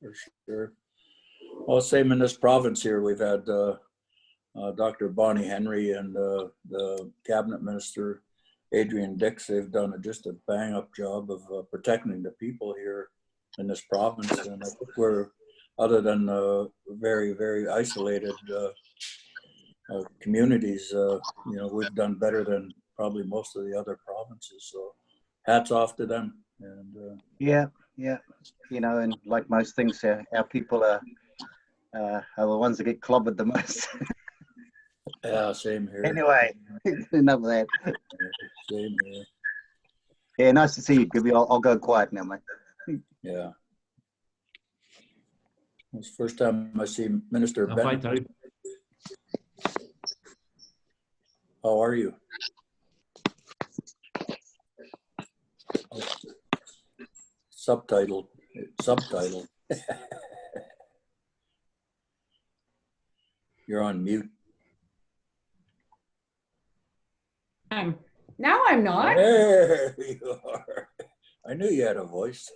for sure. Well, same in this province here. We've had Dr. Bonnie Henry and the cabinet minister, Adrian Dix. They've done just a bang up job of protecting the people here in this province. And I think we're, other than very, very isolated communities, you know, we've done better than probably most of the other provinces. So hats off to them. And yeah, you know, and like most things, our people are the ones that get clobbered the most. yeah, same here. Anyway, enough of that. Same here. Yeah, nice to see you, Gibby. I'll go quiet now, mate. Yeah. It's the first time I see Minister Bennett. How are you? Subtitle. You're on mute. Now I'm not. There you are. I knew you had a voice.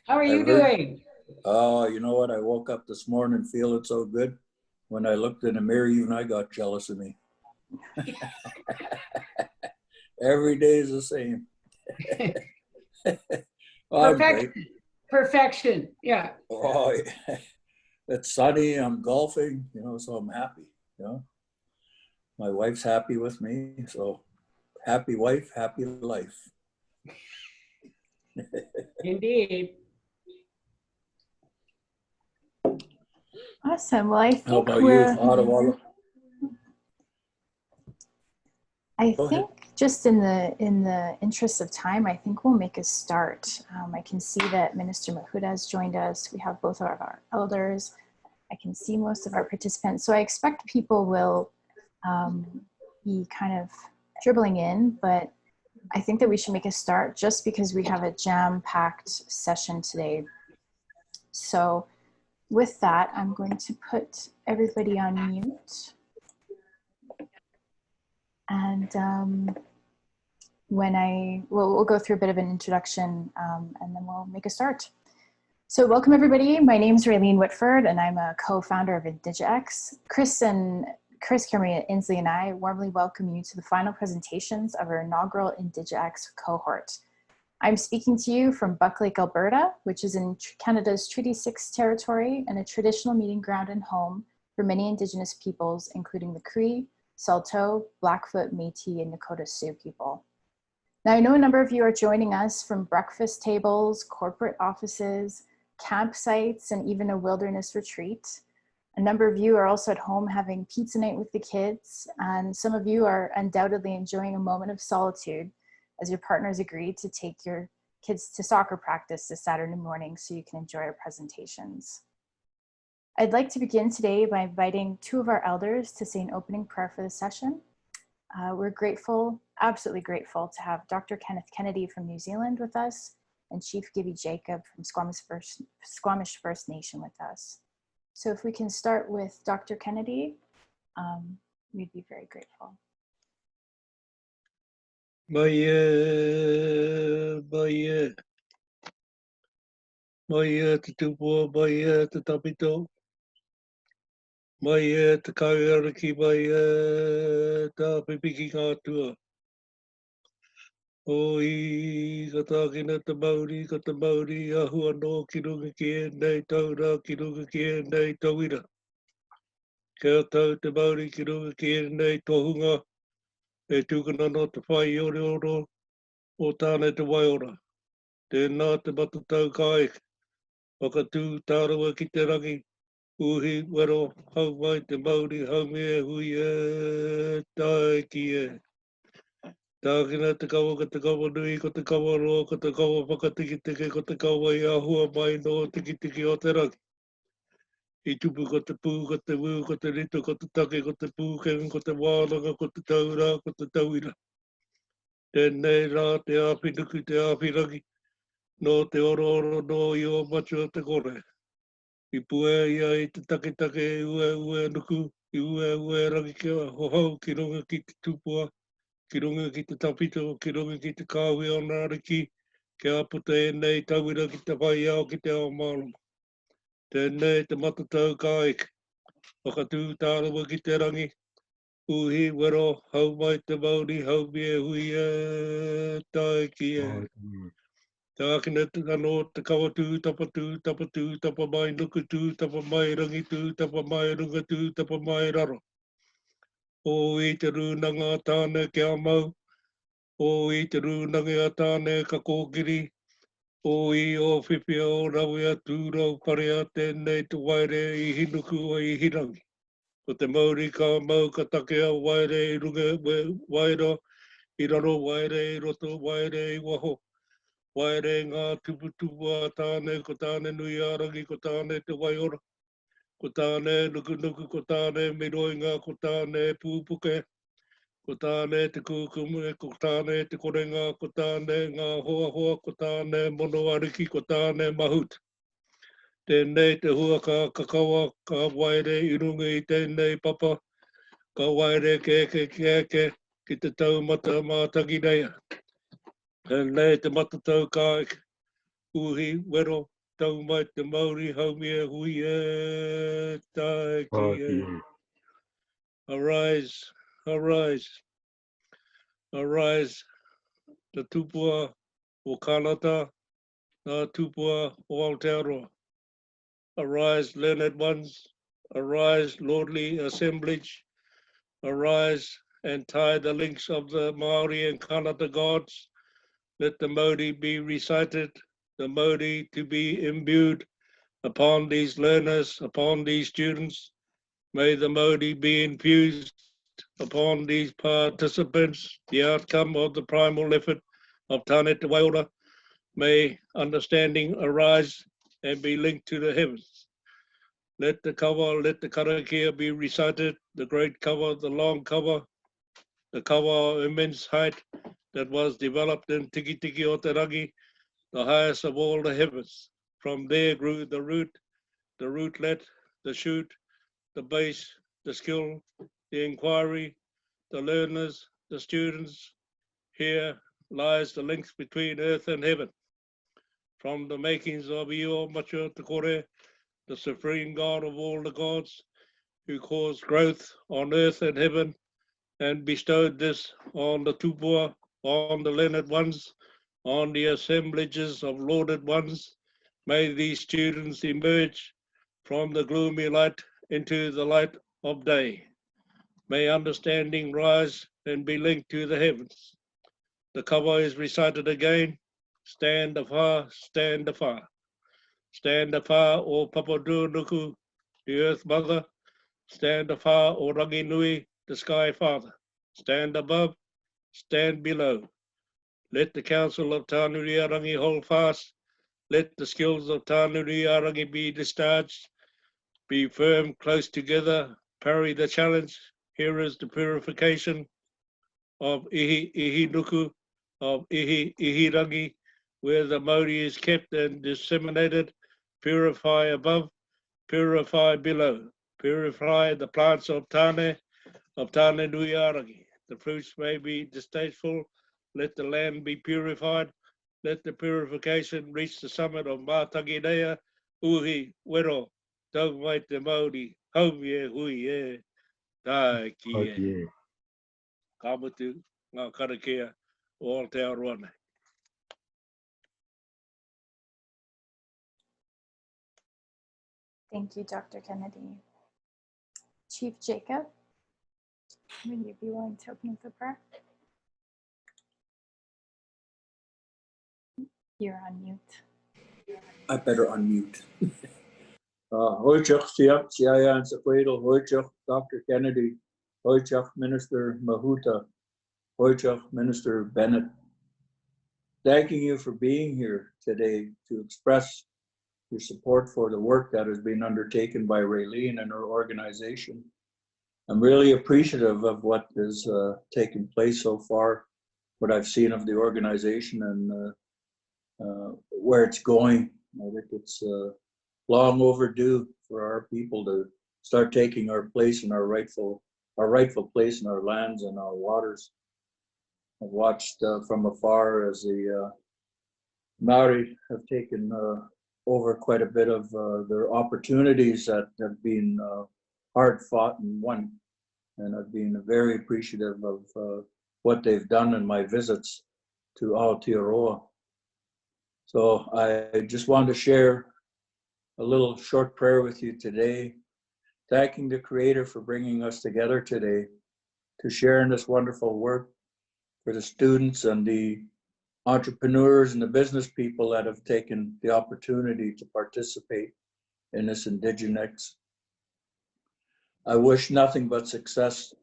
How are you doing? Oh, you know what? I woke up this morning feeling so good. When I looked in the mirror, even I got jealous of me. Every day is the same. Oh, Perfection, yeah. Oh, yeah. It's sunny, I'm golfing, you know, so I'm happy, you know. My wife's happy with me, so happy wife, happy life. Indeed. Awesome. Well, I think how about you, Ottawa? I think just in the interest of time, I think we'll make a start. I can see that Minister Mahuta has joined us. We have both of our elders. I can see most of our participants. So I expect people will be kind of dribbling in, but I think that we should make a start just because we have a jam-packed session today. So with that, I'm going to put everybody on mute. And we'll go through a bit of an introduction and then we'll make a start. So welcome everybody. My name is Raylene Whitford and I'm a co-founder of INDIGI-X. Chris, Cameron, Inslee, and I warmly welcome you to the final presentations of our inaugural INDIGI-X cohort. I'm speaking to you from Buck Lake, Alberta, which is in Canada's Treaty 6 territory and a traditional meeting ground and home for many Indigenous peoples, including the Cree, Saulteaux, Blackfoot, Métis, and Nakota Sioux people. Now, I know a number of you are joining us from breakfast tables, corporate offices, campsites, and even a wilderness retreat. A number of you are also at home having pizza night with the kids, and some of you are undoubtedly enjoying a moment of solitude as your partners agreed to take your kids to soccer practice this Saturday morning so you can enjoy our presentations. I'd like to begin today by inviting two of our elders to say an opening prayer for the session. We're grateful, absolutely grateful to have Dr. Kenneth Kennedy from New Zealand with us and Chief Gibby Jacob from Squamish First Nation with us. So if we can start with Dr. Kennedy, we'd be very grateful. Te tupua, te tapito. Te kaiaraki, ta pipiki ngātua. Oi, ka tākina te Māori, ahua no ki runga ki e nei taura, ki runga ki e nei tauira. Kia tau te Māori ki runga ki e nei tohunga, e tūkana no te whai oro o tāne te waiora. Tēnā te matatau kai, whakatū tārawa ki te rangi, uhi, wero, hau mai te Māori, hau mea hui e, tae ki e. Tākina te kawa ka te kawa nui, ko te kawa roa, ko te kawa whakatiki-tiki, ko te kawa i ahua mai no tiki-tiki o te rangi. I tupu ko te pū, ko te wū, ko te rito, ko te take, ko te pūkeng, ko te wānanga, ko te taura, ko te tauira. Tēnei rā te āwhinuku, te āwhirangi, no te oro no i o matua te kore. I pua ia i te take i ue nuku, i ue rangi kia hohau ki runga ki te tupua, ki runga ki te tapito, ki runga ki te kāwi o nāriki, Kia puta e nei tauira ki te whai au ki te ao mālama. Tēnei te matatau ka eke. Whakatū tārawa ki te rangi. Uhi wero hau mai te Māori hau mea hui e tae ki e. Tākina te kano te kawa tū, tapa mai nuku tū, tapa mai rangi tū, tapa mai runga tū, tapa mai raro. O i te rūnanga tāne kia mau, o i te rūnanga tāne ka kōkiri, o i o whiwhi o rawea tūrau parea tēnei te waire i hinuku o i hirangi. Ko te Māori ka mau ka takea waire i runga waira, i raro waire i roto, waire i waho. Waire ngā tupu a tāne, ko tāne nui ārangi, ko tāne te waiora, ko tāne nuku, ko tāne miroinga, ko tāne pūpuke, ko tāne te kukume, ko tāne te korenga, ko tāne ngā hoa, ko tāne mono ariki, ko tāne mahuta. Tēnei te hua ka kakawa, ka waire i runga i tēnei papa, ka waire ke ki te taumata mātangi reia. Tēnei te matatau ka eke. Uhi, wero, tau mai te Māori, haumia, hui e, tae ki e. Arise, arise, arise, the tupua o Kanata, the tupua o Aotearoa. Arise, learned ones, arise, lordly assemblage, arise and tie the links of the Māori and Kanata gods. Let the Māori be recited, the Māori to be imbued upon these learners, upon these students. May the Māori be infused upon these participants, the outcome of the primal effort of Tāne Te Waiora. May understanding arise and be linked to the heavens. Let the Karakia be recited, the great cover, the long cover, the cover of immense height that was developed in Tiki Tiki o Te Rangi, the highest of all the heavens. From there grew the rootlet, the shoot, the base, the skill, the inquiry, the learners, the students. Here lies the links between earth and heaven. From the makings of Io Macho Te Kore, the supreme God of all the gods, who caused growth on earth and heaven, and bestowed this on the tupua, on the learned ones, on the assemblages of lauded ones. May these students emerge from the gloomy light into the light of day. May understanding rise and be linked to the heavens. The cover is recited again. Stand afar, stand afar. Stand afar, O Papadunuku, the earth mother. Stand afar, O Rangi Nui, the sky father. Stand above, stand below. Let the council of Tānuiarangi hold fast. Let the skills of Tānuiarangi be discharged. Be firm, close together, parry the challenge. Here is the purification of Ihi Nuku, of Ihi Rangi, where the Māori is kept and disseminated. Purify above, purify below. Purify the plants of Tāne Nuiarangi. The fruits may be distasteful. Let the land be purified. Let the purification reach the summit of Mātangi Rea, Uhi, Wero, tau mai te Māori, haumie hui e, tae ki e. Ka mutu ngā karakia o Aotearoa nei. Thank you, Dr. Kennedy. Chief Jacob, would you be willing to open up the prayer? You're on mute. I better unmute. Hoichach siap siayan sakwedo, hoichach Dr. Kennedy, hoichach Minister Mahuta, hoichach Minister Bennett. Thanking you for being here today to express your support for the work that has been undertaken by Raylene and her organization. I'm really appreciative of what has taken place so far, what I've seen of the organization and where it's going. I think it's long overdue for our people to start taking our place in our rightful place in our lands and our waters. I've watched from afar as the Maori have taken over quite a bit of their opportunities that have been hard fought and won. And I've been very appreciative of what they've done in my visits to Aotearoa. So I just wanted to share a little short prayer with you today, thanking the Creator for bringing us together today to share in this wonderful work, for the students and the entrepreneurs and the business people that have taken the opportunity to participate in this INDIGI-X. I wish nothing but success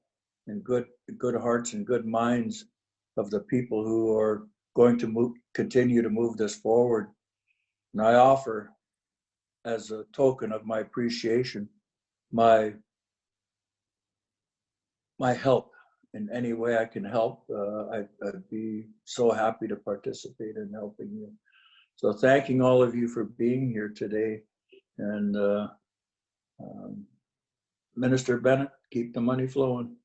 and good hearts and good minds of the people who are going to continue to move this forward. And I offer, as a token of my appreciation, my help in any way I can help. I'd be so happy to participate in helping you. So thanking all of you for being here today. And Minister Bennett, keep the money flowing.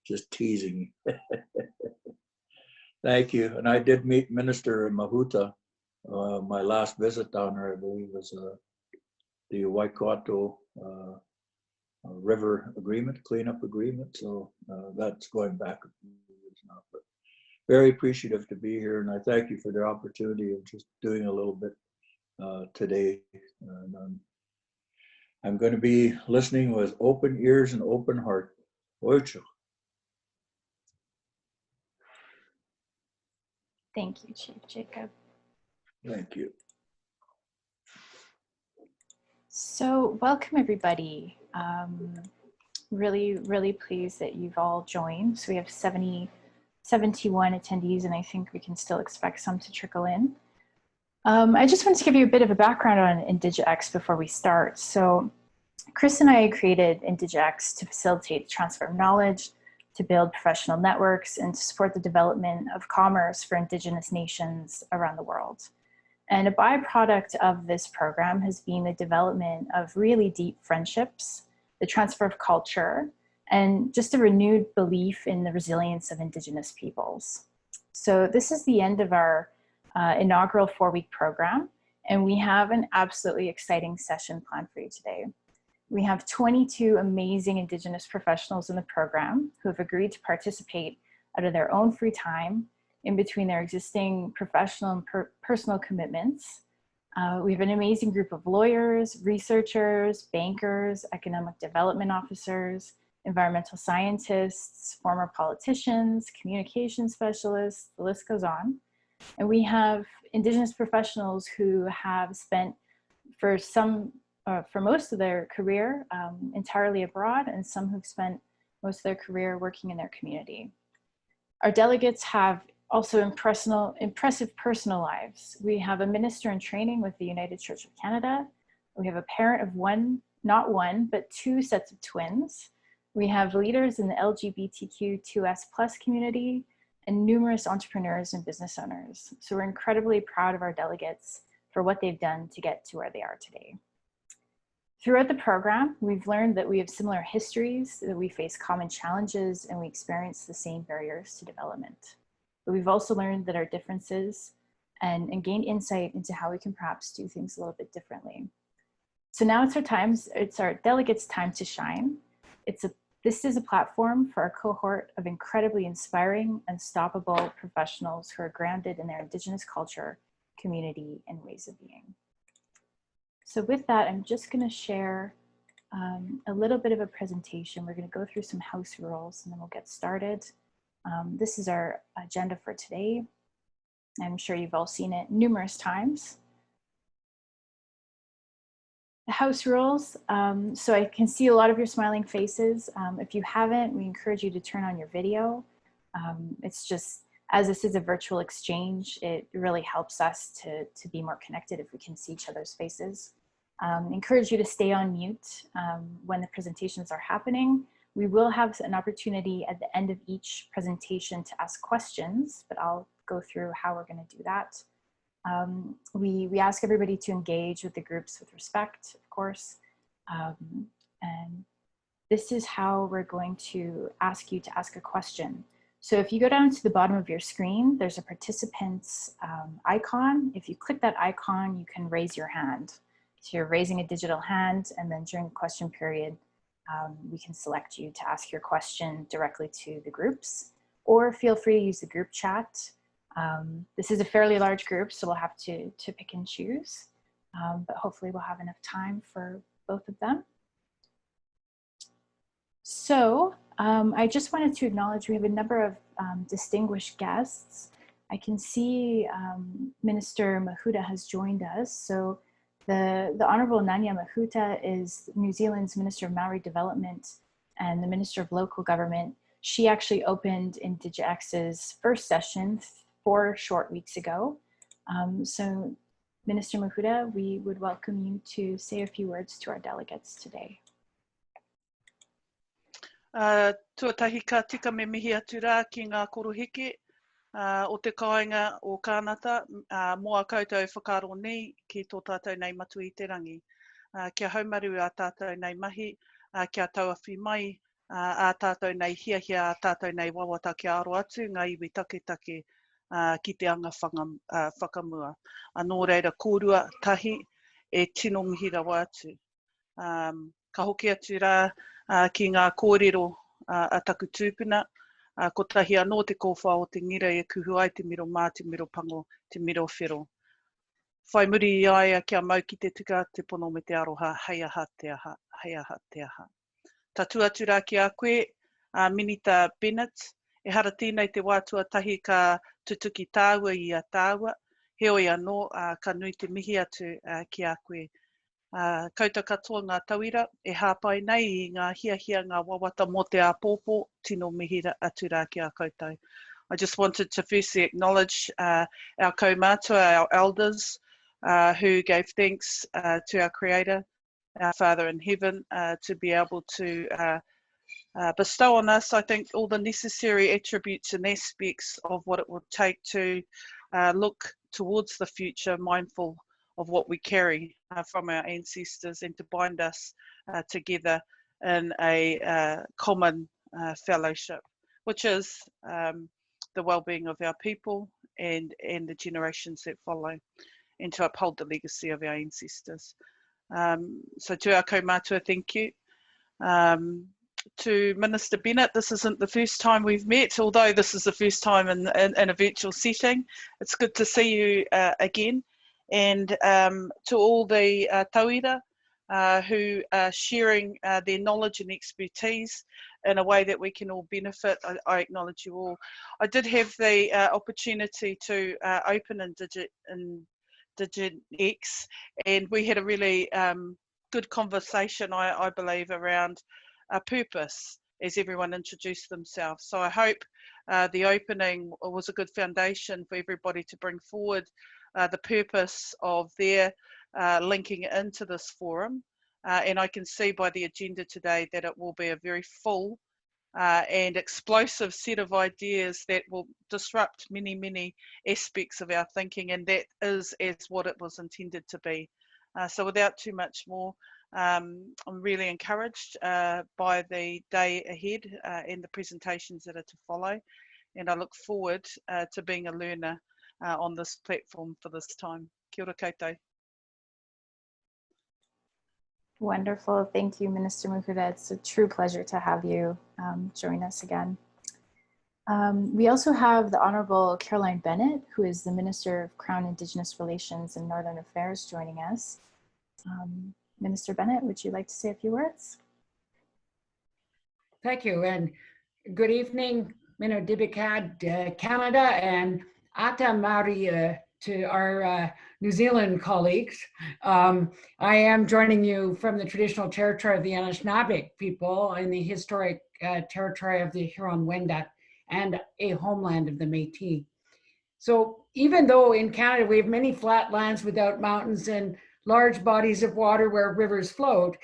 Just teasing. Thank you. And I did meet Minister Mahuta. My last visit down there, I believe, was the Waikato river agreement, cleanup agreement. So that's going back a few years now. But very appreciative to be here, and I thank you for the opportunity of just doing a little bit today. And I'm going to be listening with open ears and open heart. Oicho. Thank you, Chief Jacob. Thank you. So welcome everybody. Really pleased that you've all joined. So we have 71 attendees, and I think we can still expect some to trickle in. I just wanted to give you a bit of a background on INDIGI-X before we start. So Chris and I created INDIGI-X to facilitate the transfer of knowledge, to build professional networks, and to support the development of commerce for Indigenous nations around the world. And a byproduct of this program has been the development of really deep friendships, the transfer of culture, and just a renewed belief in the resilience of Indigenous peoples. So this is the end of our inaugural 4-week program, and we have an absolutely exciting session planned for you today. We have 22 amazing Indigenous professionals in the program who have agreed to participate out of their own free time in between their existing professional and personal commitments. We have an amazing group of lawyers, researchers, bankers, economic development officers, environmental scientists, former politicians, communication specialists, the list goes on. And we have Indigenous professionals who have spent for most of their career entirely abroad, and some who've spent most of their career working in their community. Our delegates have also impressive personal lives. We have a minister in training with the United Church of Canada. We have a parent of not one, but 2 sets of twins. We have leaders in the LGBTQ2S+ community and numerous entrepreneurs and business owners. So we're incredibly proud of our delegates for what they've done to get to where they are today. Throughout the program, we've learned that we have similar histories, that we face common challenges, and we experience the same barriers to development. But we've also learned that our differences and gained insight into how we can perhaps do things a little bit differently. So now it's our delegates' time to shine. This is a platform for our cohort of incredibly inspiring, unstoppable professionals who are grounded in their Indigenous culture, community, and ways of being. So with that, I'm just going to share a little bit of a presentation. We're going to go through some house rules and then we'll get started. This is our agenda for today. I'm sure you've all seen it numerous times. The house rules. So I can see a lot of your smiling faces. If you haven't, we encourage you to turn on your video. It's just, as this is a virtual exchange, it really helps us to be more connected if we can see each other's faces. Encourage you to stay on mute when the presentations are happening. We will have an opportunity at the end of each presentation to ask questions, but I'll go through how we're going to do that. We ask everybody to engage with the groups with respect, of course. And this is how we're going to ask you to ask a question. So if you go down to the bottom of your screen, there's a participants icon. If you click that icon, you can raise your hand. So you're raising a digital hand, and then during the question period, we can select you to ask your question directly to the groups, or feel free to use the group chat. This is a fairly large group, so we'll have to pick and choose, but hopefully we'll have enough time for both of them. So I just wanted to acknowledge we have a number of distinguished guests. I can see Minister Mahuta has joined us. So the Honorable Nanaia Mahuta is New Zealand's Minister of Maori Development and the Minister of Local Government. She actually opened INDIGI-X's first session 4 short weeks ago. So Minister Mahuta, we would welcome you to say a few words to our delegates today. Tuatahi ka tika me mihi atu rā ki ngā koroheke o te kāinga o Kanata, moa koutou whakaro nei ki tō tātou nei matu i te rangi. Kia haumaru a tātou nei mahi, kia tauawhi mai, a tātou nei hiahia, a tātou nei wawata kia aro atu, ngā iwi take ki te anga whakamua. Anō reira kōrua tahi e tino mihi rawa atu. Ka hoki atu rā ki ngā kōrero a taku tūpuna, ko tahi anō te kōwha o te ngira e kuhu ai te miro mā, te miro pango, te miro whiro. Whai muri i aia kia mau ki te tuka, te pono me te aroha, hei aha te aha, hei aha te aha. Ta tuatu rā ki a koe, Minita Bennett, e hara tēnei te wātua tahi ka tutuki tāua i a tāua, heoi anō ka nui te mihi atu ki a koe. Koutou katoa ngā tauira, e hāpai nei i ngā hiahia ngā wawata mō te āpōpō, tino mihi atu rā ki a koutou. I just wanted to firstly acknowledge our kaumātua, our elders, who gave thanks to our Creator, our Father in Heaven, to be able to bestow on us, I think, all the necessary attributes and aspects of what it would take to look towards the future, mindful of what we carry from our ancestors, and to bind us together in a common fellowship, which is the well-being of our people and the generations that follow, and to uphold the legacy of our ancestors. So to our kaumātua, thank you. To Minister Bennett, this isn't the first time we've met, although this is the first time in a virtual setting. It's good to see you again. And to all the tauira who are sharing their knowledge and expertise in a way that we can all benefit, I acknowledge you all. I did have the opportunity to open INDIGI-X, and we had a really good conversation, I believe, around purpose as everyone introduced themselves. So I hope the opening was a good foundation for everybody to bring forward the purpose of their linking into this forum. And I can see by the agenda today that it will be a very full and explosive set of ideas that will disrupt many, many aspects of our thinking, and that is as what it was intended to be. So without too much more, I'm really encouraged by the day ahead and the presentations that are to follow, and I look forward to being a learner on this platform for this time. Kia ora koutou. Wonderful. Thank you, Minister Mahuta. It's a true pleasure to have you join us again. We also have the Honorable Carolyn Bennett, who is the Minister of Crown Indigenous Relations and Northern Affairs, joining us. Minister Bennett, would you like to say a few words? Thank you, and good evening, Mino Dibikad, Canada, and Ata Maori to our New Zealand colleagues. I am joining you from the traditional territory of the Anishinaabe people in the historic territory of the Huron-Wendat and a homeland of the Métis. So even though in Canada we have many flat lands without mountains and large bodies of water where rivers float,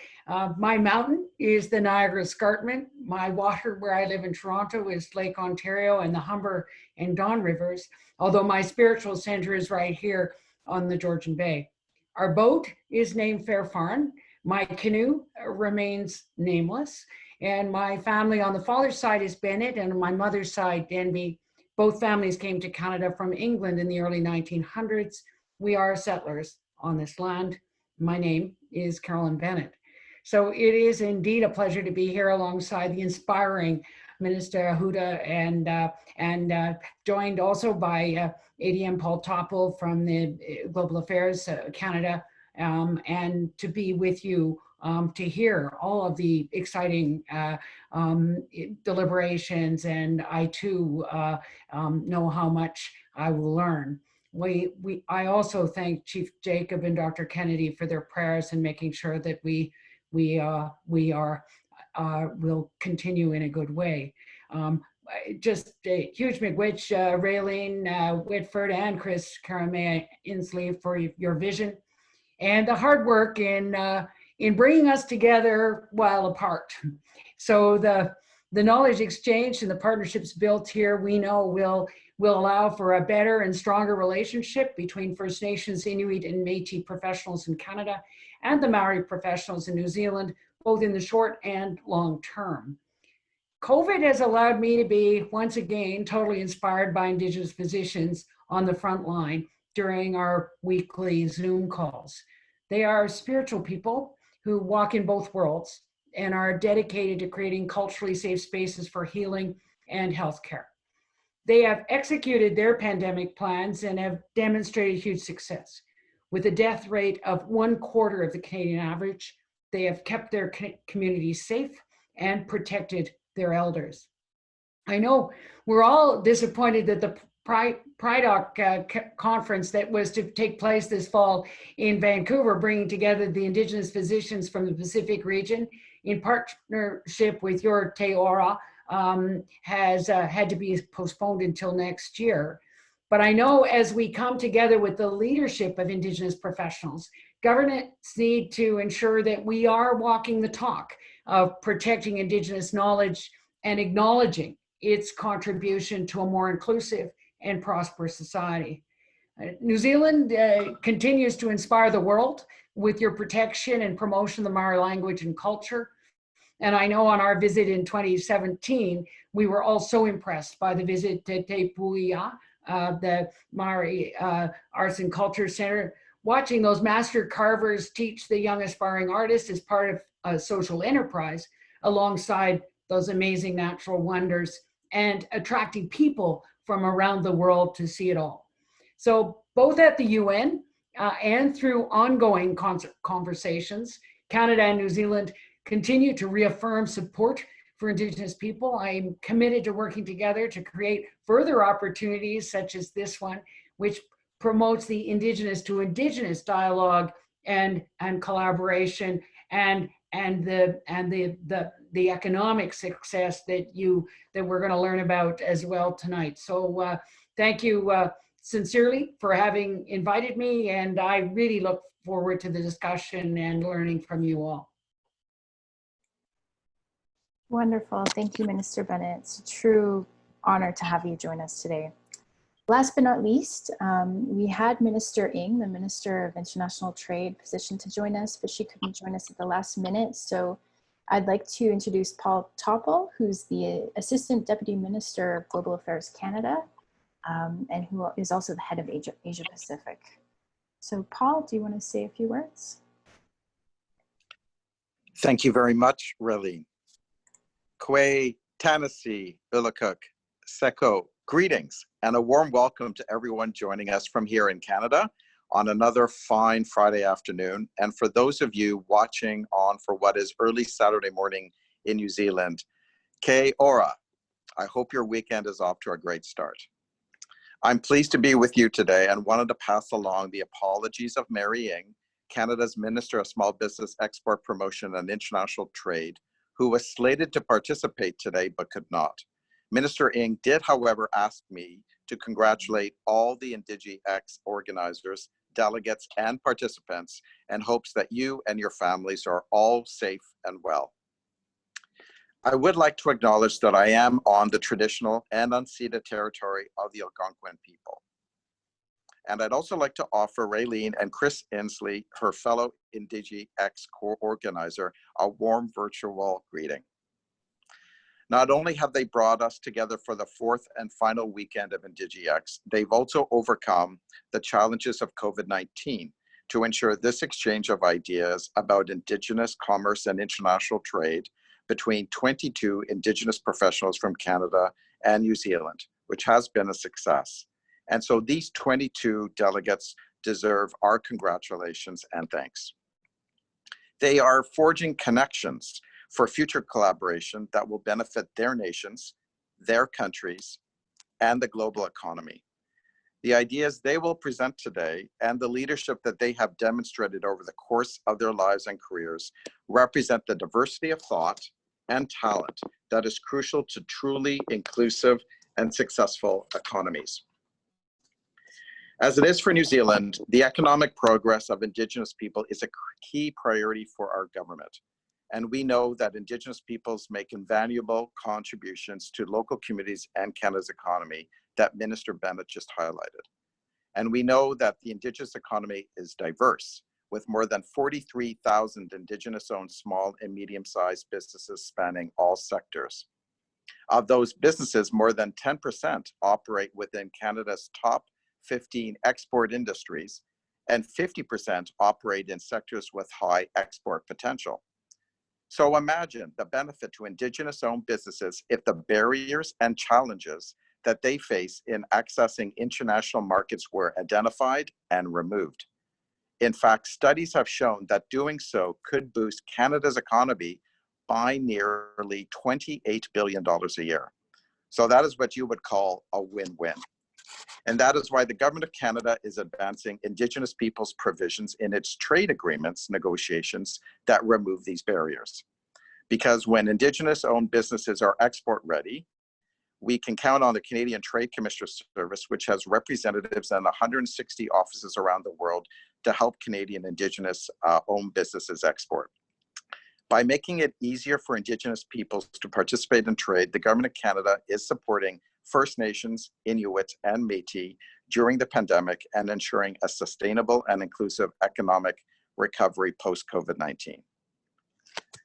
my mountain is the Niagara Escarpment. My water where I live in Toronto is Lake Ontario and the Humber and Don Rivers, although my spiritual center is right here on the Georgian Bay. Our boat is named Fairfarn. My canoe remains nameless. And my family on the father's side is Bennett, and on my mother's side, Denby. Both families came to Canada from England in the early 1900s. We are settlers on this land. My name is Carolyn Bennett. So it is indeed a pleasure to be here alongside the inspiring Minister Mahuta, and joined also by ADM Paul Topple from the Global Affairs Canada, and to be with you to hear all of the exciting deliberations. And I too know how much I will learn. I also thank Chief Jacob and Dr. Kennedy for their prayers and making sure that we will continue in a good way. Just a huge miigwech, Raylene Whitford and Chris Karamea Inslee for your vision and the hard work in bringing us together while apart. So the knowledge exchange and the partnerships built here, we know will allow for a better and stronger relationship between First Nations, Inuit, and Métis professionals in Canada and the Maori professionals in New Zealand, both in the short and long term. COVID has allowed me to be, once again, totally inspired by Indigenous physicians on the front line during our weekly Zoom calls. They are spiritual people who walk in both worlds and are dedicated to creating culturally safe spaces for healing and healthcare. They have executed their pandemic plans and have demonstrated huge success. With a death rate of 1/4 of the Canadian average, they have kept their communities safe and protected their elders. I know we're all disappointed that the PRIDOC conference that was to take place this fall in Vancouver, bringing together the Indigenous physicians from the Pacific region in partnership with your Aotearoa, has had to be postponed until next year. But I know as we come together with the leadership of Indigenous professionals, governments need to ensure that we are walking the talk of protecting Indigenous knowledge and acknowledging its contribution to a more inclusive and prosperous society. New Zealand continues to inspire the world with your protection and promotion of the Maori language and culture. And I know on our visit in 2017, we were all so impressed by the visit to Te Puia, the Maori Arts and Culture Center. Watching those master carvers teach the young aspiring artists as part of a social enterprise alongside those amazing natural wonders and attracting people from around the world to see it all. So both at the UN and through ongoing conversations, Canada and New Zealand continue to reaffirm support for Indigenous people. I'm committed to working together to create further opportunities such as this one, which promotes the Indigenous to Indigenous dialogue and collaboration and the economic success that we're going to learn about as well tonight. So thank you sincerely for having invited me, and I really look forward to the discussion and learning from you all. Wonderful. Thank you, Minister Bennett. It's a true honor to have you join us today. Last but not least, we had Minister Ng, the Minister of International Trade, positioned to join us, but she couldn't join us at the last minute. So I'd like to introduce Paul Topple, who's the Assistant Deputy Minister of Global Affairs Canada, and who is also the head of Asia Pacific. So Paul, do you want to say a few words? Thank you very much, Raylene. Kwe Tanasi Bilakuk Seko, greetings and a warm welcome to everyone joining us from here in Canada on another fine Friday afternoon. And for those of you watching on for what is early Saturday morning in New Zealand, Ke ora, I hope your weekend is off to a great start. I'm pleased to be with you today and wanted to pass along the apologies of Mary Ng, Canada's Minister of Small Business Export Promotion and International Trade, who was slated to participate today but could not. Minister Ng did, however, ask me to congratulate all the INDIGI-X organizers, delegates, and participants, and hopes that you and your families are all safe and well. I would like to acknowledge that I am on the traditional and unceded territory of the Algonquin people. And I'd also like to offer Raylene and Chris Inslee, her fellow INDIGI-X co-organizer, a warm virtual greeting. Not only have they brought us together for the fourth and final weekend of INDIGI-X, they've also overcome the challenges of COVID-19 to ensure this exchange of ideas about Indigenous commerce and international trade between 22 Indigenous professionals from Canada and New Zealand, which has been a success. And so these 22 delegates deserve our congratulations and thanks. They are forging connections for future collaboration that will benefit their nations, their countries, and the global economy. The ideas they will present today and the leadership that they have demonstrated over the course of their lives and careers represent the diversity of thought and talent that is crucial to truly inclusive and successful economies. As it is for New Zealand, the economic progress of Indigenous people is a key priority for our government. And we know that Indigenous peoples make invaluable contributions to local communities and Canada's economy that Minister Bennett just highlighted. And we know that the Indigenous economy is diverse, with more than 43,000 Indigenous-owned small and medium-sized businesses spanning all sectors. Of those businesses, more than 10% operate within Canada's top 15 export industries, and 50% operate in sectors with high export potential. So imagine the benefit to Indigenous-owned businesses if the barriers and challenges that they face in accessing international markets were identified and removed. In fact, studies have shown that doing so could boost Canada's economy by nearly $28 billion a year. So that is what you would call a win-win. And that is why the Government of Canada is advancing Indigenous peoples' provisions in its trade agreements negotiations that remove these barriers. Because when Indigenous-owned businesses are export-ready, we can count on the Canadian Trade Commissioner Service, which has representatives in 160 offices around the world to help Canadian Indigenous-owned businesses export. By making it easier for Indigenous peoples to participate in trade, the Government of Canada is supporting First Nations, Inuit, and Métis during the pandemic and ensuring a sustainable and inclusive economic recovery post-COVID-19.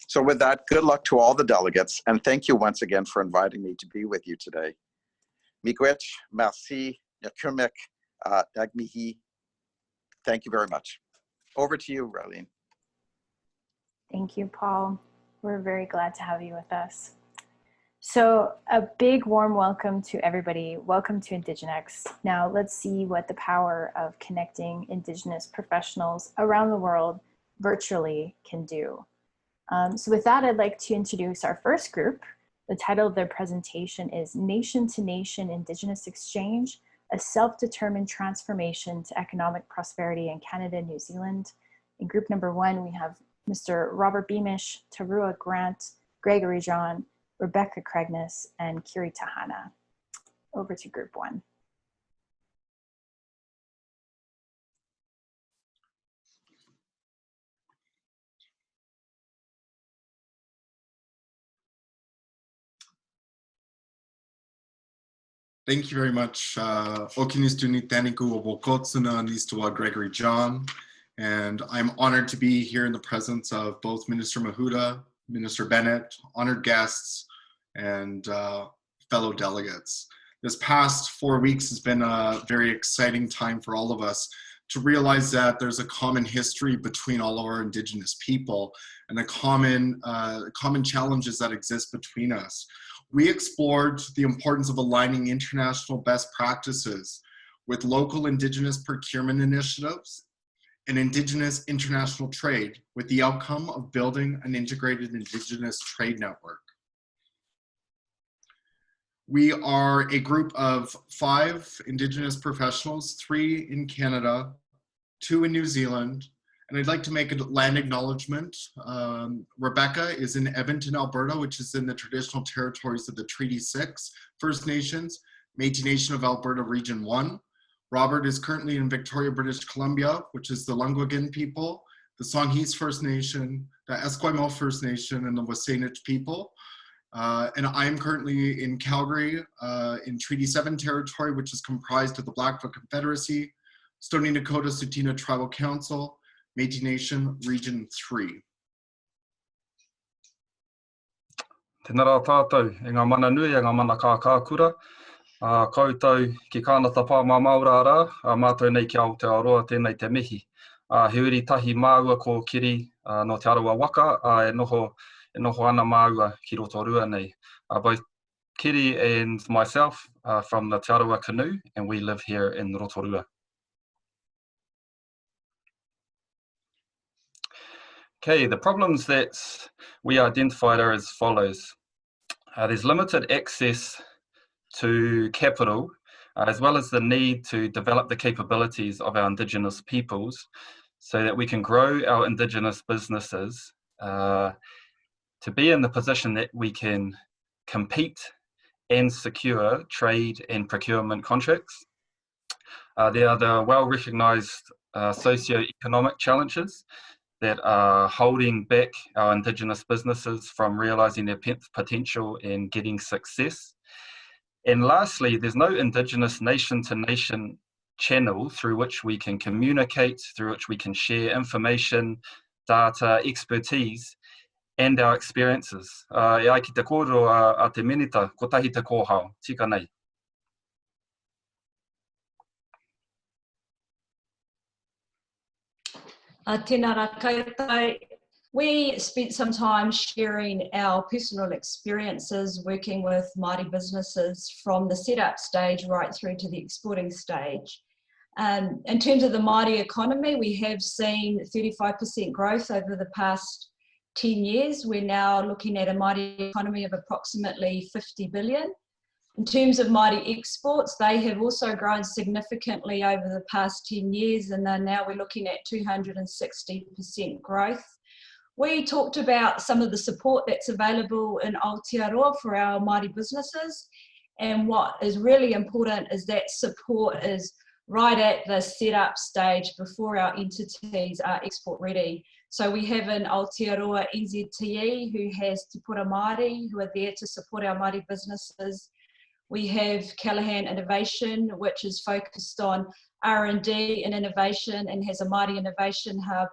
So with that, good luck to all the delegates, and thank you once again for inviting me to be with you today. Miigwech, merci, yakumek, dagmihi. Thank you very much. Over to you, Raylene. Thank you, Paul. We're very glad to have you with us. So a big warm welcome to everybody. Welcome to INDIGI-X. Now let's see what the power of connecting Indigenous professionals around the world virtually can do. So with that, I'd like to introduce our first group. The title of their presentation is Nation to Nation Indigenous Exchange, a Self-Determined Transformation to Economic Prosperity in Canada and New Zealand. In group number one, we have Mr. Robert Beamish, Tarua Grant, Gregory John, Rebecca Cragness, and Kiri Tahana. Over to group one. Thank you very much. Okinistuni Taniku Wabokotsuna Nistawa Gregory John. And I'm honored to be here in the presence of both Minister Mahuta, Minister Bennett, honored guests, and fellow delegates. This past 4 weeks has been a very exciting time for all of us to realize that there's a common history between all of our Indigenous people and the common challenges that exist between us. We explored the importance of aligning international best practices with local Indigenous procurement initiatives and Indigenous international trade, with the outcome of building an integrated Indigenous trade network. We are a group of 5 Indigenous professionals, 3 in Canada, 2 in New Zealand, and I'd like to make a land acknowledgement. Rebecca is in Edmonton, Alberta, which is in the traditional territories of the Treaty 6 First Nations, Métis Nation of Alberta Region 1. Robert is currently in Victoria, British Columbia, which is the Lungagan people, the Songhees First Nation, the Esquimalt First Nation, and the Wasanich people. And I'm currently in Calgary in Treaty 7 territory, which is comprised of the Blackfoot Confederacy, Stoney Nakoda Tsuut'ina Tribal Council, Métis Nation Region 3. Tēnā rā tātou, e ngā mana nui, e ngā mana kākura. Koutou ki Kanata pā mā maura rā, mātou nei ki Aotearoa tēnei te mihi. He uri tahi māua ko kiri no te arawa waka, e noho ana māua ki roto rua nei. Both Kiri and myself are from the Te Arawa canoe, and we live here in Rotorua. Okay, the problems that we identified are as follows. There's limited access to capital, as well as the need to develop the capabilities of our Indigenous peoples so that we can grow our Indigenous businesses to be in the position that we can compete and secure trade and procurement contracts. There are the well-recognised socio-economic challenges that are holding back our Indigenous businesses from realising their potential and getting success. And lastly, there's no Indigenous nation-to-nation channel through which we can communicate, through which we can share information, data, expertise, and our experiences. E ai ki te kōrero a te menita, ko tahi te kōhao, tika nei. Tēnā rā koutou. We spent some time sharing our personal experiences working with Māori businesses from the setup stage right through to the exporting stage. In terms of the Māori economy, we have seen 35% growth over the past 10 years. We're now looking at a Māori economy of approximately 50 billion. In terms of Māori exports, they have also grown significantly over the past 10 years, and then now we're looking at 260% growth. We talked about some of the support that's available in Aotearoa for our Māori businesses, and what is really important is that support is right at the setup stage before our entities are export ready. So we have an Aotearoa NZTE who has Te Pura Māori, who are there to support our Māori businesses. We have Callaghan Innovation, which is focused on R&D and innovation and has a Māori Innovation Hub.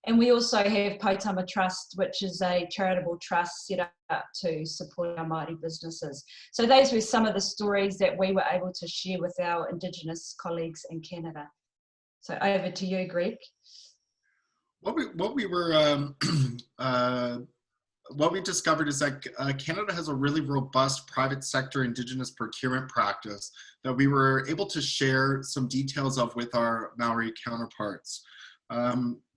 And we also have Pautama Trust, which is a charitable trust set up to support our Māori businesses. So those were some of the stories that we were able to share with our Indigenous colleagues in Canada. So over to you, Greg. What we discovered is that Canada has a really robust private sector Indigenous procurement practice that we were able to share some details of with our Maori counterparts.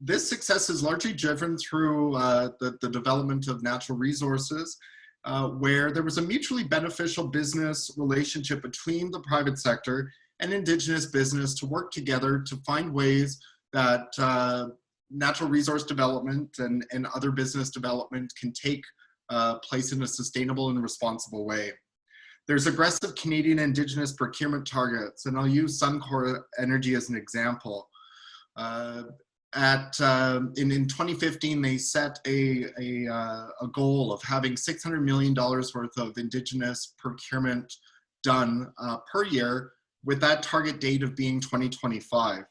This success is largely driven through the development of natural resources, where there was a mutually beneficial business relationship between the private sector and Indigenous business to work together to find ways that natural resource development and other business development can take place in a sustainable and responsible way. There's aggressive Canadian Indigenous procurement targets, and I'll use Suncor Energy as an example. In 2015, they set a goal of having $600 million worth of Indigenous procurement done per year, with that target date of being 2025.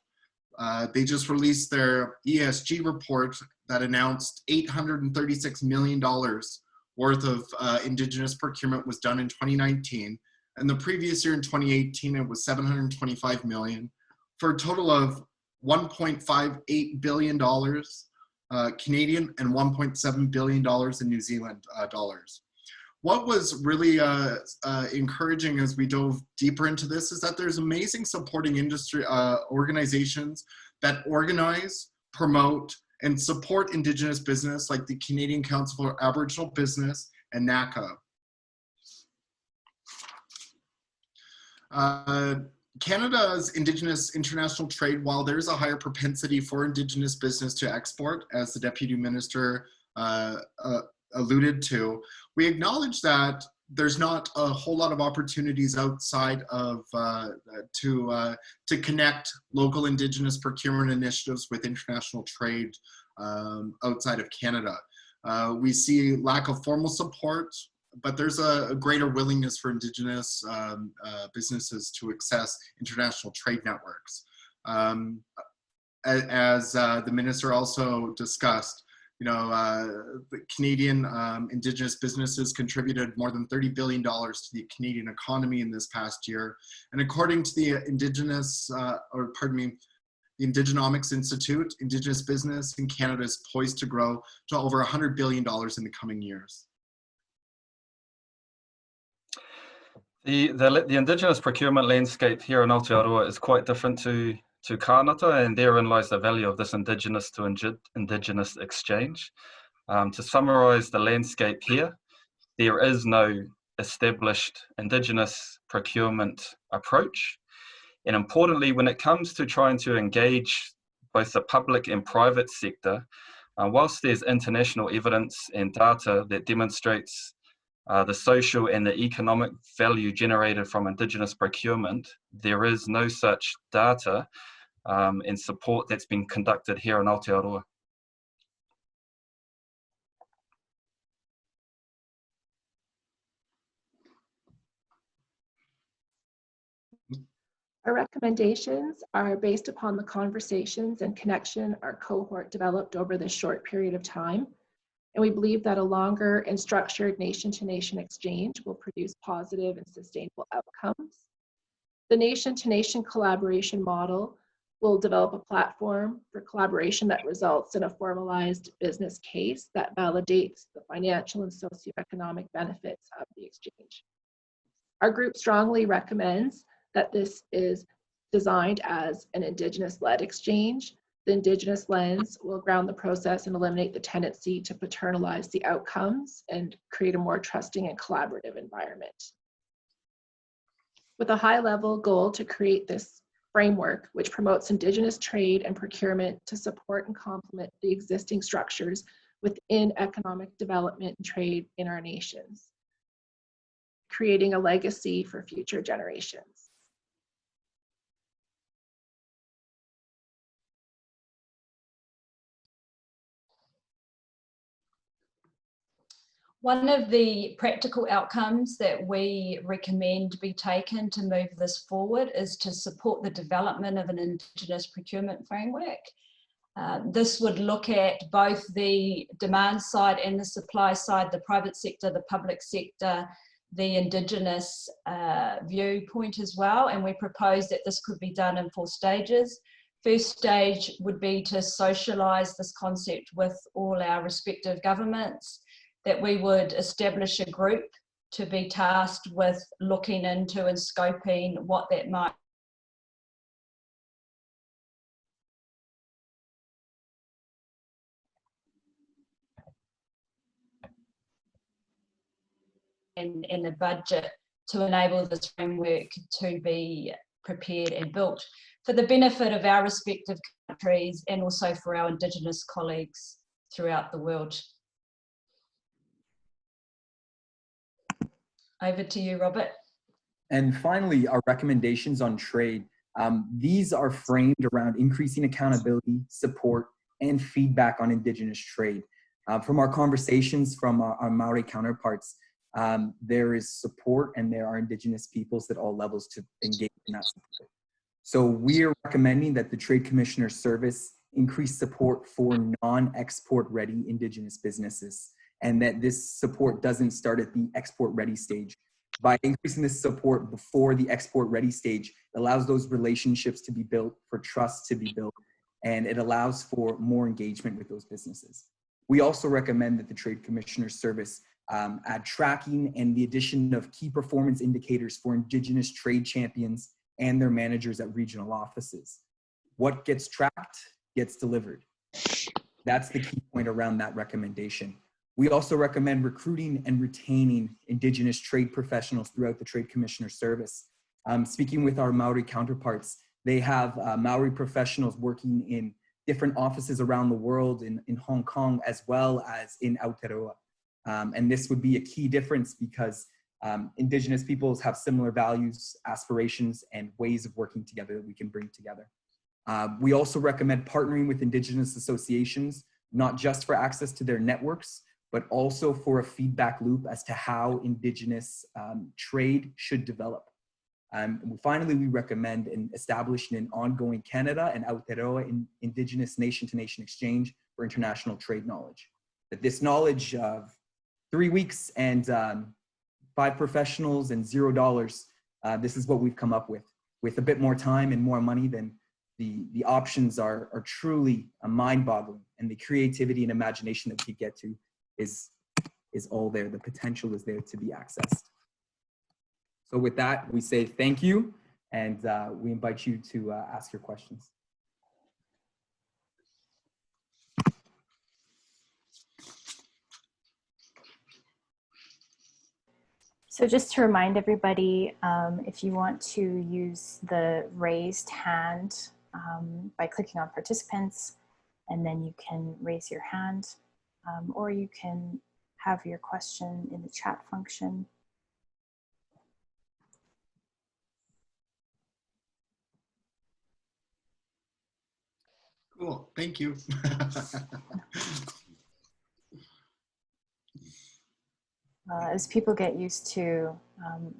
They just released their ESG report that announced $836 million worth of Indigenous procurement was done in 2019. And the previous year in 2018, it was $725 million, for a total of $1.58 billion Canadian and $1.7 billion in New Zealand dollars. What was really encouraging as we dove deeper into this is that there's amazing supporting industry organizations that organize, promote, and support Indigenous business, like the Canadian Council for Aboriginal Business and NACA. Canada's Indigenous international trade, while there's a higher propensity for Indigenous business to export, as the Deputy Minister alluded to, we acknowledge that there's not a whole lot of opportunities outside of to connect local Indigenous procurement initiatives with international trade outside of Canada. We see lack of formal support, but there's a greater willingness for Indigenous businesses to access international trade networks. As the Minister also discussed, The Canadian Indigenous businesses contributed more than $30 billion to the Canadian economy in this past year. And according to the the Indigenomics Institute, Indigenous business in Canada is poised to grow to over $100 billion in the coming years. The Indigenous procurement landscape here in Aotearoa is quite different to Kanata, and therein lies the value of this Indigenous to Indigenous exchange. To summarise the landscape here, there is no established Indigenous procurement approach. And importantly, when it comes to trying to engage both the public and private sector, whilst there's international evidence and data that demonstrates the social and the economic value generated from Indigenous procurement, there is no such data and support that's been conducted here in Aotearoa. Our recommendations are based upon the conversations and connection our cohort developed over this short period of time. And we believe that a longer and structured nation-to-nation exchange will produce positive and sustainable outcomes. The nation-to-nation collaboration model will develop a platform for collaboration that results in a formalized business case that validates the financial and socioeconomic benefits of the exchange. Our group strongly recommends that this is designed as an Indigenous-led exchange. The Indigenous lens will ground the process and eliminate the tendency to paternalize the outcomes and create a more trusting and collaborative environment. With a high-level goal to create this framework, which promotes Indigenous trade and procurement to support and complement the existing structures within economic development and trade in our nations, creating a legacy for future generations. One of the practical outcomes that we recommend be taken to move this forward is to support the development of an Indigenous procurement framework. This would look at both the demand side and the supply side, the private sector, the public sector, the Indigenous viewpoint as well. And we propose that this could be done in 4 stages. First stage would be to socialise this concept with all our respective governments, that we would establish a group to be tasked with looking into and scoping what that might and the budget to enable this framework to be prepared and built for the benefit of our respective countries and also for our Indigenous colleagues throughout the world. Over to you, Robert. And finally, our recommendations on trade. These are framed around increasing accountability, support, and feedback on Indigenous trade. From our conversations from our Maori counterparts, there is support and there are Indigenous peoples at all levels to engage in that support. So we are recommending that the Trade Commissioner Service increase support for non-export ready Indigenous businesses, and that this support doesn't start at the export ready stage. By increasing this support before the export ready stage, it allows those relationships to be built, for trust to be built, and it allows for more engagement with those businesses. We also recommend that the Trade Commissioner Service add tracking and the addition of key performance indicators for Indigenous trade champions and their managers at regional offices. What gets tracked gets delivered. That's the key point around that recommendation. We also recommend recruiting and retaining Indigenous trade professionals throughout the Trade Commissioner Service. Speaking with our Maori counterparts, they have Maori professionals working in different offices around the world, in Hong Kong, as well as in Aotearoa. And this would be a key difference because Indigenous peoples have similar values, aspirations, and ways of working together that we can bring together. We also recommend partnering with Indigenous associations, not just for access to their networks, but also for a feedback loop as to how Indigenous trade should develop. Finally, we recommend establishing an ongoing Canada and Aotearoa Indigenous nation-to-nation exchange for international trade knowledge. That this knowledge of 3 weeks and 5 professionals and $0, this is what we've come up with. With a bit more time and more money, then the options are truly mind-boggling, and the creativity and imagination that we get to is all there. The potential is there to be accessed. So with that, we say thank you, and we invite you to ask your questions. So just to remind everybody, if you want to use the raised hand by clicking on participants, and then you can raise your hand, or you can have your question in the chat function. Cool, thank you. As people get used to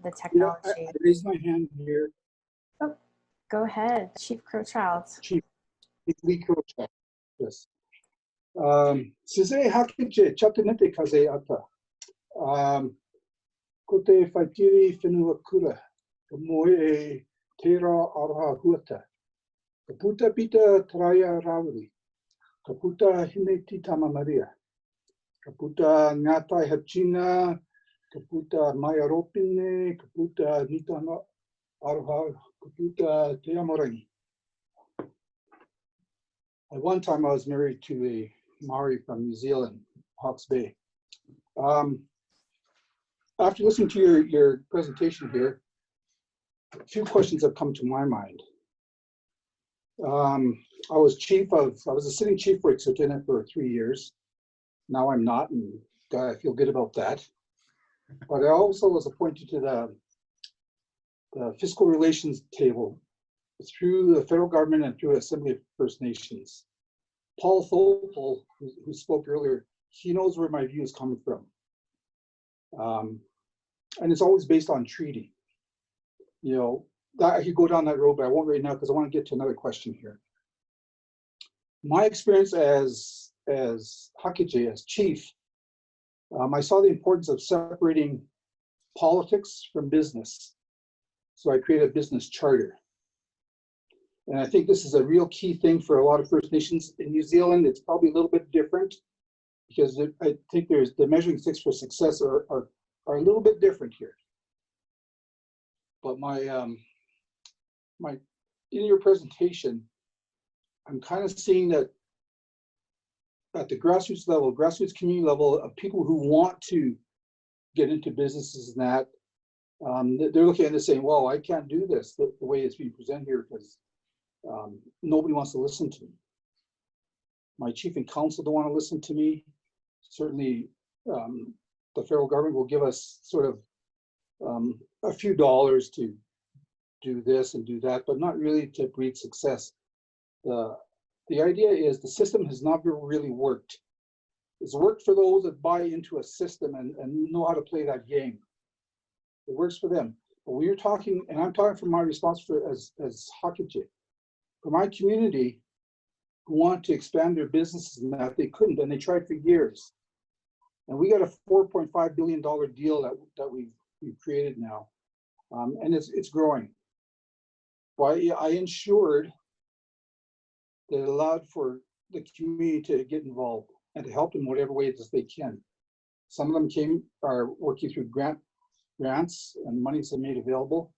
the technology. Yeah, I raised my hand here. Oh, go ahead, Chief Crowchild. Chief Lee Crowchild, yes. Sise hakije chatanete kaze ata. Ko te whaitiri whenua kura, ka moe e tera aroha huata. Ka puta pita taraya rawiri, ka puta hine tama Maria. Ka puta ngatai hachina, ka puta maya ropine, ka puta nitanga aroha, ka puta te amorangi. At one time I was married to a Maori from New Zealand, Hawke's Bay. After listening to your presentation here, a few questions have come to my mind. I was a sitting chief for Exotenant for 3 years. Now I'm not, and I feel good about that. But I also was appointed to the fiscal relations table through the federal government and through Assembly of First Nations. Paul Thopel, who spoke earlier, he knows where my view is coming from. And it's always based on treaty. You know, that I could go down that road, but I won't right now because I want to get to another question here. My experience as Hakije, as chief, I saw the importance of separating politics from business. So I created a business charter. And I think this is a real key thing for a lot of First Nations. In New Zealand, it's probably a little bit different because I think the measuring sticks for success are a little bit different here. But in your presentation, I'm kind of seeing that at the grassroots level, grassroots community level, of people who want to get into businesses and that, they're looking at it saying, well, I can't do this the way it's being presented here because nobody wants to listen to me. My chief and council don't want to listen to me. Certainly, the federal government will give us sort of a few dollars to do this and do that, but not really to breed success. The idea is the system has not really worked. It's worked for those that buy into a system and know how to play that game. It works for them. But when you're talking, and I'm talking from my response for as Hakije, for my community who want to expand their businesses and that they couldn't, and they tried for years. And we got a $4.5 billion deal that we've created now, and it's growing. Well, I ensured that it allowed for the community to get involved and to help in whatever way that they can. Some of them are working through grants and monies are made available,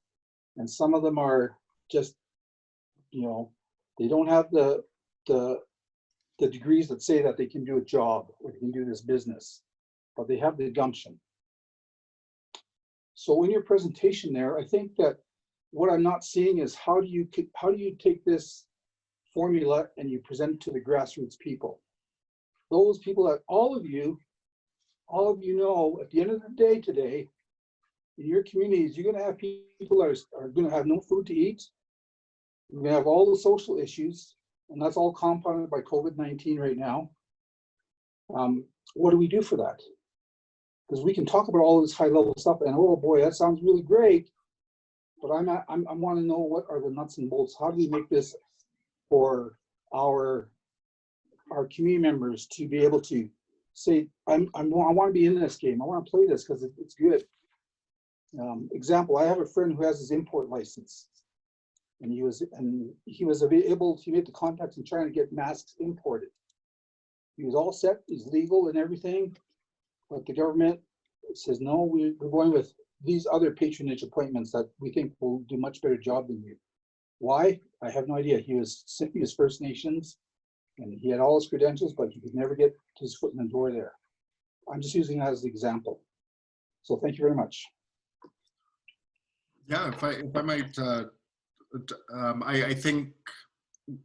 and some of them are just, you know, they don't have the degrees that say that they can do a job or they can do this business, but they have the gumption. So in your presentation there, I think that what I'm not seeing is how do you take this formula and you present it to the grassroots people? Those people that all of you know, at the end of the day today, in your communities, you're going to have people that are going to have no food to eat. You're going to have all the social issues, and that's all compounded by COVID-19 right now. What do we do for that? Because we can talk about all this high-level stuff, and oh boy, that sounds really great. But I want to know what are the nuts and bolts. How do we make this for our our community members to be able to say, I want to be in this game. I want to play this because it's good. Example, I have a friend who has his import license, and he was able to make the contacts and trying to get masks imported. He was all set, he's legal and everything, but the government says, no, we're going with these other patronage appointments that we think will do much better job than you. Why? I have no idea. He was First Nations and he had all his credentials, but he could never get his foot in the door there. I'm just using that as an example. So thank you very much. Yeah, if I might, I think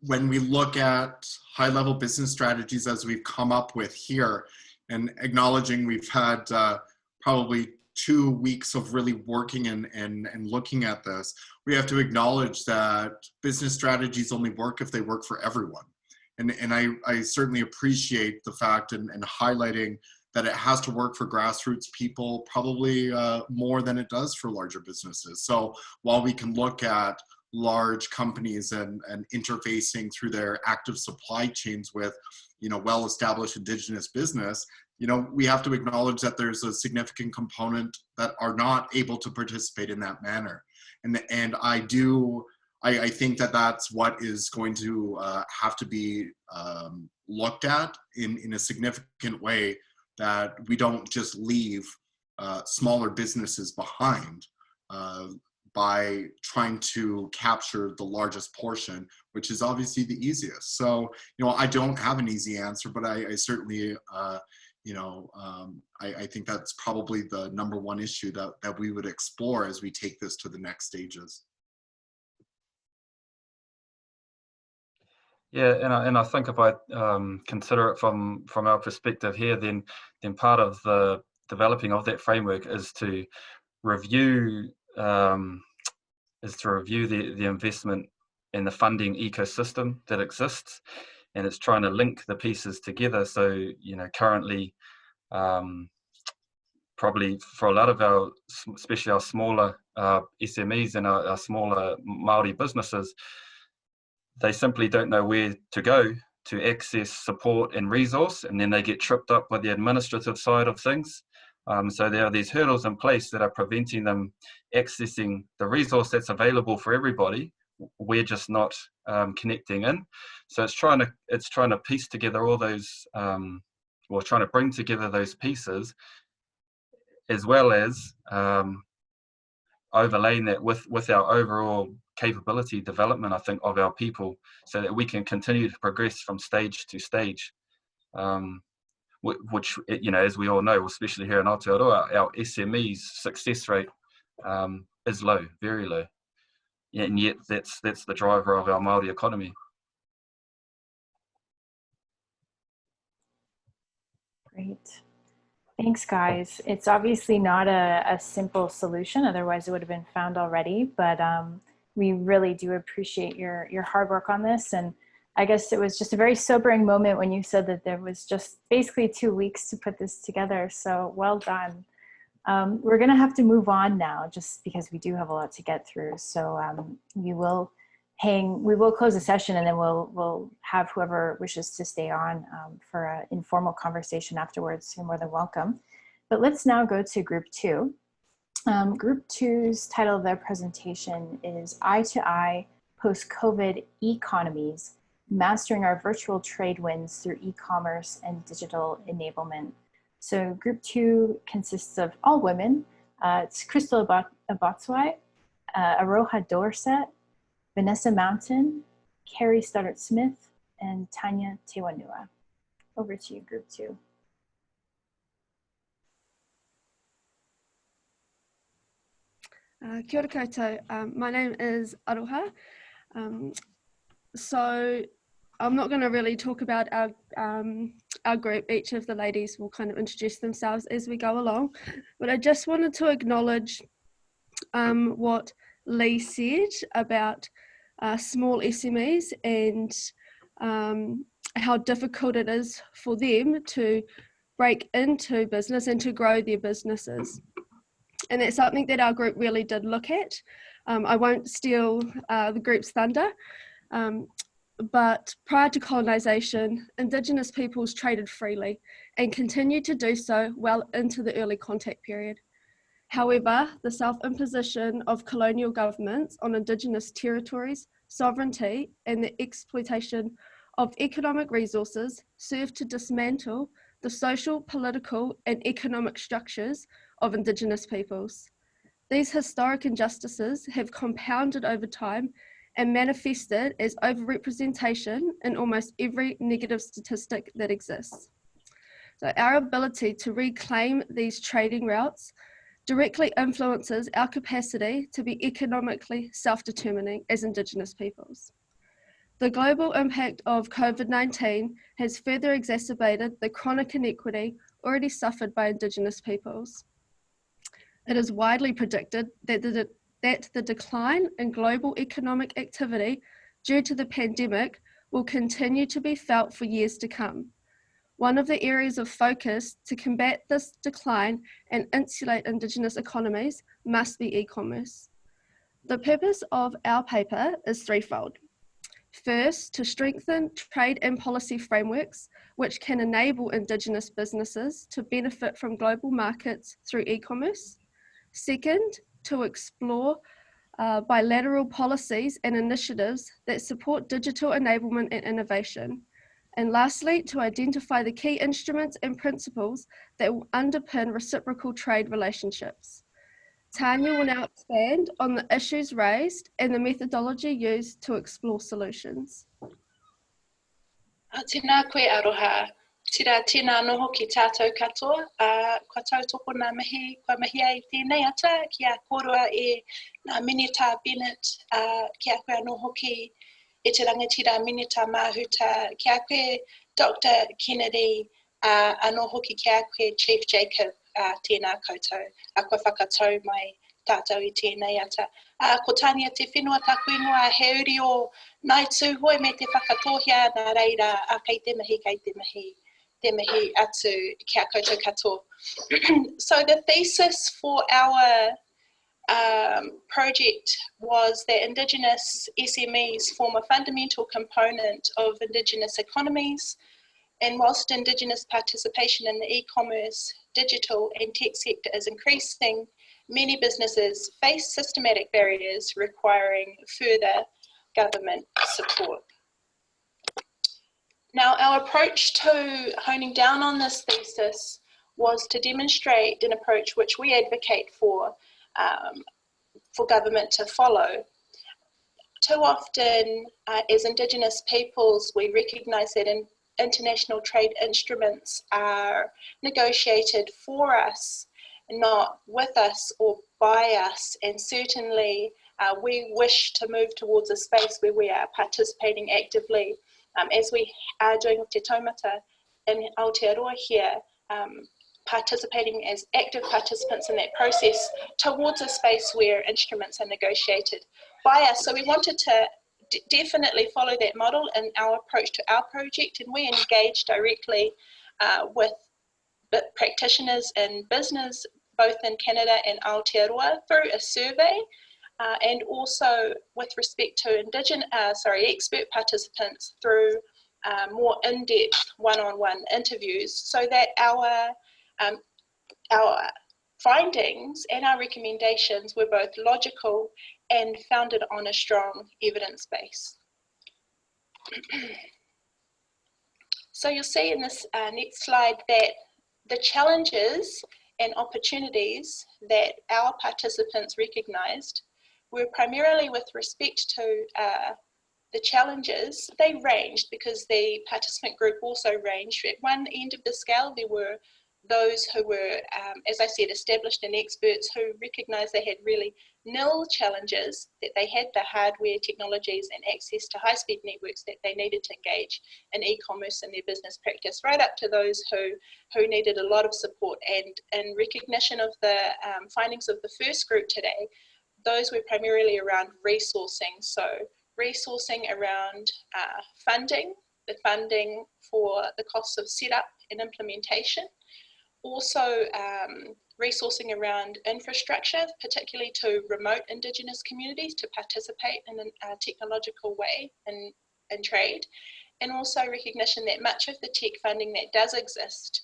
when we look at high-level business strategies as we've come up with here, and acknowledging we've had probably 2 weeks of really working and looking at this, we have to acknowledge that business strategies only work if they work for everyone. And I certainly appreciate the fact and highlighting that it has to work for grassroots people probably more than it does for larger businesses. So while we can look at large companies and interfacing through their active supply chains with, well-established Indigenous business, we have to acknowledge that there's a significant component that are not able to participate in that manner. And I think that that's what is going to have to be looked at in a significant way, that we don't just leave smaller businesses behind by trying to capture the largest portion, which is obviously the easiest. So, I don't have an easy answer, but I certainly, I think that's probably the #1 issue that we would explore as we take this to the next stages. Yeah, and I think if I consider it from our perspective here, then part of the developing of that framework is to review the investment and the funding ecosystem that exists, and it's trying to link the pieces together. So currently, probably for a lot of our, especially our smaller SMEs and our smaller Māori businesses, they simply don't know where to go to access support and resource, and then they get tripped up with the administrative side of things. So there are these hurdles in place that are preventing them accessing the resource that's available for everybody. We're just not connecting in. So it's trying to piece together all those, trying to bring together those pieces, as well as overlaying that with our overall capability development, I think, of our people, so that we can continue to progress from stage to stage. Which, as we all know, especially here in Aotearoa, our SMEs success rate is low, very low. And yet that's the driver of our Māori economy. Great. Thanks, guys. It's obviously not a simple solution, otherwise it would have been found already, but we really do appreciate your hard work on this. And I guess it was just a very sobering moment when you said that there was just basically 2 weeks to put this together. So well done. We're going to have to move on now, just because we do have a lot to get through. So we will close the session, and then we'll have whoever wishes to stay on for an informal conversation afterwards. You're more than welcome. But let's now go to group 2. Group 2's title of their presentation is I2I Post COVID E-Conomies, Mastering Our Virtual Trade Wins Through E-Commerce and Digital Enablement. So group 2 consists of all women. It's Crystal Abotswai, Aroha Dorset, Vanessa Mountain, Carrie Stoddart-Smith, and Tanya Tewanua. Over to you, group 2. Kia ora koutou. My name is Aroha. So I'm not going to really talk about our group. Each of the ladies will kind of introduce themselves as we go along. But I just wanted to acknowledge what Lee said about small SMEs and how difficult it is for them to break into business and to grow their businesses. And that's something that our group really did look at. I won't steal the group's thunder. but prior to colonisation, Indigenous peoples traded freely and continued to do so well into the early contact period. However, the self-imposition of colonial governments on Indigenous territories, sovereignty, and the exploitation of economic resources served to dismantle the social, political, and economic structures of Indigenous peoples. These historic injustices have compounded over time and manifested as overrepresentation in almost every negative statistic that exists. So our ability to reclaim these trading routes directly influences our capacity to be economically self-determining as Indigenous peoples. The global impact of COVID-19 has further exacerbated the chronic inequity already suffered by Indigenous peoples. It is widely predicted that the decline in global economic activity due to the pandemic will continue to be felt for years to come. One of the areas of focus to combat this decline and insulate Indigenous economies must be e-commerce. The purpose of our paper is threefold. First, to strengthen trade and policy frameworks which can enable Indigenous businesses to benefit from global markets through e-commerce. Second, to explore bilateral policies and initiatives that support digital enablement and innovation. And lastly, to identify the key instruments and principles that will underpin reciprocal trade relationships. Tanya will now expand on the issues raised and the methodology used to explore solutions. Tēnā koe aroha. Tira tēnā noho ki tātou katoa. Kua tautoko nā mihi, kua mihi ai tēnei ata, kia korua e nā Minita Bennett, kia koe anō hoki e te rangatira Minita Mahuta, kia koe Dr. Kennedy, anō hoki kia koe Chief Jacob, tēnā koutou. Kua whakatau mai tātou i tēnei ata. Ko Tania te whenua taku ingoa he uri o nai tūhoi me te whakatohia nā reira, kei te mihi, te mihi atu kia koutou katoa. So the thesis for our project was that Indigenous SMEs form a fundamental component of Indigenous economies, and whilst Indigenous participation in the e-commerce, digital and tech sector is increasing, many businesses face systematic barriers requiring further government support. Now, our approach to honing down on this thesis was to demonstrate an approach which we advocate for government to follow. Too often, as Indigenous peoples, we recognise that international trade instruments are negotiated for us, not with us or by us, and certainly we wish to move towards a space where we are participating actively, as we are doing with Te Taumata in Aotearoa here, participating as active participants in that process towards a space where instruments are negotiated by us. So we wanted to definitely follow that model in our approach to our project, and we engaged directly with practitioners in business, both in Canada and Aotearoa, through a survey, and also with respect to expert participants through more in-depth one-on-one interviews, so that our findings and our recommendations were both logical and founded on a strong evidence base. So you'll see in this next slide that the challenges and opportunities that our participants recognised were primarily with respect to the challenges. They ranged because the participant group also ranged. At one end of the scale, there were those who were, as I said, established and experts who recognised they had really nil challenges, that they had the hardware, technologies and access to high-speed networks that they needed to engage in e-commerce in their business practice, right up to those who needed a lot of support. And in recognition of the findings of the first group today, those were primarily around resourcing. So resourcing around funding, the funding for the costs of setup and implementation. Also resourcing around infrastructure, particularly to remote Indigenous communities to participate in a technological way in and trade, and also recognition that much of the tech funding that does exist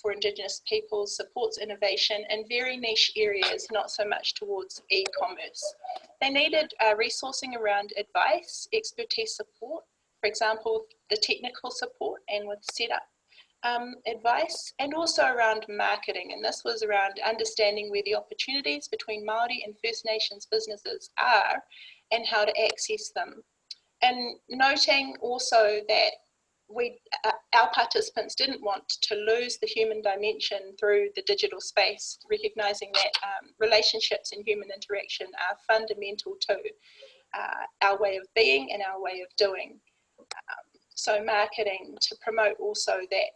for Indigenous peoples supports innovation in very niche areas, not so much towards e-commerce. They needed resourcing around advice, expertise support, for example, the technical support and with setup advice, and also around marketing. And this was around understanding where the opportunities between Māori and First Nations businesses are and how to access them. And noting also that our participants didn't want to lose the human dimension through the digital space, recognizing that relationships and human interaction are fundamental to our way of being and our way of doing. So marketing to promote also that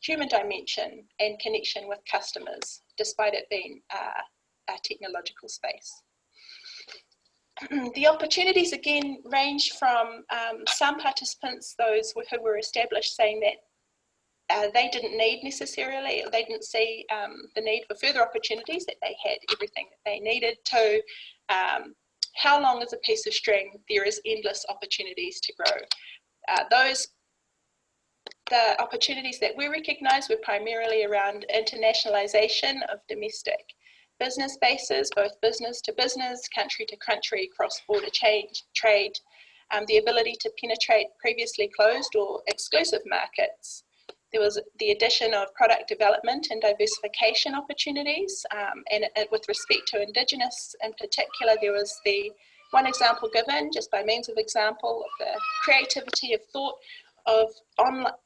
human dimension and connection with customers, despite it being a technological space. The opportunities again range from some participants, those who were established, saying that they didn't need necessarily, they didn't see the need for further opportunities, that they had everything that they needed, to how long is a piece of string? There is endless opportunities to grow. The opportunities that we recognise were primarily around internationalisation of domestic business bases, both business to business, country to country, cross-border trade, the ability to penetrate previously closed or exclusive markets. There was the addition of product development and diversification opportunities, and with respect to Indigenous in particular, there was the one example given, just by means of example, of the creativity of thought of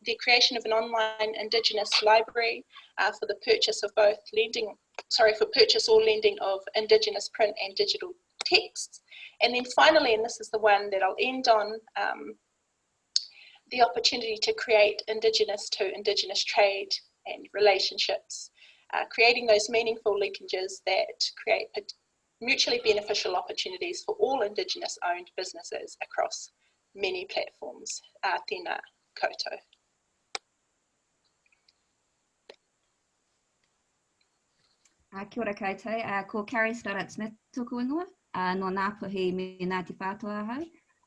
the creation of an online Indigenous library for the purchase of both purchase or lending of Indigenous print and digital texts. And then finally, and this is the one that I'll end on, the opportunity to create Indigenous to Indigenous trade and relationships, creating those meaningful linkages that create mutually beneficial opportunities for all Indigenous owned businesses across many platforms. Tēnā koutou. Kia ora koutou, ko Carrie Startup-Smith tōku ingoa, no Ngāpuhi me Ngāti Whātua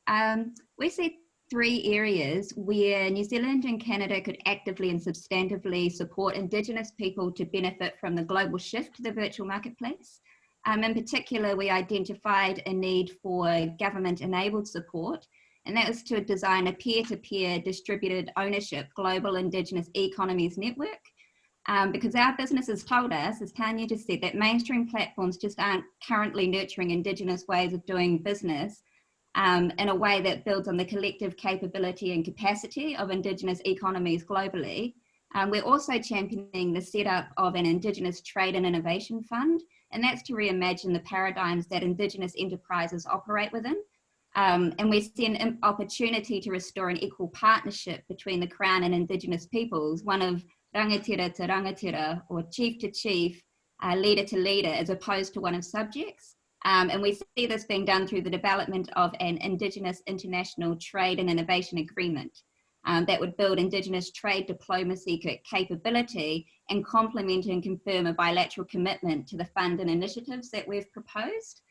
ahau. We see three areas where New Zealand and Canada could actively and substantively support Indigenous people to benefit from the global shift to the virtual marketplace. In particular, we identified a need for government-enabled support, and that was to design a peer-to-peer distributed ownership global Indigenous Economies network. Because our businesses told us, as Tanya just said, that mainstream platforms just aren't currently nurturing Indigenous ways of doing business in a way that builds on the collective capability and capacity of Indigenous economies globally. We're also championing the setup of an Indigenous Trade and Innovation Fund, and that's to reimagine the paradigms that Indigenous enterprises operate within. And we see an opportunity to restore an equal partnership between the Crown and Indigenous peoples, one of rangatira to rangatira, or chief to chief, leader to leader, as opposed to one of subjects. And we see this being done through the development of an Indigenous International Trade and Innovation Agreement that would build Indigenous trade diplomacy capability and complement and confirm a bilateral commitment to the fund and initiatives that we've proposed.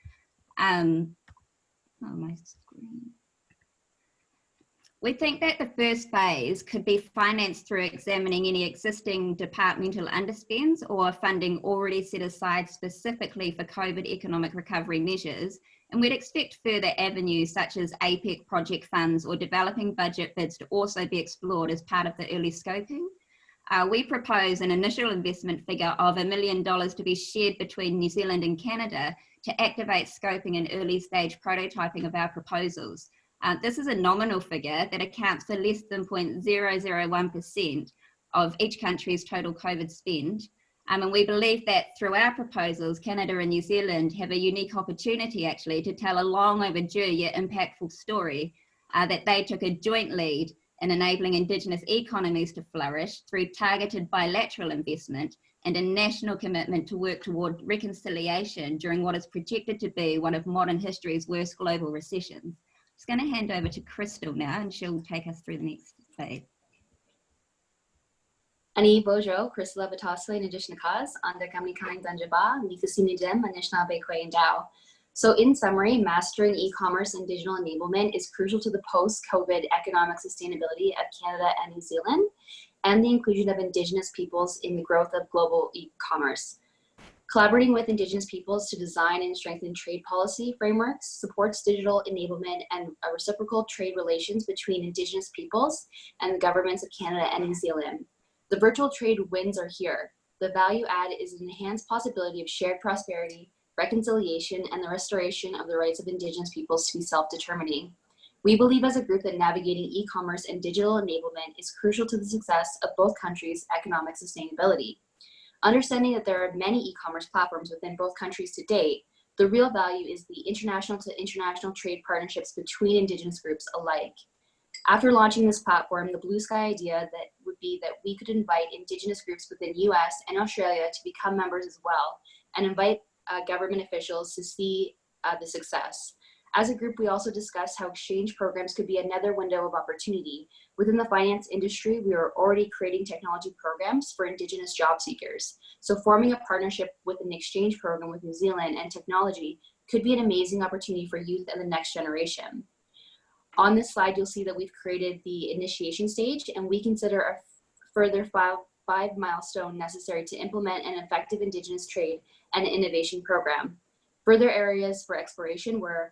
We think that the first phase could be financed through examining any existing departmental underspends or funding already set aside specifically for COVID economic recovery measures. And we'd expect further avenues such as APEC project funds or developing budget bids to also be explored as part of the early scoping. We propose an initial investment figure of $1 million to be shared between New Zealand and Canada to activate scoping and early stage prototyping of our proposals. This is a nominal figure that accounts for less than 0.001% of each country's total COVID spend. And we believe that through our proposals, Canada and New Zealand have a unique opportunity actually to tell a long overdue yet impactful story that they took a joint lead in enabling Indigenous economies to flourish through targeted bilateral investment and a national commitment to work toward reconciliation during what is projected to be one of modern history's worst global recessions. I'm just going to hand over to Crystal now, and she'll take us through the next phase. Ani Bojo, Crystal Avatasli, Indigenous Cause, under Kami Kain Danjaba, Nikusini Dem, and Nishna Bekwe and Dao. So in summary, mastering e-commerce and digital enablement is crucial to the post-COVID economic sustainability of Canada and New Zealand, and the inclusion of Indigenous peoples in the growth of global e-commerce. Collaborating with Indigenous peoples to design and strengthen trade policy frameworks supports digital enablement and reciprocal trade relations between Indigenous peoples and the governments of Canada and New Zealand. The virtual trade wins are here. The value add is an enhanced possibility of shared prosperity, reconciliation, and the restoration of the rights of Indigenous peoples to be self-determining. We believe as a group that navigating e-commerce and digital enablement is crucial to the success of both countries' economic sustainability. Understanding that there are many e-commerce platforms within both countries to date, the real value is the international to international trade partnerships between Indigenous groups alike. After launching this platform, the blue sky idea that would be that we could invite Indigenous groups within US and Australia to become members as well, and invite government officials to see the success. As a group, we also discussed how exchange programs could be another window of opportunity. Within the finance industry, we are already creating technology programs for Indigenous job seekers. So forming a partnership with an exchange program with New Zealand and technology could be an amazing opportunity for youth and the next generation. On this slide, you'll see that we've created the initiation stage, and we consider a further five milestone necessary to implement an effective Indigenous trade and innovation program. Further areas for exploration were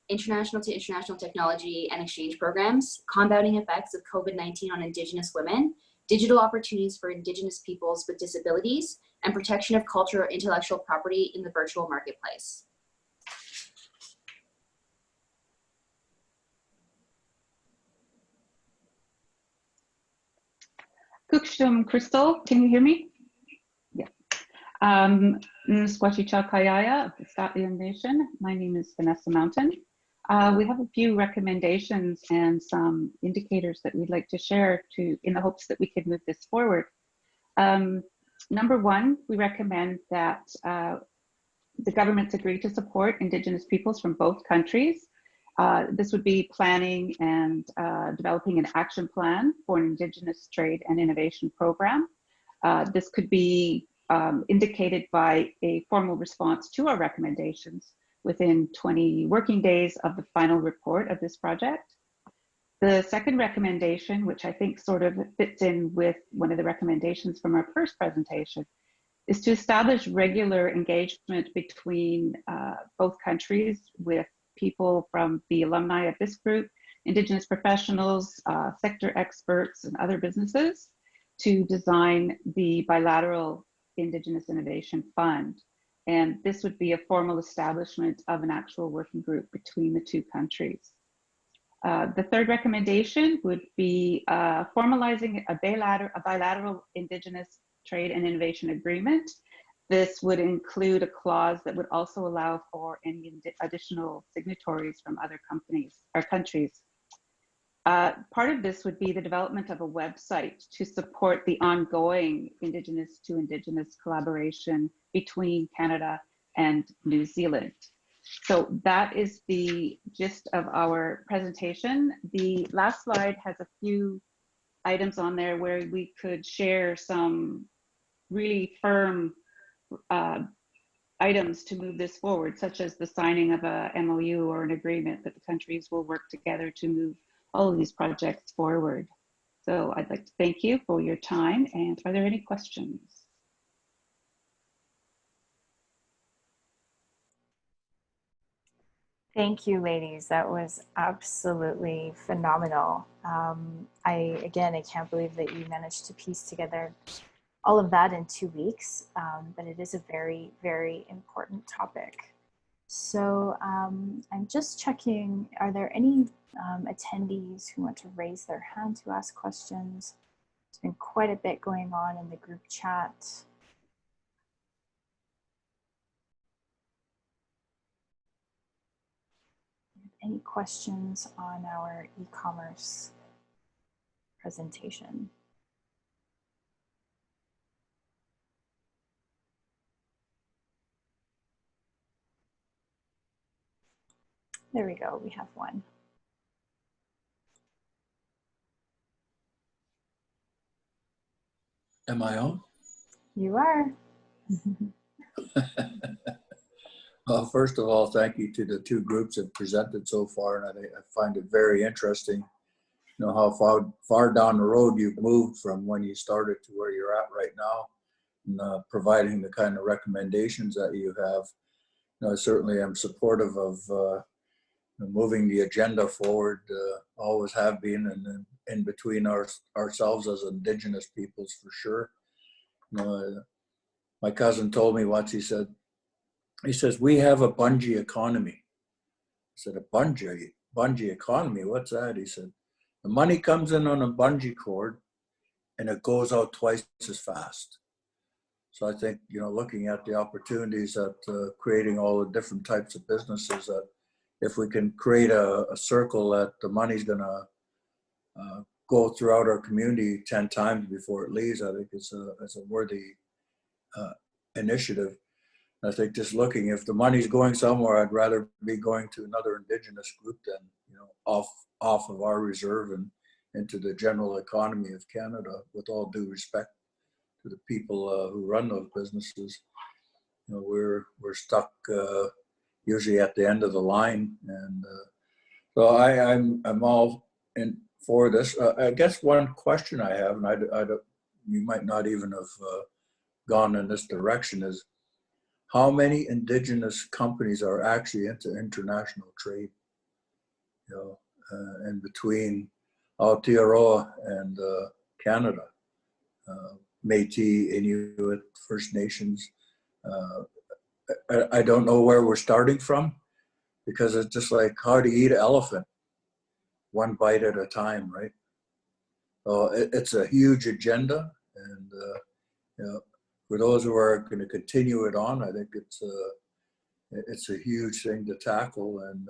international to international technology and exchange programs, compounding effects of COVID-19 on Indigenous women, digital opportunities for Indigenous peoples with disabilities, and protection of cultural intellectual property in the virtual marketplace. Kukshum Crystal, can you hear me? Yeah. Squatchy Kayaya of the Scotland Nation. My name is Vanessa Mountain. We have a few recommendations and some indicators that we'd like to share in the hopes that we can move this forward. Number one, we recommend that the governments agree to support Indigenous peoples from both countries. This would be planning and developing an action plan for an Indigenous trade and innovation program. This could be indicated by a formal response to our recommendations within 20 working days of the final report of this project. The second recommendation, which I think sort of fits in with one of the recommendations from our first presentation, is to establish regular engagement between both countries with people from the alumni of this group, Indigenous professionals, sector experts, and other businesses to design the bilateral Indigenous Innovation Fund. And this would be a formal establishment of an actual working group between the two countries. The third recommendation would be formalizing a bilateral Indigenous trade and innovation agreement. This would include a clause that would also allow for any additional signatories from other companies or countries. Part of this would be the development of a website to support the ongoing Indigenous to Indigenous collaboration between Canada and New Zealand. So that is the gist of our presentation. The last slide has a few items on there where we could share some really firm items to move this forward, such as the signing of a MOU or an agreement that the countries will work together to move all of these projects forward. So I'd like to thank you for your time, and are there any questions? Thank you, ladies. That was absolutely phenomenal. I can't believe that you managed to piece together all of that in 2 weeks, but it is a very, very important topic. So I'm just checking, are there any attendees who want to raise their hand to ask questions? There's been quite a bit going on in the group chat. Any questions on our e-commerce presentation? There we go, we have one. Am I on? You are. First of all, thank you to the two groups that presented so far, and I find it very interesting, you know, how far down the road you've moved from when you started to where you're at right now, and providing the kind of recommendations that you have. You know, I certainly am supportive of moving the agenda forward, always have been, and in between ourselves as Indigenous peoples for sure. You know, my cousin told me once, he says, we have a bungee economy. I said, a bungee economy, what's that? He said, the money comes in on a bungee cord and it goes out twice as fast. So I think, you know, looking at the opportunities at creating all the different types of businesses, that if we can create a circle that the money's gonna go throughout our community 10 times before it leaves, I think it's a worthy initiative. I think just looking, if the money's going somewhere, I'd rather be going to another Indigenous group than, you know, off of our reserve and into the general economy of Canada, with all due respect to the people who run those businesses. You know, we're stuck usually at the end of the line, and so I'm all in for this. I guess one question I have, and you might not even have gone in this direction, is how many Indigenous companies are actually into international trade? You know, and between Aotearoa and Canada, Métis, Inuit, First Nations. I don't know where we're starting from, because it's just like how to eat an elephant, one bite at a time, right? So it's a huge agenda, and you know, for those who are going to continue it on, I think it's a huge thing to tackle. And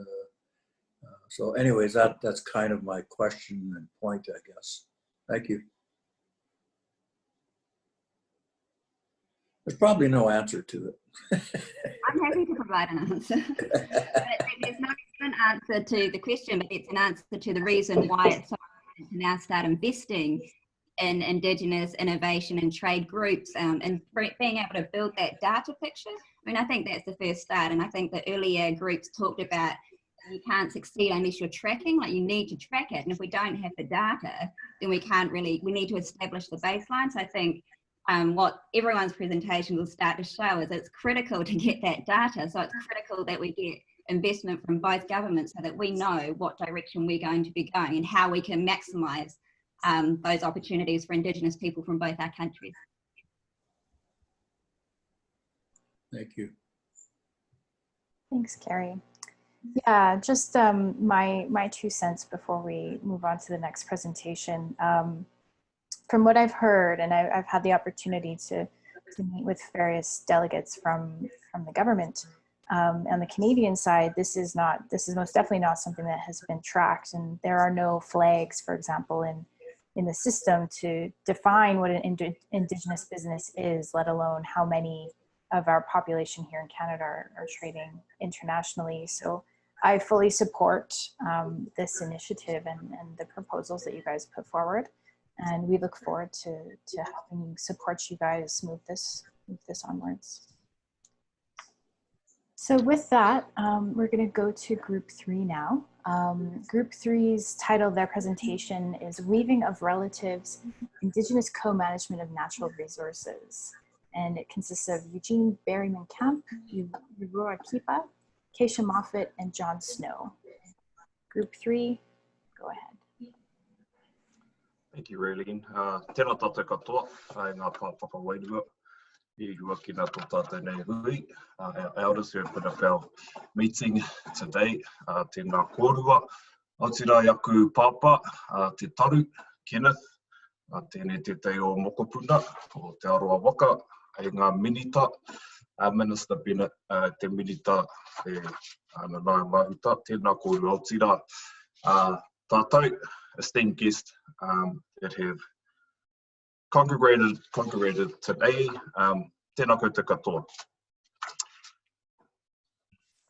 so anyways, that's kind of my question and point, I guess. Thank you. There's probably no answer to it. I'm happy to provide an answer. But there's not an answer to the question, but it's an answer to the reason why it's so important to now start investing in Indigenous innovation and trade groups, and being able to build that data picture. I mean, I think that's the first start. And I think the earlier groups talked about you can't succeed unless you're tracking, like you need to track it. And if we don't have the data, then we need to establish the baseline. So I think what everyone's presentation will start to show is it's critical to get that data. So it's critical that we get investment from both governments so that we know what direction we're going to be going and how we can maximise those opportunities for Indigenous people from both our countries. Thank you. Thanks, Carrie. Yeah, just my 2 cents before we move on to the next presentation. From what I've heard, and I've had the opportunity to meet with various delegates from the government, on the Canadian side, this is most definitely not something that has been tracked, and there are no flags, for example, in the system to define what an Indigenous business is, let alone how many of our population here in Canada are trading internationally. So I fully support this initiative and the proposals that you guys put forward. And we look forward to helping support you guys move this onwards. So with that, we're going to go to Group 3 now. Group 3's title of their presentation is Weaving of Relatives, Indigenous Co-Management of Natural Resources. And it consists of Eugene Berryman-Camp, Aurora Kipa, Keisha Moffat, and John Snow. Group 3, go ahead. Thank you, Raylene. Tēnā tātou katoa, ai ngā pāpaka wairua, I rua ki nā tō tātou nei hui. Our elders who have put up our meeting today, tēnā kōrua, Aotearoa aku pāpā, te taru, Kenneth, tēnei te te o Mokopuna, o te aroa waka, ai ngā minita, Minister Bennett, te minita, te Nanaia Mahuta, tēnā kōrua Aotearoa, tātou, esteemed guests that have congregated today, tēnā koutou katoa.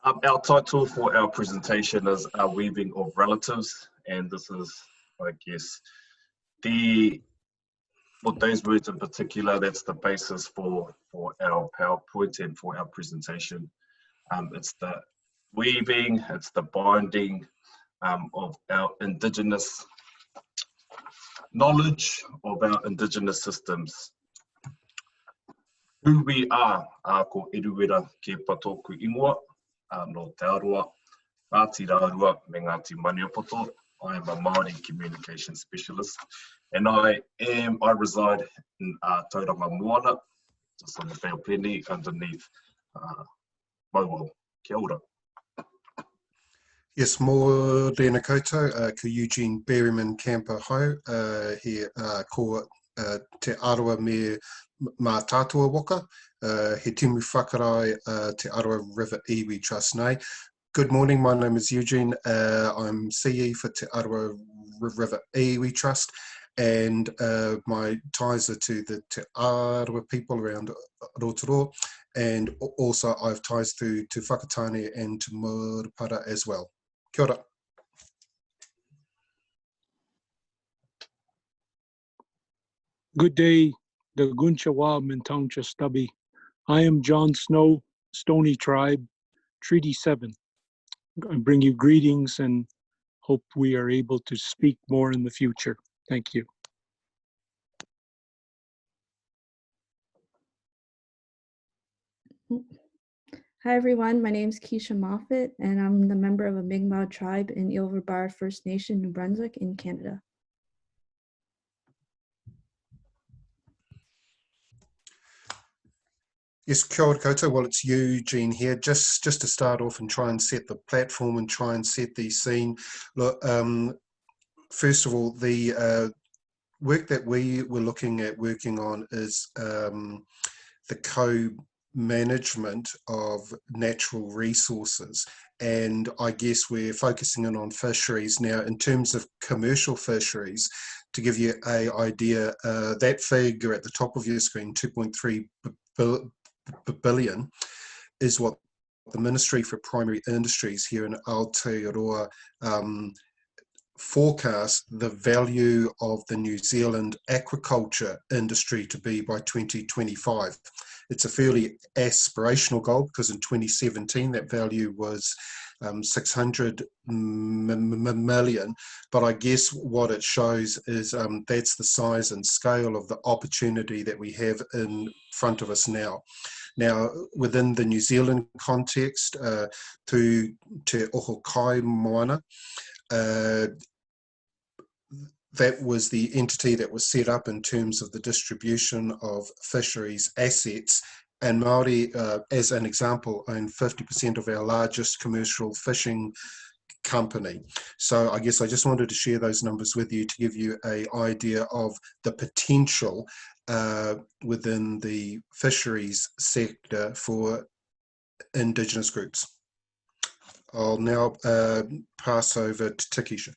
Our title for our presentation is Weaving of Relatives, and this is, I guess, for those words in particular, that's the basis for our PowerPoint and for our presentation. It's the weaving, it's the binding of our Indigenous knowledge, of our Indigenous systems. Who we are, ko Iruwera ke patoku ingoa, no te aroa, Ngāti Rārua me Ngāti Maniapoto. I am a Māori communication specialist, and I reside in Tauranga Moana, just on the Whaopeni, underneath Mauao. Kia ora. Yes, mō tēnā koutou, ko Eugene Berryman Camper Ho, he ko te aroa me mā tātua waka, he timu whakarai te aroa River Iwi Trust nei. Good morning, my name is Eugene. I'm CE for Te Aroa River Iwi Trust, and my ties are to the Te Aroa people around Aotearoa, and also I have ties to Whakatane and to Murupara as well. Kia ora. Good day, the Gunchawa Mintauncha Stubby. I am John Snow, Stony Tribe, Treaty 7. I bring you greetings and hope we are able to speak more in the future. Thank you. Hi everyone, my name is Keisha Moffat and I'm the member of a Mi'kmaq tribe in Ilverbar First Nation, New Brunswick in Canada. Yes, kia ora koutou. Well, it's Eugene here. Just to start off and try and set the platform and try and set the scene. Look, first of all, the work that we were looking at working on is the co-management of natural resources. And I guess we're focusing in on fisheries. Now, in terms of commercial fisheries, to give you an idea, that figure at the top of your screen, 2.3 billion, is what the Ministry for Primary Industries here in Aotearoa forecast the value of the New Zealand aquaculture industry to be by 2025. It's a fairly aspirational goal because in 2017 that value was 600 million, but I guess what it shows is that's the size and scale of the opportunity that we have in front of us now. Now, within the New Zealand context, to Te Oho Kai Moana, that was the entity that was set up in terms of the distribution of fisheries assets, and Māori, as an example, own 50% of our largest commercial fishing company. So I guess I just wanted to share those numbers with you to give you an idea of the potential within the fisheries sector for Indigenous groups. I'll now pass over to Takisha.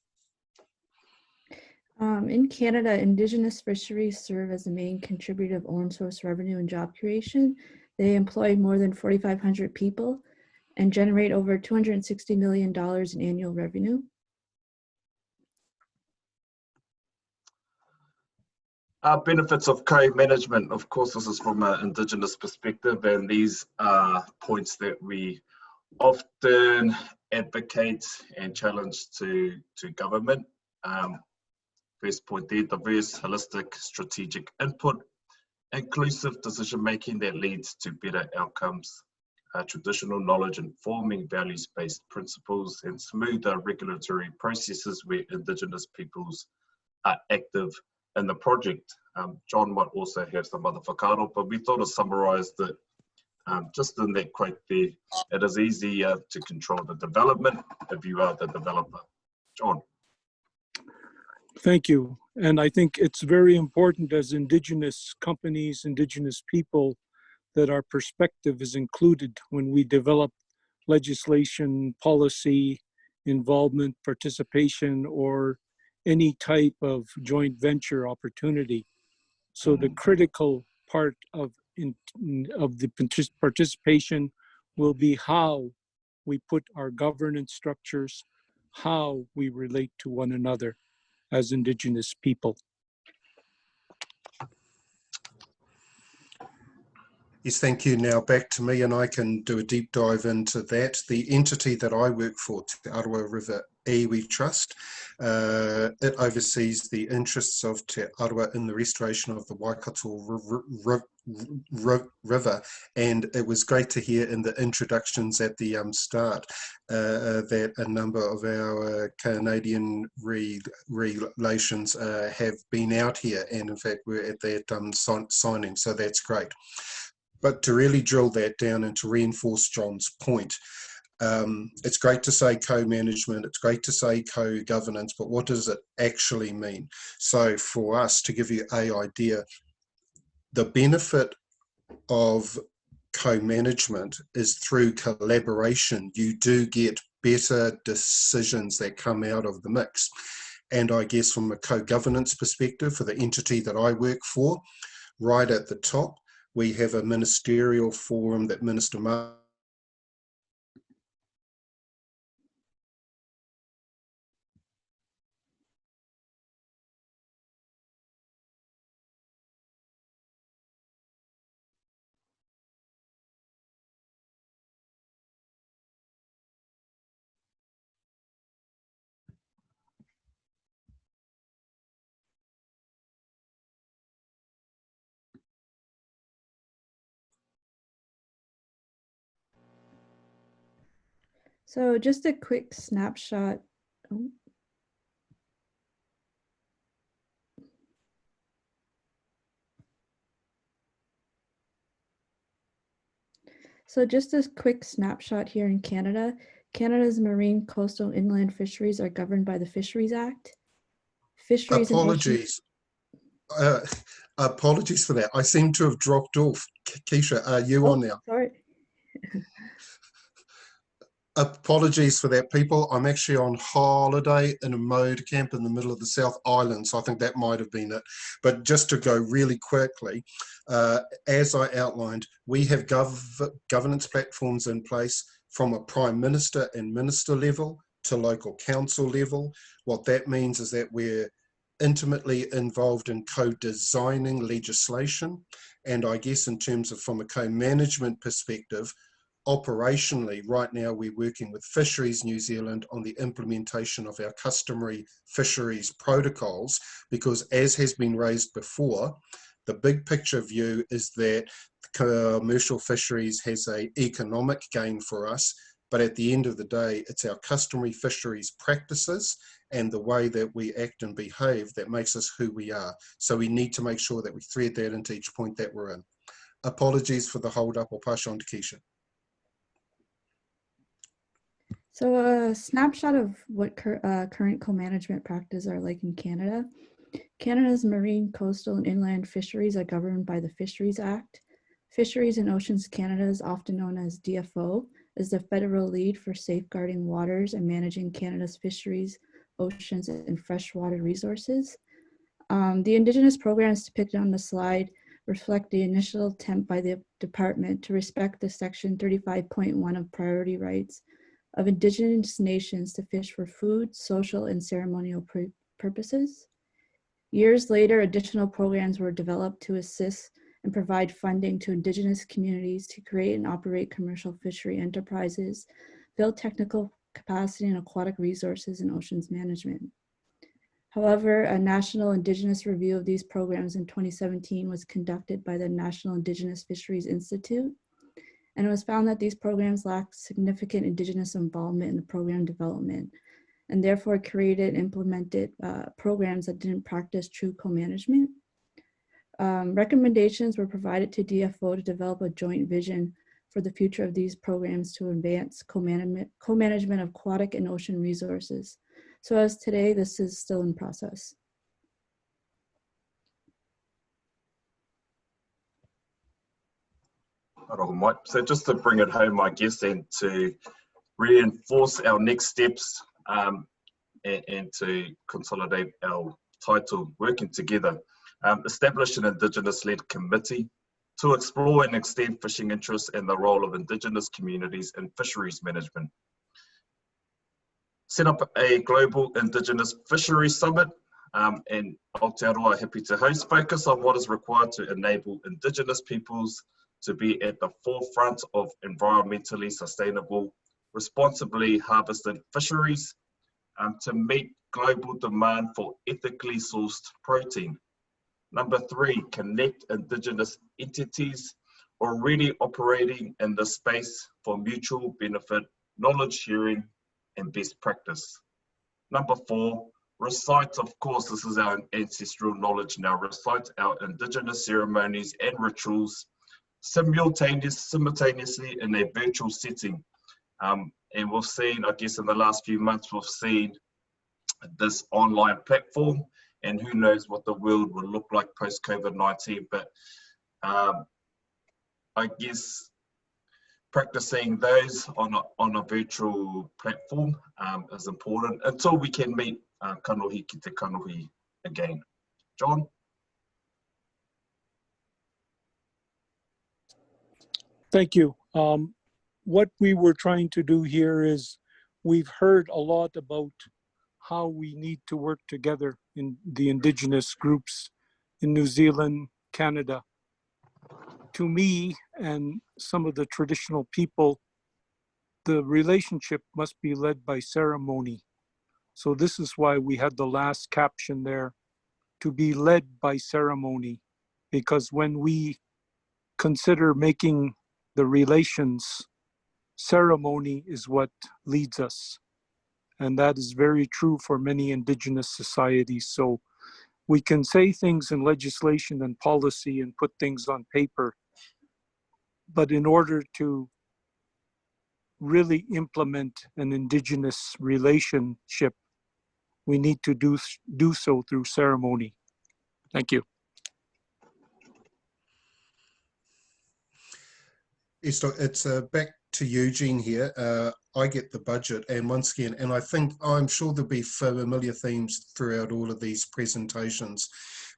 In Canada, Indigenous fisheries serve as the main contributor of own source revenue and job creation. They employ more than 4,500 people and generate over $260 million in annual revenue. Benefits of co-management. Of course, this is from an Indigenous perspective, and these are points that we often advocate and challenge to government. First point there, diverse, holistic, strategic input, inclusive decision-making that leads to better outcomes, traditional knowledge informing values-based principles, and smoother regulatory processes where Indigenous peoples are active in the project. John might also have some other whakaaro, but we thought to summarise that just in that quote there, it is easier to control the development if you are the developer. John. Thank you. And I think it's very important as Indigenous companies, Indigenous people, that our perspective is included when we develop legislation, policy, involvement, participation, or any type of joint venture opportunity. So the critical part of the participation will be how we put our governance structures, how we relate to one another as Indigenous people. Yes, thank you. Now back to me, and I can do a deep dive into that. The entity that I work for, Te Aroa River Iwi Trust, it oversees the interests of Te Aroa in the restoration of the Waikato River, and it was great to hear in the introductions at the start that a number of our Canadian relations have been out here, and in fact we're at that signing, so that's great. But to really drill that down and to reinforce John's point, it's great to say co-management, it's great to say co-governance, but what does it actually mean? So for us, to give you an idea, the benefit of co-management is through collaboration. You do get better decisions that come out of the mix. And I guess from a co-governance perspective, for the entity that I work for, right at the top, we have a ministerial forum that Minister So just a quick snapshot. Oh. So just a quick snapshot here in Canada. Canada's marine, coastal, inland fisheries are governed by the Fisheries Act. Fisheries Apologies. Apologies for that. I seem to have dropped off. Keisha, are you on now? Sorry. Apologies for that, people. I'm actually on holiday in a mode camp in the middle of the South Island, so I think that might have been it. But just to go really quickly, as I outlined, we have governance platforms in place from a Prime Minister and Minister level to local council level. What that means is that we're intimately involved in co-designing legislation. And I guess in terms of from a co-management perspective, operationally, right now we're working with Fisheries New Zealand on the implementation of our customary fisheries protocols, because as has been raised before, the big picture view is that commercial fisheries has an economic gain for us, but at the end of the day, it's our customary fisheries practices and the way that we act and behave that makes us who we are. So we need to make sure that we thread that into each point that we're in. Apologies for the hold up. I'll pass on to Keisha. So a snapshot of what current co-management practices are like in Canada. Canada's marine, coastal, and inland fisheries are governed by the Fisheries Act. Fisheries and Oceans Canada is often known as DFO, is the federal lead for safeguarding waters and managing Canada's fisheries, oceans, and freshwater resources. The Indigenous programs depicted on the slide reflect the initial attempt by the department to respect the Section 35.1 of priority rights of Indigenous nations to fish for food, social, and ceremonial purposes. Years later, additional programs were developed to assist and provide funding to Indigenous communities to create and operate commercial fishery enterprises, build technical capacity in aquatic resources and oceans management. However, a national Indigenous review of these programs in 2017 was conducted by the National Indigenous Fisheries Institute, and it was found that these programs lacked significant Indigenous involvement in the program development, and therefore created and implemented programs that didn't practice true co-management. Recommendations were provided to DFO to develop a joint vision for the future of these programs to advance co-management of aquatic and ocean resources. So as today, this is still in process. So just to bring it home, I guess, and to reinforce our next steps and to consolidate our title, working together, establish an Indigenous-led committee to explore and extend fishing interests and the role of Indigenous communities in fisheries management. Set up a global Indigenous fisheries summit, and Aotearoa happy to host, focus on what is required to enable Indigenous peoples to be at the forefront of environmentally sustainable, responsibly harvested fisheries to meet global demand for ethically sourced protein. Number 3, connect Indigenous entities already operating in the space for mutual benefit, knowledge sharing, and best practice. Number 4, recite, of course, this is our ancestral knowledge now, recite our Indigenous ceremonies and rituals simultaneously in a virtual setting. And we've seen, I guess in the last few months, we've seen this online platform, and who knows what the world will look like post-COVID-19, but I guess practicing those on a virtual platform is important until we can meet kanohi ki te kanohi again. John? Thank you. What we were trying to do here is we've heard a lot about how we need to work together in the Indigenous groups in New Zealand, Canada. To me and some of the traditional people, the relationship must be led by ceremony. So this is why we had the last caption there, to be led by ceremony, because when we consider making the relations, ceremony is what leads us. And that is very true for many Indigenous societies. So we can say things in legislation and policy and put things on paper, but in order to really implement an Indigenous relationship, we need to do so through ceremony. Thank you. It's back to Eugene here. I get the budget, and once again, and I'm sure there'll be familiar themes throughout all of these presentations,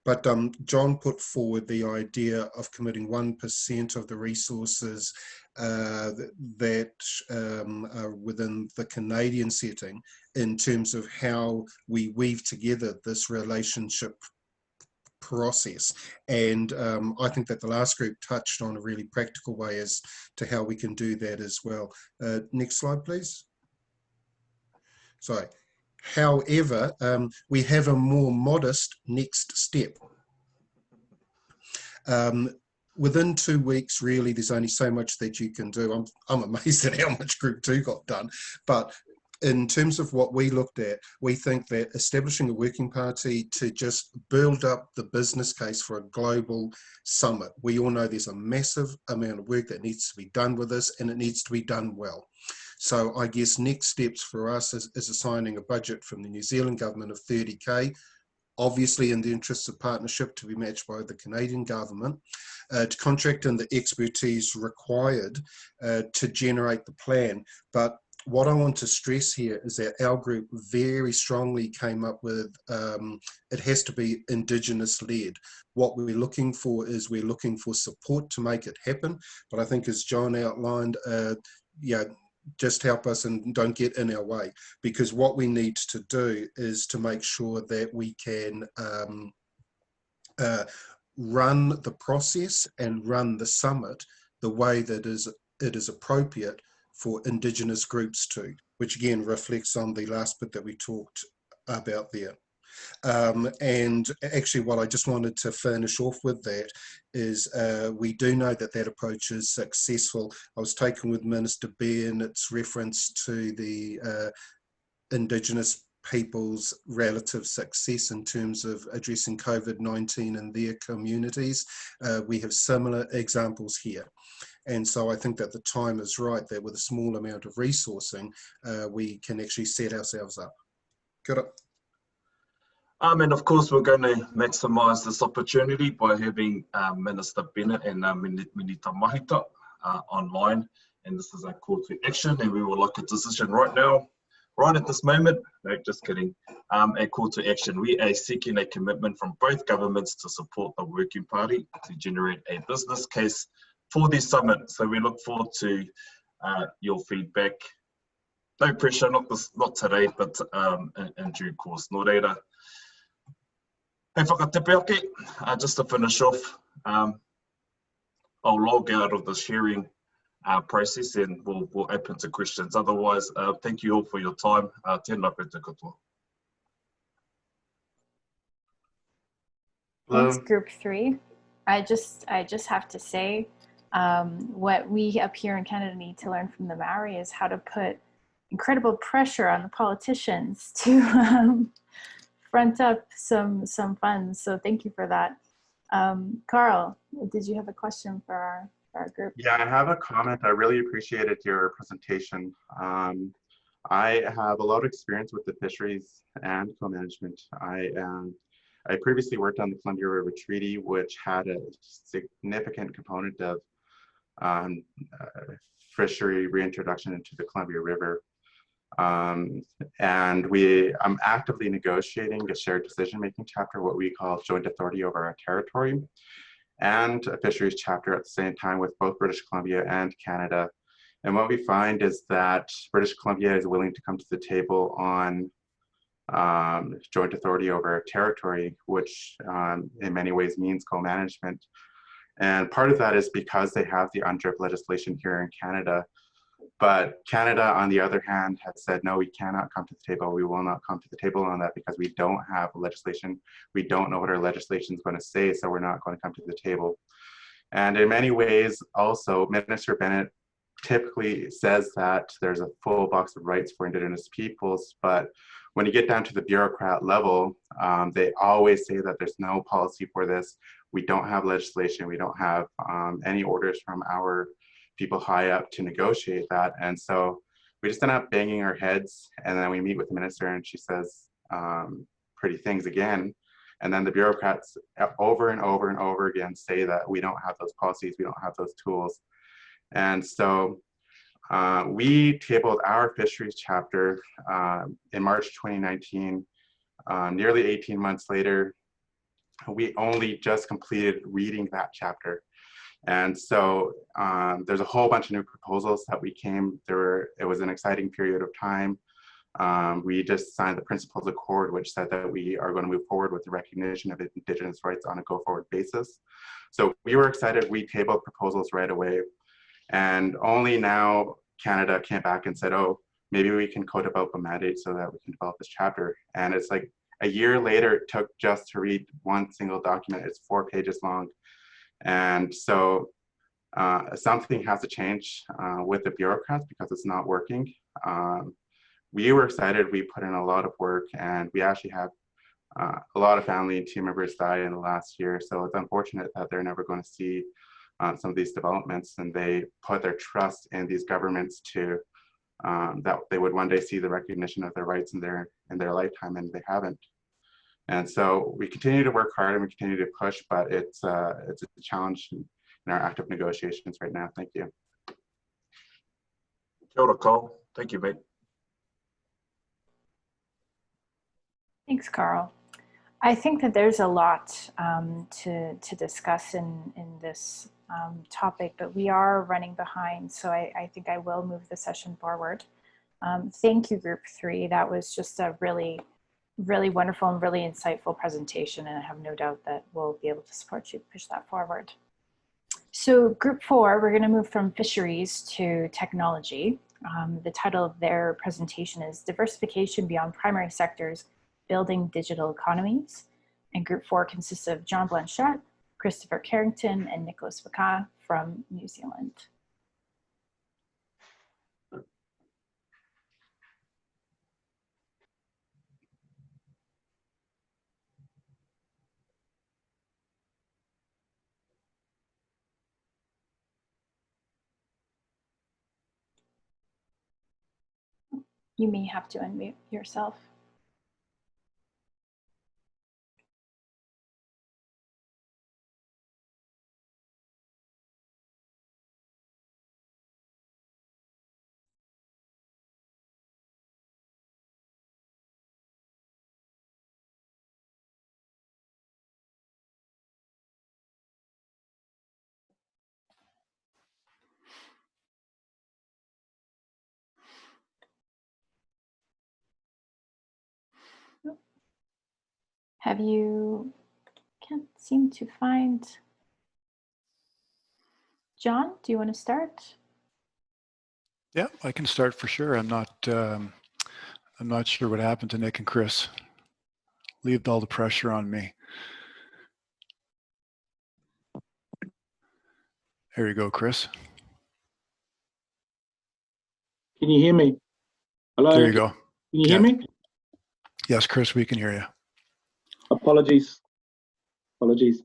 but John put forward the idea of committing 1% of the resources that are within the Canadian setting in terms of how we weave together this relationship process. And I think that the last group touched on a really practical way as to how we can do that as well. Next slide, please. Sorry. However, we have a more modest next step. Within 2 weeks, really, there's only so much that you can do. I'm amazed at how much Group 2 got done. But in terms of what we looked at, we think that establishing a working party to just build up the business case for a global summit. We all know there's a massive amount of work that needs to be done with this, and it needs to be done well. So I guess next steps for us is assigning a budget from the New Zealand government of 30K, obviously in the interests of partnership to be matched by the Canadian government, to contract in the expertise required to generate the plan. But what I want to stress here is that our group very strongly came up with, it has to be Indigenous led. What we're looking for is we're looking for support to make it happen. But I think as John outlined, just help us and don't get in our way, because what we need to do is to make sure that we can run the process and run the summit the way that it is appropriate for Indigenous groups too, which again reflects on the last bit that we talked about there. And actually what I just wanted to finish off with that is we do know that that approach is successful. I was taken with Minister Bennett's reference to the Indigenous people's relative success in terms of addressing COVID-19 in their communities. We have similar examples here. And so I think that the time is right that with a small amount of resourcing, we can actually set ourselves up. Good. And of course, we're going to maximise this opportunity by having Minister Bennett and Minita Mahuta online. And this is a call to action, and we would like a decision right now, right at this moment. No, just kidding. A call to action. We are seeking a commitment from both governments to support the Working Party to generate a business case for this summit. So we look forward to your feedback. No pressure, not today, but in due course. Nō reira. Hei whakatepe ake, just to finish off, I'll log out of the sharing process and we'll open to questions. Otherwise, thank you all for your time. Tēnā koutou katoa. Thanks, Group 3. I just have to say, what we up here in Canada need to learn from the Maori is how to put incredible pressure on the politicians to front up some funds. So thank you for that. Carl, did you have a question for our group? Yeah, I have a comment. I really appreciated your presentation. I have a lot of experience with the fisheries and co-management. I previously worked on the Columbia River Treaty, which had a significant component of fishery reintroduction into the Columbia River. I'm actively negotiating a shared decision-making chapter, what we call joint authority over our territory, and a fisheries chapter at the same time with both British Columbia and Canada. And what we find is that British Columbia is willing to come to the table on joint authority over our territory, which in many ways means co-management. And part of that is because they have the UNDRIP legislation here in Canada. But Canada, on the other hand, has said, no, we cannot come to the table. We will not come to the table on that because we don't have legislation. We don't know what our legislation is going to say, so we're not going to come to the table. And in many ways, also, Minister Bennett typically says that there's a full box of rights for Indigenous peoples, but when you get down to the bureaucrat level, they always say that there's no policy for this. We don't have legislation. We don't have any orders from our people high up to negotiate that. And so we just end up banging our heads, and then we meet with the minister and she says pretty things again. And then the bureaucrats over and over and over again say that we don't have those policies, we don't have those tools. And so we tabled our fisheries chapter in March 2019. Nearly 18 months later, we only just completed reading that chapter. And so there's a whole bunch of new proposals that we came through. It was an exciting period of time. We just signed the Principles Accord, which said that we are going to move forward with the recognition of Indigenous rights on a go-forward basis. So we were excited. We tabled proposals right away. And only now Canada came back and said, oh, maybe we can co-develop a mandate so that we can develop this chapter. And it's like a year later, it took just to read one single document. It's 4 pages long. And so something has to change with the bureaucrats because it's not working. We were excited. We put in a lot of work, and we actually have a lot of family and team members die in the last year. So it's unfortunate that they're never going to see some of these developments, and they put their trust in these governments to that they would one day see the recognition of their rights in their lifetime, and they haven't. And so we continue to work hard and we continue to push, but it's a challenge in our active negotiations right now. Thank you. Kia ora, Carl. Thank you, mate. Thanks, Carl. I think that there's a lot to discuss in this topic, but we are running behind, so I think I will move the session forward. Thank you, Group 3. That was just a really wonderful and really insightful presentation, and I have no doubt that we'll be able to support you push that forward. So Group 4, we're going to move from fisheries to technology. The title of their presentation is Diversification Beyond Primary Sectors, Building Digital Economies. And Group 4 consists of John Blanchette, Christopher Carrington, and Nicholas Waka from New Zealand. You may have to unmute yourself. Have you, can't seem to find, John, do you want to start? Yeah, I can start for sure. I'm not sure what happened to Nick and Chris. Leaved all the pressure on me. There you go, Chris. Can you hear me? Hello? There you go. Can you hear me? Yes, Chris, we can hear you. Apologies. Apologies.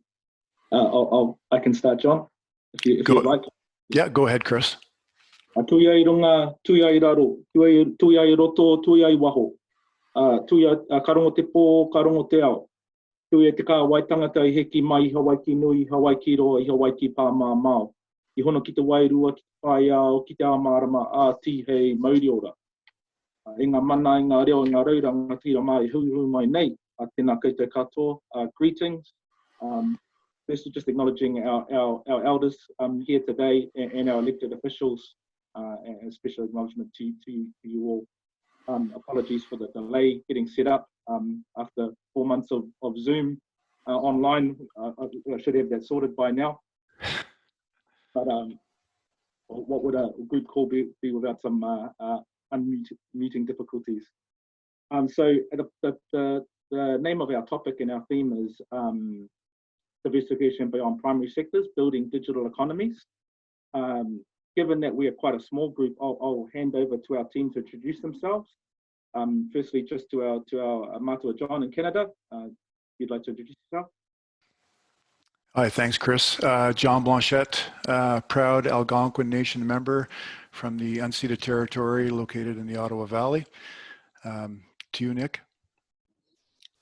I can start, John, if you'd like. Yeah, go ahead, Chris. Tuia I runga, tuia I raro, tuia I roto, tuia I waho. Tuia karongo te pō, karongo te ao. Tuia te kā waitangata I heki mai, I Hawaii ki nui, Hawaii ki roa, I Hawaii ki pā mā mao. I hono ki te wairua, ki te whai ao, ki te āmarama, a ti hei mauri ora. E ngā mana, e ngā reo, e ngā reira, ngā tira mai, hui mai nei. Tēnā koutou katoa, greetings. Firstly, just acknowledging our elders here today and our elected officials, and a special acknowledgement to you all. Apologies for the delay getting set up after 4 months of Zoom online. I should have that sorted by now. But what would a group call be without some unmuting difficulties? So the name of our topic and our theme is Diversification beyond primary sectors, building digital economies. Given that we are quite a small group, I'll hand over to our team to introduce themselves. Firstly, just to our Matua John in Canada. If you'd like to introduce yourself. Hi, thanks, Chris. John Blanchette, proud Algonquin Nation member from the unceded territory located in the Ottawa Valley. To you, Nick.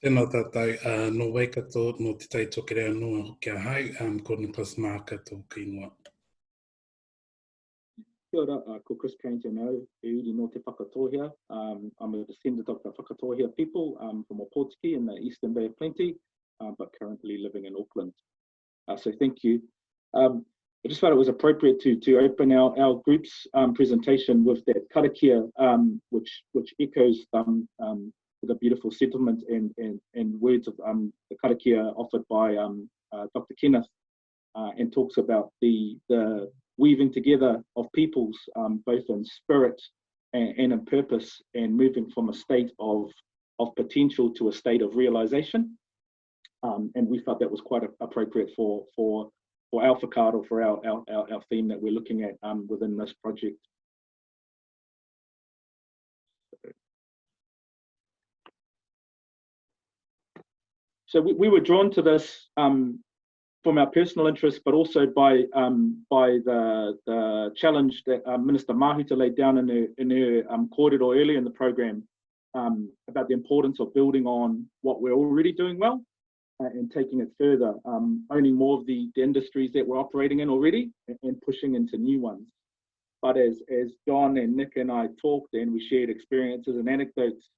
Tēnā tātai, no waikato, no te taitoke rea noa hoki a hai, ko Nicholas Marker tō kingoa. Kia ora, ko Chris Carrington, e uri no te whakatohia. I'm a descendant of the Whakatohia people from Opotiki in the Eastern Bay of Plenty, but currently living in Auckland. So thank you. I just felt it was appropriate to open our group's presentation with that Karakia, which echoes the beautiful sentiment and words of the Karakia offered by Dr. Kenneth, and talks about the weaving together of peoples, both in spirit and in purpose, and moving from a state of potential to a state of realization. And we felt that was quite appropriate for our whakaaro, for our theme that we're looking at within this project. So we were drawn to this from our personal interest, but also by the challenge that Minister Mahuta laid down in her kōrero earlier in the program about the importance of building on what we're already doing well and taking it further, owning more of the industries that we're operating in already and pushing into new ones. But as John and Nick and I talked and we shared experiences and anecdotes,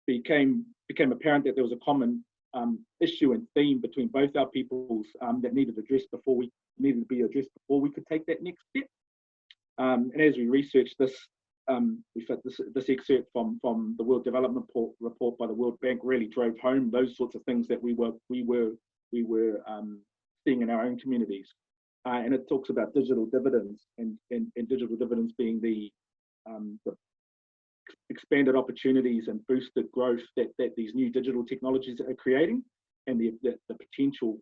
became apparent that there was a common issue and theme between both our peoples that needed to be addressed before we could take that next step. And as we researched this, we felt this excerpt from the World Development Report by the World Bank really drove home those sorts of things that we were seeing in our own communities. And it talks about digital dividends and digital dividends being the expanded opportunities and boosted growth that these new digital technologies are creating, and the potential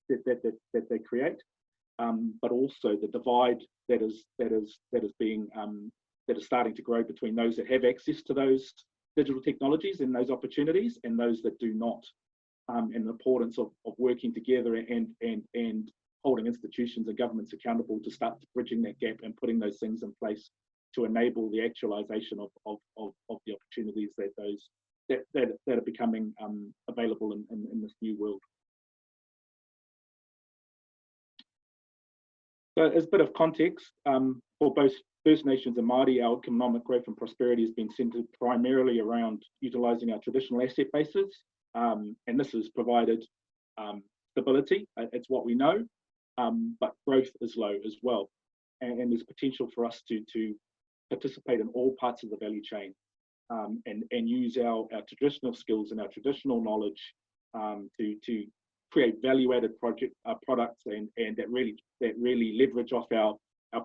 that they create, but also the divide that is starting to grow between those that have access to those digital technologies and those opportunities and those that do not, and the importance of working together and holding institutions and governments accountable to start bridging that gap and putting those things in place to enable the actualization of the opportunities that are becoming available in this new world. So as a bit of context, for both First Nations and Māori, our economic growth and prosperity has been centered primarily around utilizing our traditional asset bases, and this has provided stability. It's what we know, but growth is low as well, and there's potential for us to participate in all parts of the value chain, and use our traditional skills and our traditional knowledge to create value-added products and that really leverage off our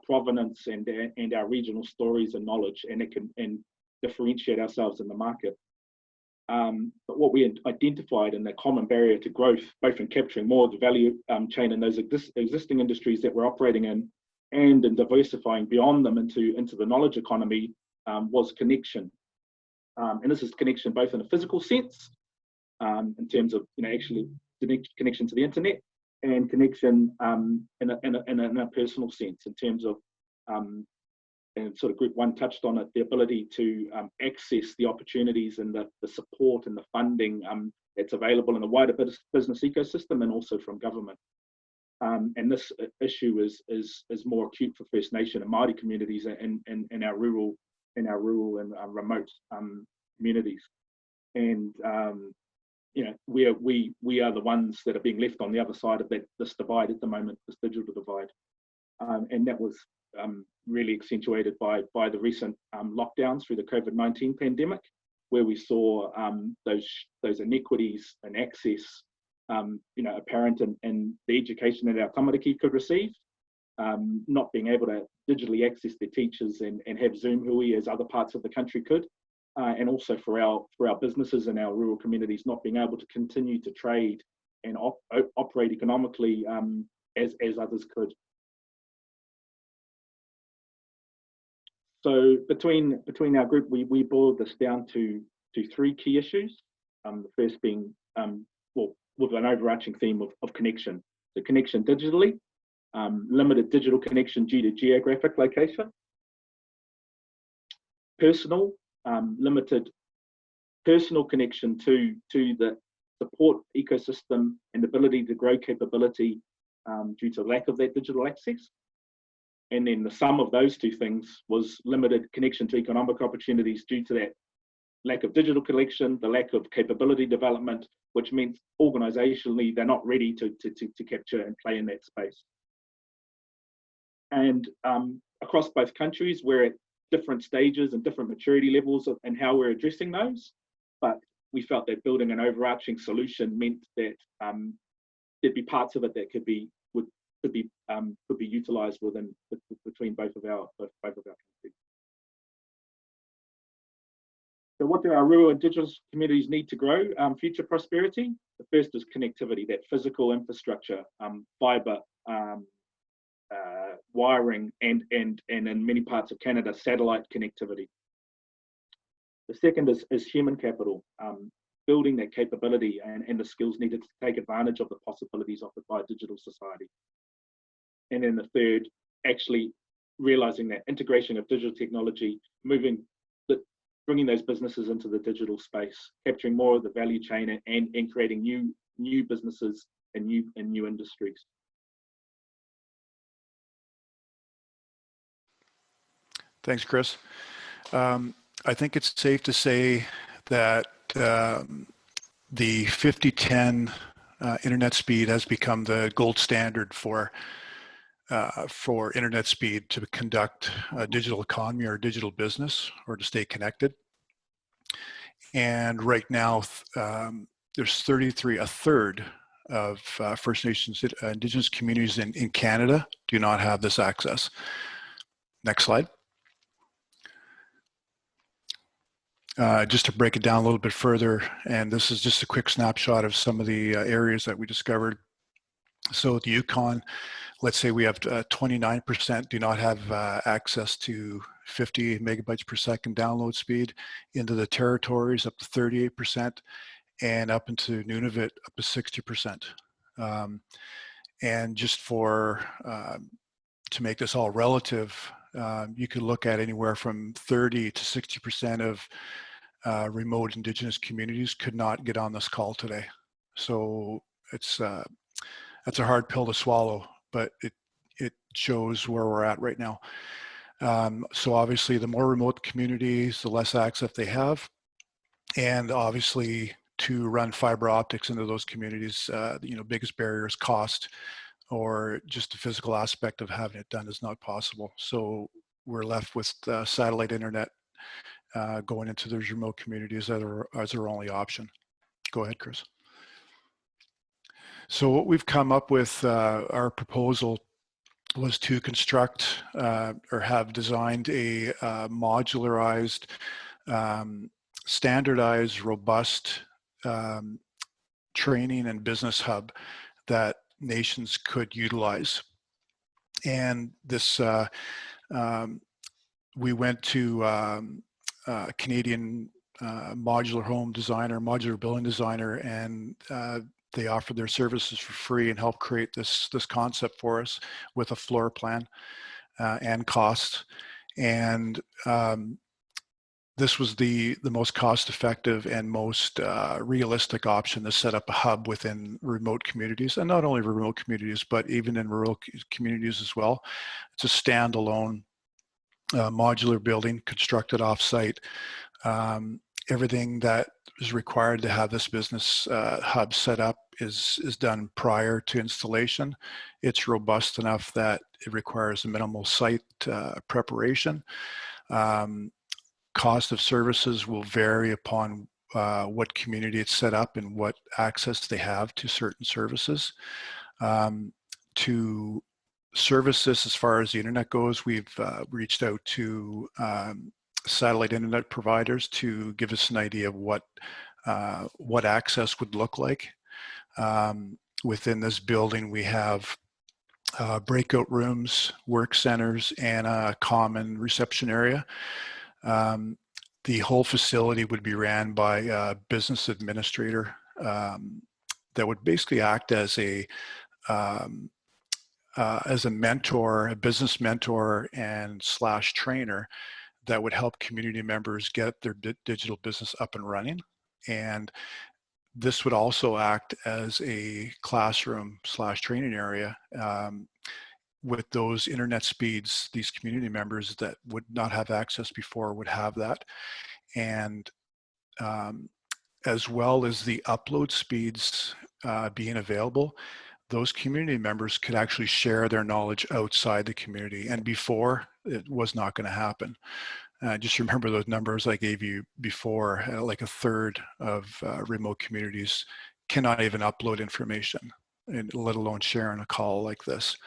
provenance and our regional stories and knowledge, and it can differentiate ourselves in the market. But what we identified in the common barrier to growth, both in capturing more of the value chain in those existing industries that we're operating in, and in diversifying beyond them into the knowledge economy, was connection. And this is connection both in a physical sense, in terms of actually connection to the internet, and connection in a personal sense, in terms of and sort of group one touched on it, the ability to access the opportunities and the support and the funding that's available in the wider business ecosystem, and also from government. And this issue is more acute for First Nation and Māori communities in our rural and remote communities. And we are the ones that are being left on the other side of this divide at the moment, this digital divide. And that was really accentuated by the recent lockdowns through the COVID-19 pandemic, where we saw those inequities in access, apparent in the education that our tamariki could receive, not being able to digitally access their teachers and have Zoom hui as other parts of the country could, and also for our businesses and our rural communities not being able to continue to trade and operate economically as others could. So between our group, we boiled this down to three key issues. The first being, with an overarching theme of connection. The connection digitally, limited digital connection due to geographic location. Personal, limited personal connection to the support ecosystem and ability to grow capability due to lack of that digital access. And then the sum of those two things was limited connection to economic opportunities due to that lack of digital connection, the lack of capability development, which means organizationally they're not ready to capture and play in that space. And across both countries, we're at different stages and different maturity levels and how we're addressing those. But we felt that building an overarching solution meant that there'd be parts of it that could be utilized between both of our countries. So what do our rural Indigenous communities need to grow future prosperity? The first is connectivity, that physical infrastructure, fibre, wiring, and in many parts of Canada, satellite connectivity. The second is human capital, building that capability and the skills needed to take advantage of the possibilities offered by a digital society. And then the third, actually realizing that integration of digital technology, bringing those businesses into the digital space, capturing more of the value chain and creating new businesses and new industries. Thanks, Chris. I think it's safe to say that the 5010 internet speed has become the gold standard for internet speed to conduct a digital economy or digital business or to stay connected. And right now, there's a third of First Nations Indigenous communities in Canada do not have this access. Next slide. Just to break it down a little bit further, and this is just a quick snapshot of some of the areas that we discovered. So the Yukon, let's say we have 29% do not have access to 50 megabytes per second download speed. Into the territories, up to 38%, and up into Nunavut, up to 60%. And just to make this all relative, you could look at anywhere from 30 to 60% of remote Indigenous communities could not get on this call today. So that's a hard pill to swallow, but it shows where we're at right now. So obviously, the more remote communities, the less access they have, and obviously to run fiber optics into those communities, biggest barrier is cost, or just the physical aspect of having it done is not possible. So we're left with satellite internet going into those remote communities as our only option. Go ahead, Chris. So what we've come up with, our proposal was to construct or have designed a modularized, standardized, robust training and business hub that nations could utilize. And this, we went to Canadian modular home designer, modular building designer, and they offered their services for free and helped create this concept for us with a floor plan and cost. And this was the most cost-effective and most realistic option to set up a hub within remote communities, and not only remote communities, but even in rural communities as well. It's a standalone modular building constructed off-site. Everything that is required to have this business hub set up is done prior to installation. It's robust enough that it requires a minimal site preparation. Cost of services will vary upon what community it's set up and what access they have to certain services. To service this as far as the internet goes, we've reached out to satellite internet providers to give us an idea of what access would look like. Within this building, we have breakout rooms, work centers, and a common reception area. The whole facility would be ran by a business administrator that would basically act as a mentor, a business mentor and / trainer that would help community members get their digital business up and running. And this would also act as a classroom / training area with those internet speeds. These community members that would not have access before would have that. And as well as the upload speeds being available, those community members could actually share their knowledge outside the community. And before, it was not going to happen. Just remember those numbers I gave you before, like a third of remote communities cannot even upload information, and let alone share on a call like this.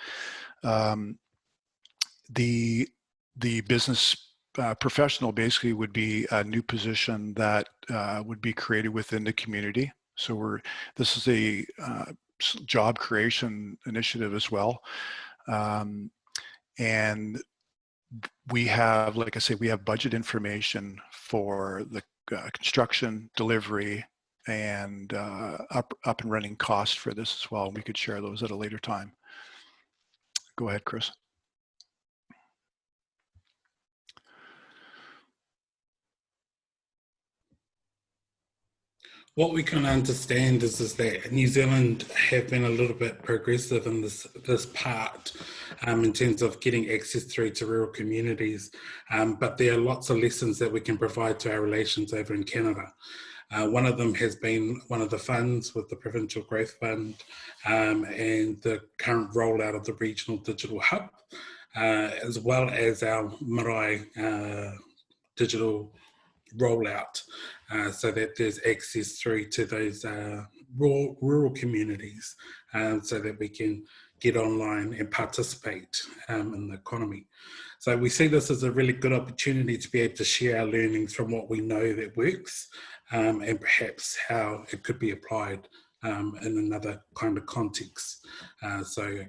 The business professional basically would be a new position that would be created within the community. So this is a job creation initiative as well. And we have, like I say, we have budget information for the construction, delivery, and up and running costs for this as well. We could share those at a later time. Go ahead, Chris. What we can understand is that New Zealand have been a little bit progressive in this part in terms of getting access through to rural communities, but there are lots of lessons that we can provide to our relations over in Canada. One of them has been one of the funds with the Provincial Growth Fund and the current rollout of the Regional Digital Hub, as well as our marae digital rollout, so that there's access through to those rural communities, so that we can get online and participate in the economy. So we see this as a really good opportunity to be able to share our learnings from what we know that works, and perhaps how it could be applied in another kind of context. So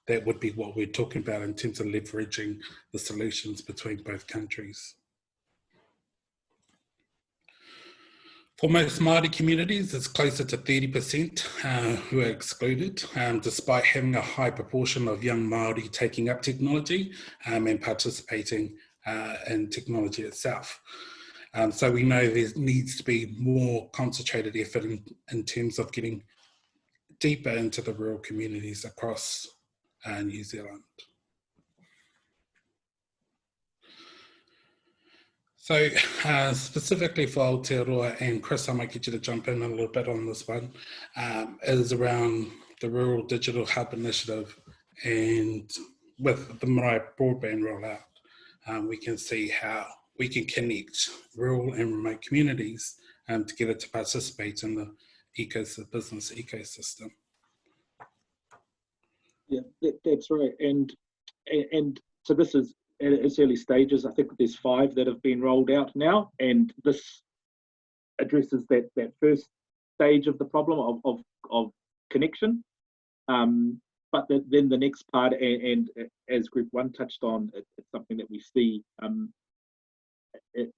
that would be what we're talking about in terms of leveraging the solutions between both countries. For most Māori communities, it's closer to 30% who are excluded, despite having a high proportion of young Māori taking up technology and participating in technology itself. So we know there needs to be more concentrated effort in terms of getting deeper into the rural communities across New Zealand. So specifically for Aotearoa, and Chris, I might get you to jump in a little bit on this one, is around the Rural Digital Hub Initiative, and with the marae broadband rollout, we can see how we can connect rural and remote communities together to participate in the business ecosystem. Yeah, that's right. And so this is at its early stages. I think there's 5 that have been rolled out now, and this addresses that first stage of the problem of connection. But then the next part, and as Group 1 touched on, it's something that we see in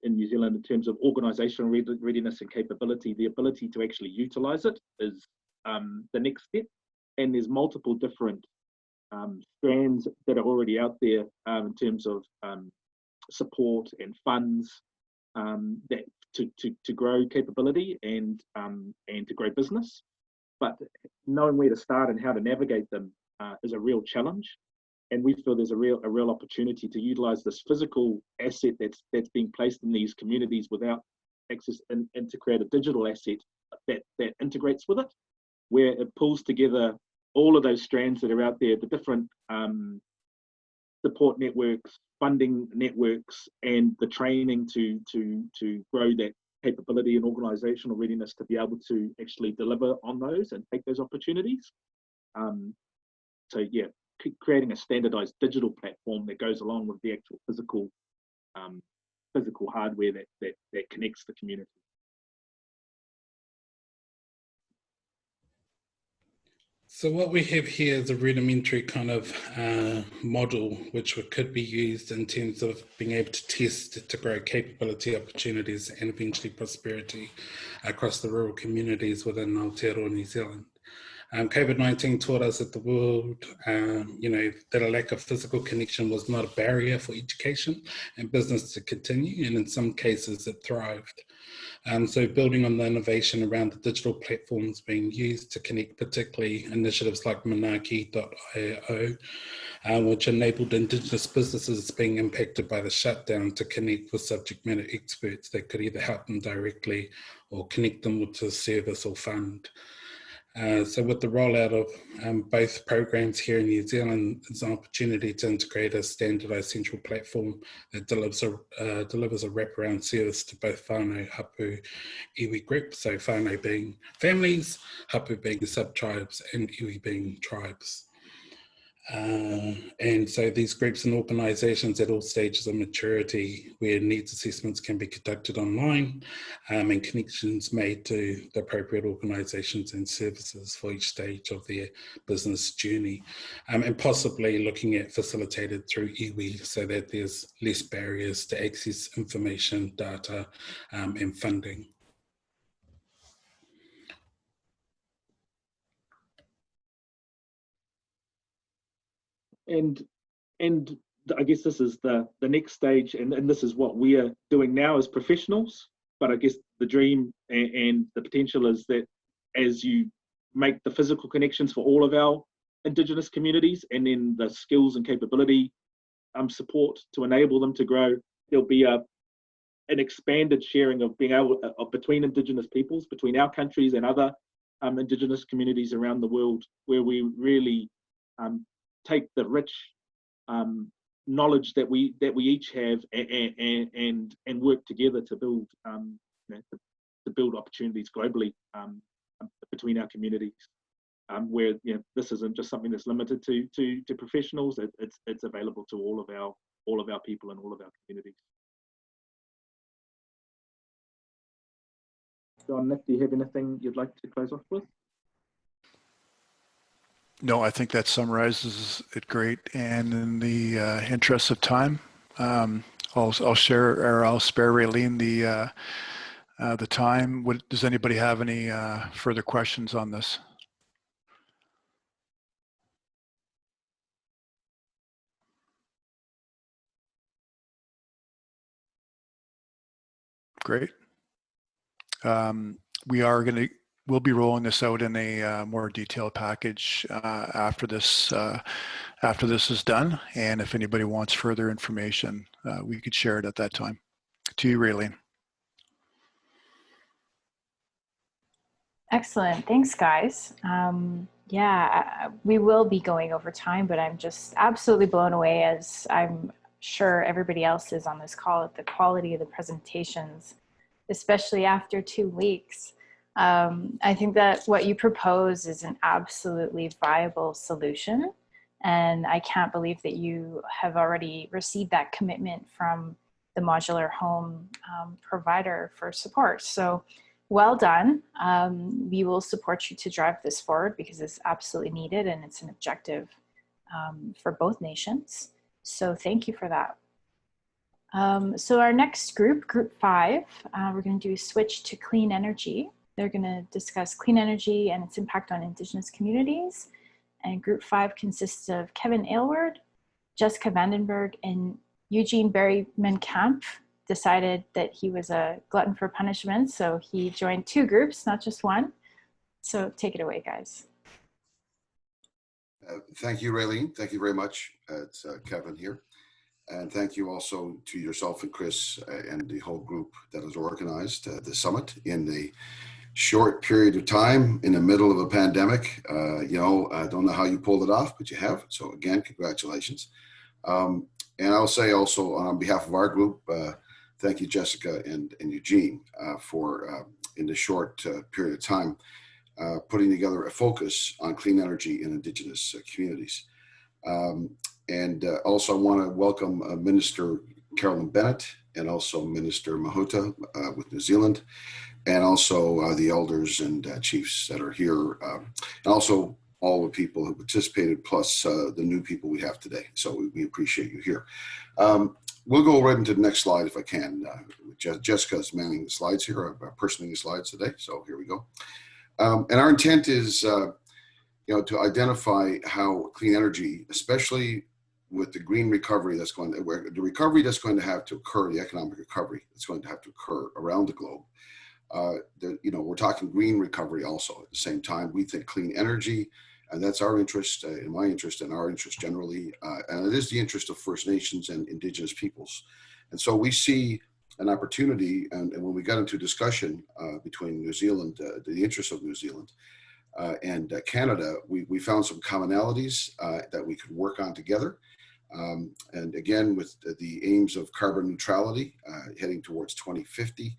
New Zealand in terms of organisational readiness and capability. The ability to actually utilise it is the next step, and there's multiple different strands that are already out there in terms of support and funds that to grow capability and to grow business. But knowing where to start and how to navigate them is a real challenge. And we feel there's a real opportunity to utilise this physical asset that's being placed in these communities without access, and to create a digital asset that integrates with it, where it pulls together all of those strands that are out there, the different support networks, funding networks, and the training to grow that capability and organisational readiness to be able to actually deliver on those and take those opportunities. So yeah, creating a standardised digital platform that goes along with the actual physical hardware that connects the community. So what we have here is a rudimentary kind of model which could be used in terms of being able to test to grow capability, opportunities, and eventually prosperity across the rural communities within Aotearoa, New Zealand. COVID-19 taught us that the world, that a lack of physical connection was not a barrier for education and business to continue, and in some cases it thrived. So building on the innovation around the digital platforms being used to connect, particularly initiatives like Manaki.io, which enabled Indigenous businesses being impacted by the shutdown to connect with subject matter experts that could either help them directly or connect them with a service or fund. So with the rollout of both programs here in New Zealand, it's an opportunity to integrate a standardised central platform that delivers a wraparound service to both whānau, hapu, iwi groups, so whānau being families, hapu being sub-tribes, and iwi being tribes. And so these groups and organisations at all stages of maturity where needs assessments can be conducted online and connections made to the appropriate organisations and services for each stage of their business journey, and possibly looking at facilitated through iwi so that there's less barriers to access information, data and funding. And I guess this is the next stage, and this is what we are doing now as professionals. But I guess the dream and the potential is that as you make the physical connections for all of our Indigenous communities, and then the skills and capability support to enable them to grow, there'll be an expanded sharing of being able between Indigenous peoples, between our countries and other Indigenous communities around the world, where we really take the rich knowledge that we each have and work together to build to build opportunities globally between our communities, where this isn't just something that's limited to professionals. It's available to all of our people and all of our communities. John, Nick, do you have anything you'd like to close off with? No, I think that summarizes it great. And in the interest of time, I'll spare Raylene the time. Does anybody have any further questions on this? Great. We'll be rolling this out in a more detailed package after this is done. And if anybody wants further information, we could share it at that time. To you, Raylene. Excellent. Thanks, guys. Yeah, we will be going over time, but I'm just absolutely blown away, as I'm sure everybody else is on this call, at the quality of the presentations, especially after 2 weeks. I think that what you propose is an absolutely viable solution And I can't believe that you have already received that commitment from the modular home provider for support. So well done. We will support you to drive this forward because it's absolutely needed and it's an objective for both nations. So thank you for that. So our next group, group 5, we're going to do a switch to clean energy. They're going to discuss clean energy and its impact on Indigenous communities. And group 5 consists of Kevin Aylward, Jessica Vandenberg, and Eugene Berryman-Camp decided that he was a glutton for punishment, so he joined 2 groups, not just one. So take it away, guys. Thank you, Raylene. Thank you very much. It's Kevin here. And thank you also to yourself and Chris and the whole group that has organized the summit in a short period of time in the middle of a pandemic. You know, I don't know how you pulled it off, but you have. So again, congratulations. And I'll say also on behalf of our group, thank you, Jessica and Eugene, for in the short period of time, putting together a focus on clean energy in Indigenous communities. And also I want to welcome Minister Carolyn Bennett and also Minister Mahuta with New Zealand, and also the elders and chiefs that are here, and also all the people who participated, plus the new people we have today. So we appreciate you here. We'll go right into the next slide if I can. Jessica's manning the slides here. I'm personally the slides today, so here we go. And our intent is, you know, to identify how clean energy, especially with the green recovery that's going to, the recovery that's going to have to occur, the economic recovery that's going to have to occur around the globe. You know, we're talking green recovery also at the same time. We think clean energy, and that's our interest, in my interest and our interest generally, and it is the interest of First Nations and Indigenous peoples. And so we see an opportunity, and when we got into discussion between New Zealand, the interests of New Zealand and Canada, we found some commonalities that we could work on together. And again, with the aims of carbon neutrality heading towards 2050,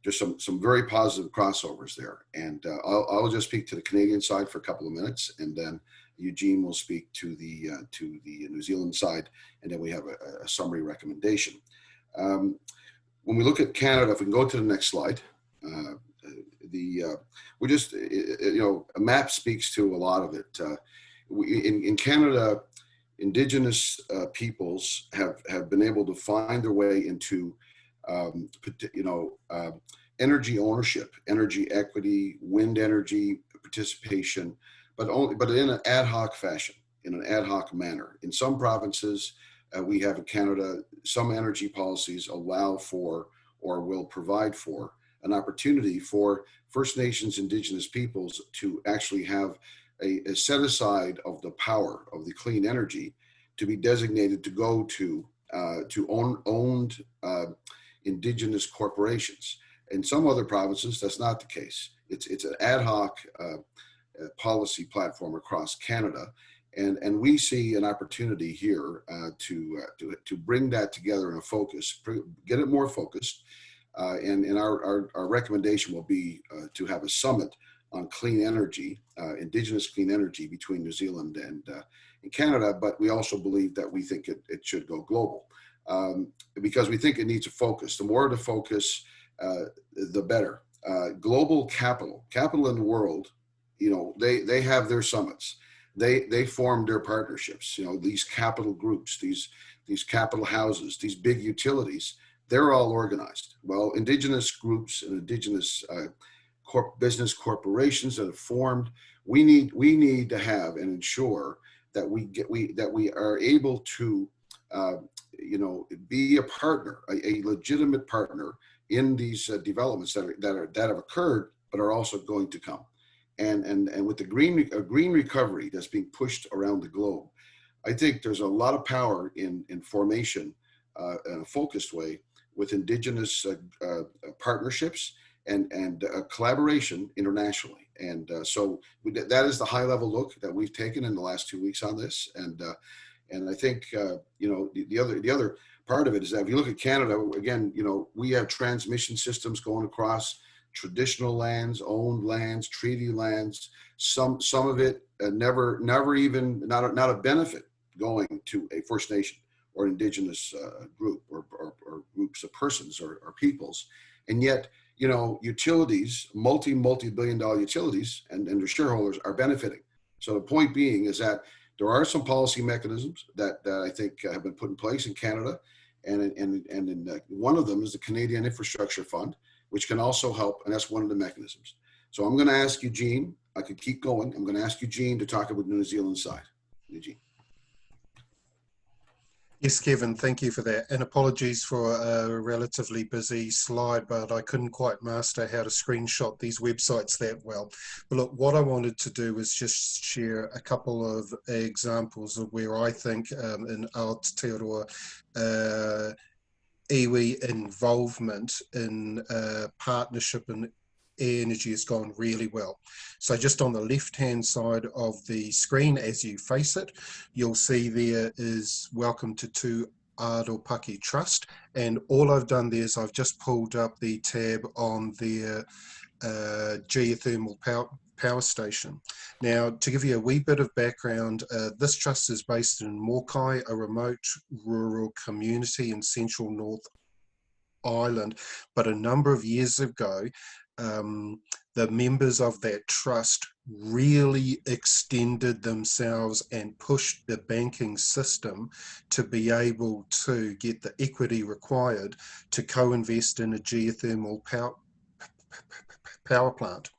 there's some very positive crossovers there. And I'll just speak to the Canadian side for a couple of minutes, and then Eugene will speak to the New Zealand side, and then we have a summary recommendation. When we look at Canada, if we can go to the next slide, we just, you know, a map speaks to a lot of it. In Canada, Indigenous peoples have been able to find their way into, you know, energy ownership, energy equity, wind energy participation, but in an ad hoc fashion, in an ad hoc manner. In some provinces, we have in Canada, some energy policies allow for or will provide for an opportunity for First Nations Indigenous peoples to actually have a set aside of the power of the clean energy to be designated to go to owned Indigenous corporations. In some other provinces, that's not the case. It's an ad hoc policy platform across Canada. And we see an opportunity here to bring that together in a focus, get it more focused. And our recommendation will be to have a summit on clean energy, Indigenous clean energy between New Zealand and Canada. But we also believe that we think it should go global because we think it needs a focus. The more the focus, the better. Global capital in the world, you know, they have their summits. They formed their partnerships, you know, these capital groups, these capital houses, these big utilities, they're all organized. Well, Indigenous groups and Indigenous business corporations that have formed, we need to have and ensure that we are able to, you know, be a partner, a legitimate partner in these developments that have occurred, but are also going to come. And with the green recovery that's being pushed around the globe, I think there's a lot of power in formation in a focused way with Indigenous partnerships and collaboration internationally. And so that is the high level look that we've taken in the last 2 weeks on this. And I think, you know, the other part of it is that if you look at Canada, again, you know, we have transmission systems going across traditional lands, owned lands, treaty lands. Some of it never even not a benefit going to a First Nation or Indigenous group or groups of persons or peoples, and yet, you know, utilities, multi-billion-dollar utilities and their shareholders are benefiting. So the point being is that there are some policy mechanisms that I think have been put in place in Canada, and one of them is the Canadian Infrastructure Fund, which can also help, and that's one of the mechanisms. So I'm going to ask Eugene, I could keep going, I'm going to ask Eugene to talk about the New Zealand side. Eugene. Yes, Kevin, thank you for that. And apologies for a relatively busy slide, but I couldn't quite master how to screenshot these websites that well. But look, what I wanted to do was just share a couple of examples of where I think in Aotearoa iwi involvement in partnership and energy has gone really well. So just on the left-hand side of the screen, as you face it, you'll see there is Welcome to 2 Aroha Trust. And all I've done there is I've just pulled up the tab on their geothermal power station. Now, to give you a wee bit of background, this trust is based in Mokai, a remote rural community in central North Island. But a number of years ago, the members of that trust really extended themselves and pushed the banking system to be able to get the equity required to co-invest in a geothermal power plant.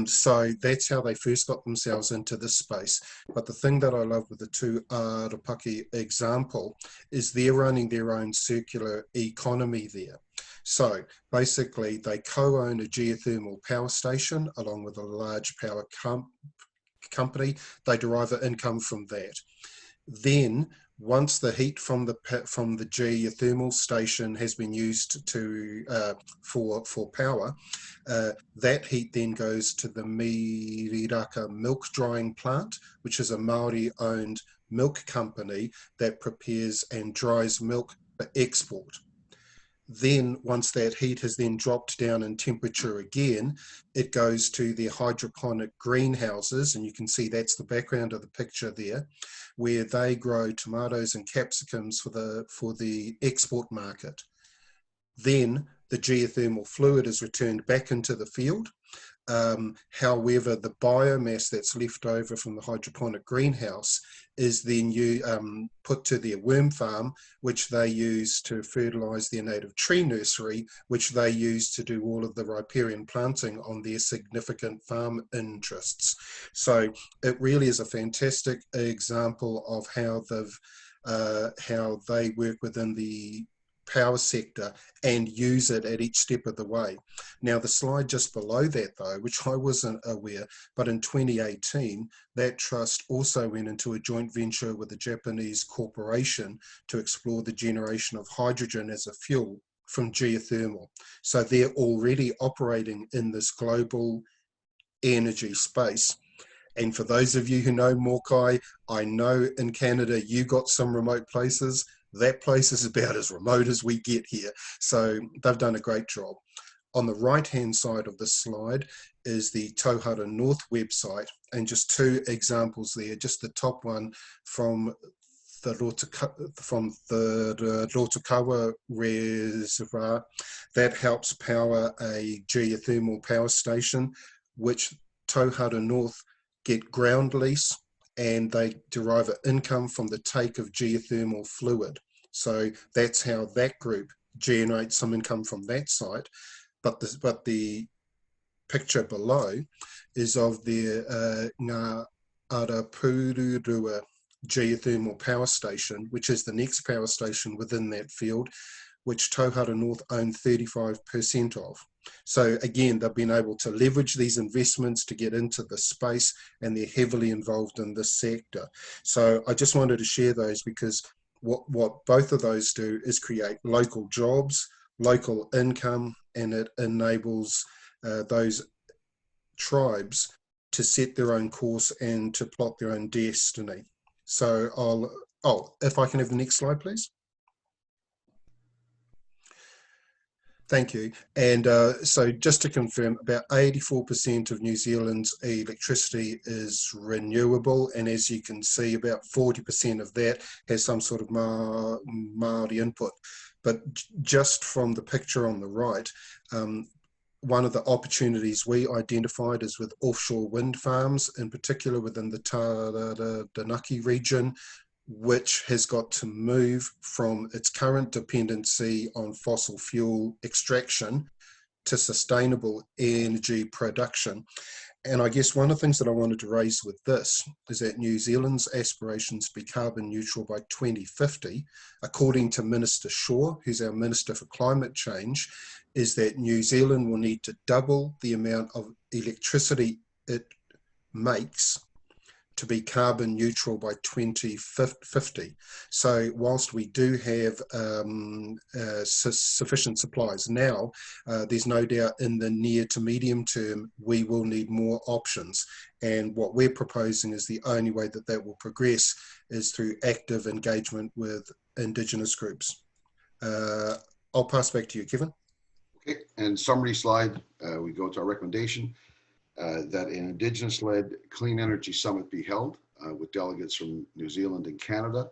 So that's how they first got themselves into this space. But the thing that I love with the 2 Aroha example is they're running their own circular economy there. So basically they co-own a geothermal power station along with a large power company. They derive an income from that. Then once the heat from the geothermal station has been used to for power, that heat then goes to the Miriraka milk drying plant, which is a Maori-owned milk company that prepares and dries milk for export. Then once that heat has then dropped down in temperature again, it goes to the hydroponic greenhouses, and you can see that's the background of the picture there, where they grow tomatoes and capsicums for the export market. Then the geothermal fluid is returned back into the field. However, the biomass that's left over from the hydroponic greenhouse is then put to their worm farm, which they use to fertilize their native tree nursery, which they use to do all of the riparian planting on their significant farm interests. So it really is a fantastic example of how they work within the power sector and use it at each step of the way. Now the slide just below that though, which I wasn't aware, but in 2018 that trust also went into a joint venture with a Japanese corporation to explore the generation of hydrogen as a fuel from geothermal. So they're already operating in this global energy space. And for those of you who know Mokai, I know in Canada you got some remote places. That place is about as remote as we get here. So they've done a great job. On the right-hand side of the slide is the Tauhara North website, and just two examples there. Just the top one from the Rotokawa Reservoir that helps power a geothermal power station, which Tauhara North get ground lease, and they derive an income from the take of geothermal fluid. So that's how that group generates some income from that site. But the picture below is of their Ngā Arapururua geothermal power station, which is the next power station within that field, which Tauhara North own 35% of. So again, they've been able to leverage these investments to get into the space, and they're heavily involved in this sector. So I just wanted to share those because what both of those do is create local jobs, local income, and it enables those tribes to set their own course and to plot their own destiny. So if I can have the next slide, please. Thank you. And so just to confirm, about 84% of New Zealand's electricity is renewable. And as you can see, about 40% of that has some sort of Māori input. But just from the picture on the right, one of the opportunities we identified is with offshore wind farms, in particular within the Taranaki region, which has got to move from its current dependency on fossil fuel extraction to sustainable energy production. And I guess one of the things that I wanted to raise with this is that New Zealand's aspirations to be carbon neutral by 2050, according to Minister Shaw, who's our Minister for Climate Change, is that New Zealand will need to double the amount of electricity it makes to be carbon neutral by 2050. So whilst we do have sufficient supplies now, there's no doubt in the near to medium term, we will need more options. And what we're proposing is the only way that that will progress is through active engagement with Indigenous groups. I'll pass back to you, Kevin. Okay, and summary slide, we go to our recommendation. That an Indigenous-led clean energy summit be held with delegates from New Zealand and Canada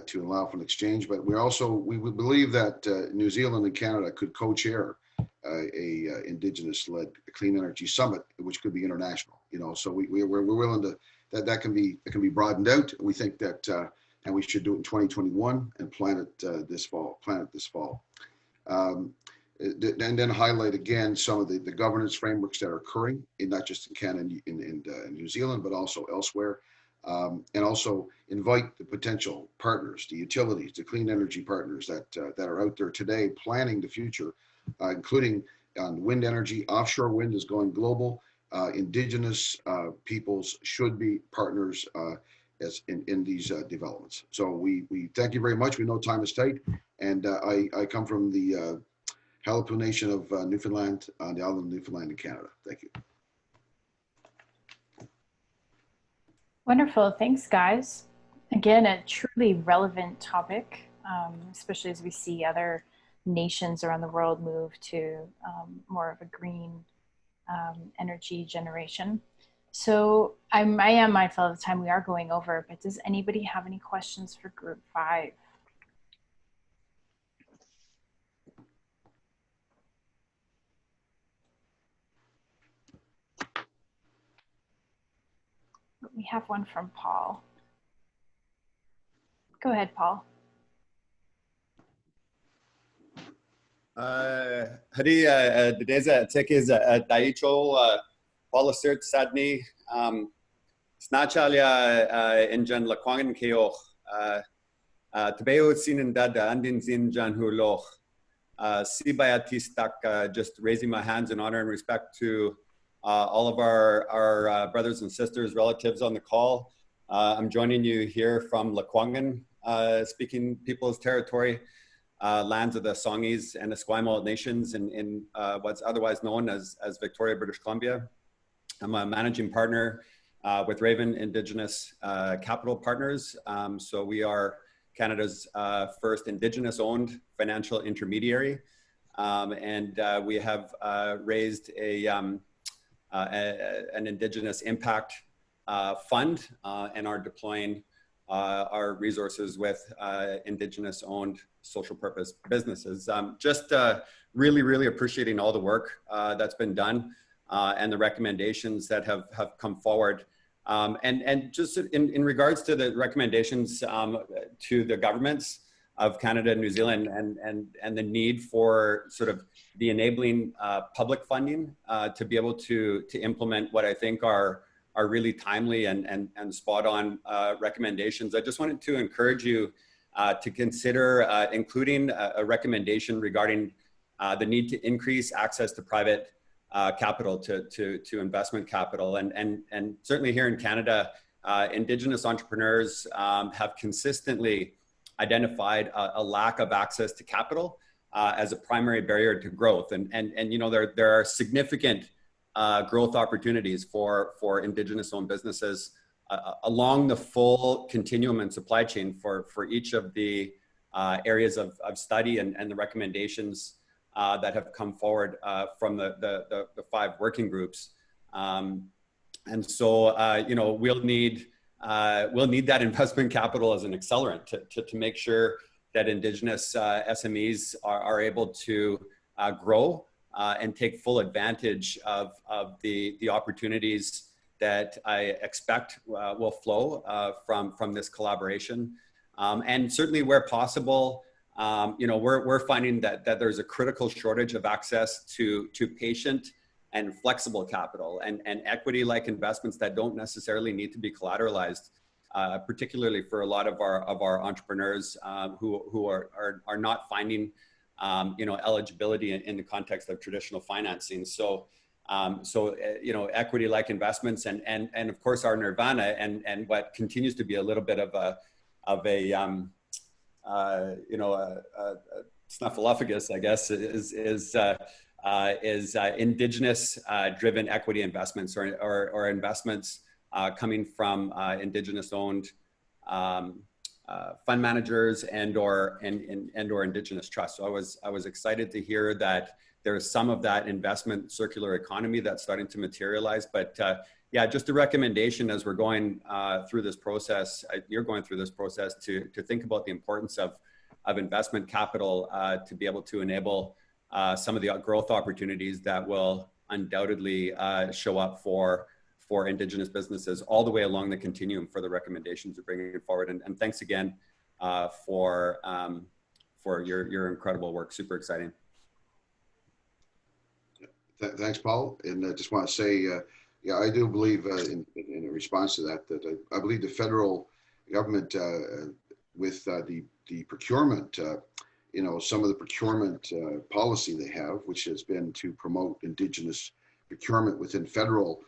to allow for an exchange. But we believe that New Zealand and Canada could co-chair a Indigenous-led clean energy summit, which could be international. You know, so we're willing to that can be broadened out. We think that and we should do it in 2021 and plan it this fall. And then highlight again some of the governance frameworks that are occurring, not just in Canada and New Zealand, but also elsewhere. And also invite the potential partners, the utilities, the clean energy partners that are out there today planning the future, including on wind energy. Offshore wind is going global. Indigenous peoples should be partners as in these developments. So we thank you very much. We know time is tight, and I come from the Halipuu Nation of Newfoundland, on the island of Newfoundland in Canada. Thank you. Wonderful, thanks guys. Again, a truly relevant topic, especially as we see other nations around the world move to more of a green energy generation. So I am mindful of the time we are going over, but does anybody have any questions for group 5? We have one from Paul. Go ahead, Paul. Hari Dedeza Tekes Daicho Polisert Sadni Snachalia Injan Lakwangan Keo Tabeo Sinin Dada Andin Zin Jan Huloch Sibayatistak, just raising my hands in honor and respect to all of our brothers and sisters, relatives on the call. I'm joining you here from Lakwangan, speaking People's Territory, lands of the Songhees and Esquimalt nations in what's otherwise known as Victoria, British Columbia. I'm a managing partner with Raven Indigenous Capital Partners. So we are Canada's first Indigenous-owned financial intermediary. And we have raised an Indigenous impact fund and are deploying our resources with Indigenous-owned social purpose businesses. Just really appreciating all the work that's been done and the recommendations that have come forward. And just in regards to the recommendations to the governments of Canada and New Zealand and the need for sort of the enabling public funding to be able to implement what I think are really timely and spot on recommendations. I just wanted to encourage you to consider including a recommendation regarding the need to increase access to private capital, to investment capital. And certainly here in Canada, Indigenous entrepreneurs have consistently identified a lack of access to capital as a primary barrier to growth. And you know, there are significant growth opportunities for Indigenous-owned businesses along the full continuum and supply chain for each of the areas of study and the recommendations that have come forward from the 5 working groups. And so, you know, we'll need that investment capital as an accelerant to make sure that Indigenous SMEs are able to grow and take full advantage of the opportunities that I expect will flow from this collaboration. And certainly where possible, you know, we're finding that there's a critical shortage of access to patient and flexible capital and equity-like investments that don't necessarily need to be collateralized, particularly for a lot of our entrepreneurs who are not finding you know, eligibility in the context of traditional financing. So you know, equity-like investments and of course our nirvana and what continues to be a little bit of a you know, a snuffleupagus, I guess, is Indigenous driven equity investments or investments coming from Indigenous owned fund managers and or Indigenous trusts. So I was excited to hear that there's some of that investment circular economy that's starting to materialize. But yeah, just a recommendation as we're going through this process, you're going through this process to think about the importance of investment capital to be able to enable some of the growth opportunities that will undoubtedly show up for Indigenous businesses all the way along the continuum for the recommendations you're bringing forward. And thanks again for your incredible work. Super exciting. Thanks, Paul. And I just want to say, yeah, I do believe in response to that, I believe the federal government with the procurement, you know, some of the procurement policy they have, which has been to promote Indigenous procurement within federal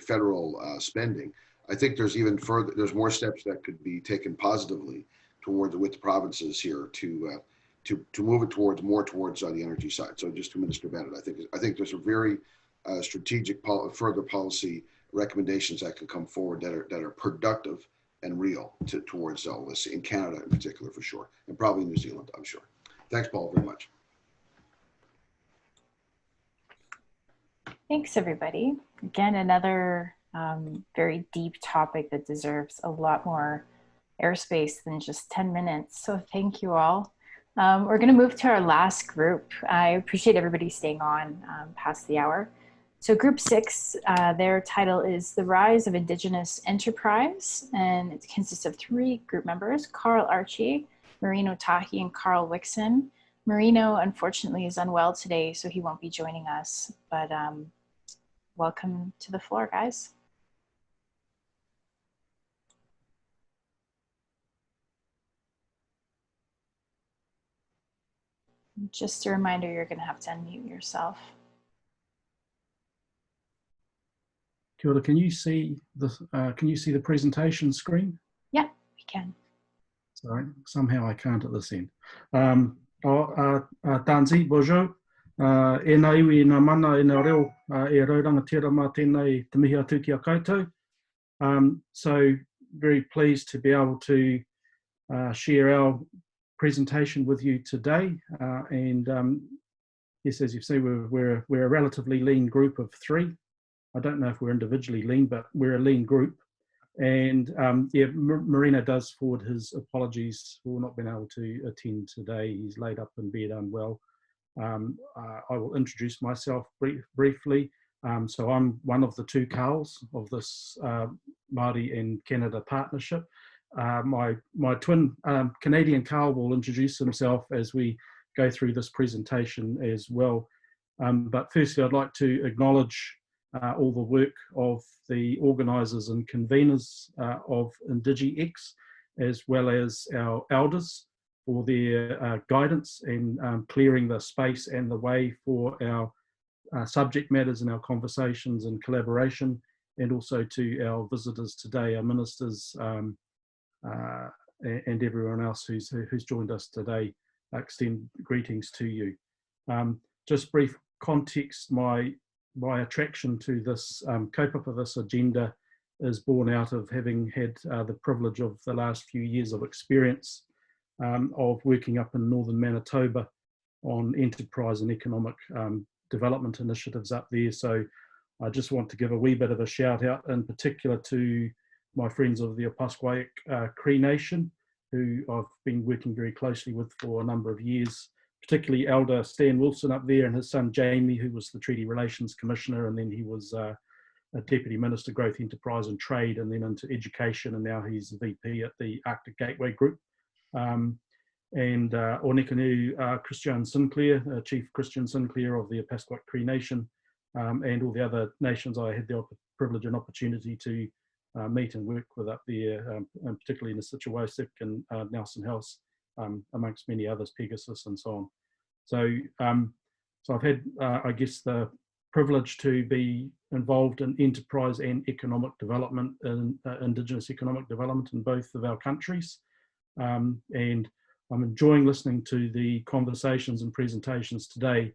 federal spending. I think there's even further, there's more steps that could be taken positively with the provinces here to move it more towards the energy side. So just to Minister Bennett, I think there's a very strategic further policy recommendations that can come forward that are productive and real towards all this, in Canada in particular, for sure, and probably New Zealand, I'm sure. Thanks, Paul, very much. Thanks, everybody. Again, another very deep topic that deserves a lot more airspace than just 10 minutes. So thank you all. We're going to move to our last group. I appreciate everybody staying on past the hour. So group 6, their title is The Rise of Indigenous Enterprise, and it consists of 3 group members, Carl Archie, Marino Tahi, and Carl Wixon. Marino, unfortunately, is unwell today, so he won't be joining us, but welcome to the floor, guys. Just a reminder, you're going to have to unmute yourself. Kia ora, can you see the presentation screen? Yeah, we can. Sorry, somehow I can't at this end. Tanzi, bonjour. E nā iwi nā mana e nā reo e rauranga tērā mā tēnei te mihi atu ki a koutou. So very pleased to be able to share our presentation with you today. Yes, as you've seen, we're a relatively lean group of 3. I don't know if we're individually lean, but we're a lean group. And yeah, Marino does forward his apologies for not being able to attend today. He's laid up in bed unwell. I will introduce myself briefly. So I'm one of the 2 Carls of this Māori and Canada partnership. My twin Canadian Carl will introduce himself as we go through this presentation as well. But firstly, I'd like to acknowledge all the work of the organisers and conveners of INDIGI-X, as well as our elders for their guidance and clearing the space and the way for our subject matters and our conversations and collaboration, and also to our visitors today, our ministers and everyone else who's joined us today. I extend greetings to you. Just brief context, my attraction to this kaupapa, this agenda, is born out of having had the privilege of the last few years of experience of working up in northern Manitoba on enterprise and economic development initiatives up there. So I just want to give a wee bit of a shout out in particular to my friends of the Opaskwayak Cree Nation, who I've been working very closely with for a number of years, particularly Elder Stan Wilson up there and his son Jamie, who was the Treaty Relations Commissioner, and then he was a Deputy Minister, Growth, Enterprise and Trade, and then into Education, and now he's the VP at the Arctic Gateway Group. And Onikanu Christian Sinclair, Chief Christian Sinclair of the Opaskwayak Cree Nation, and all the other nations I had the privilege and opportunity to meet and work with up there, and particularly in the Situwasik and Nelson House, amongst many others, Pegasus and so on. So, so I've had, I guess, the privilege to be involved in enterprise and economic development, and Indigenous economic development in both of our countries. And I'm enjoying listening to the conversations and presentations today,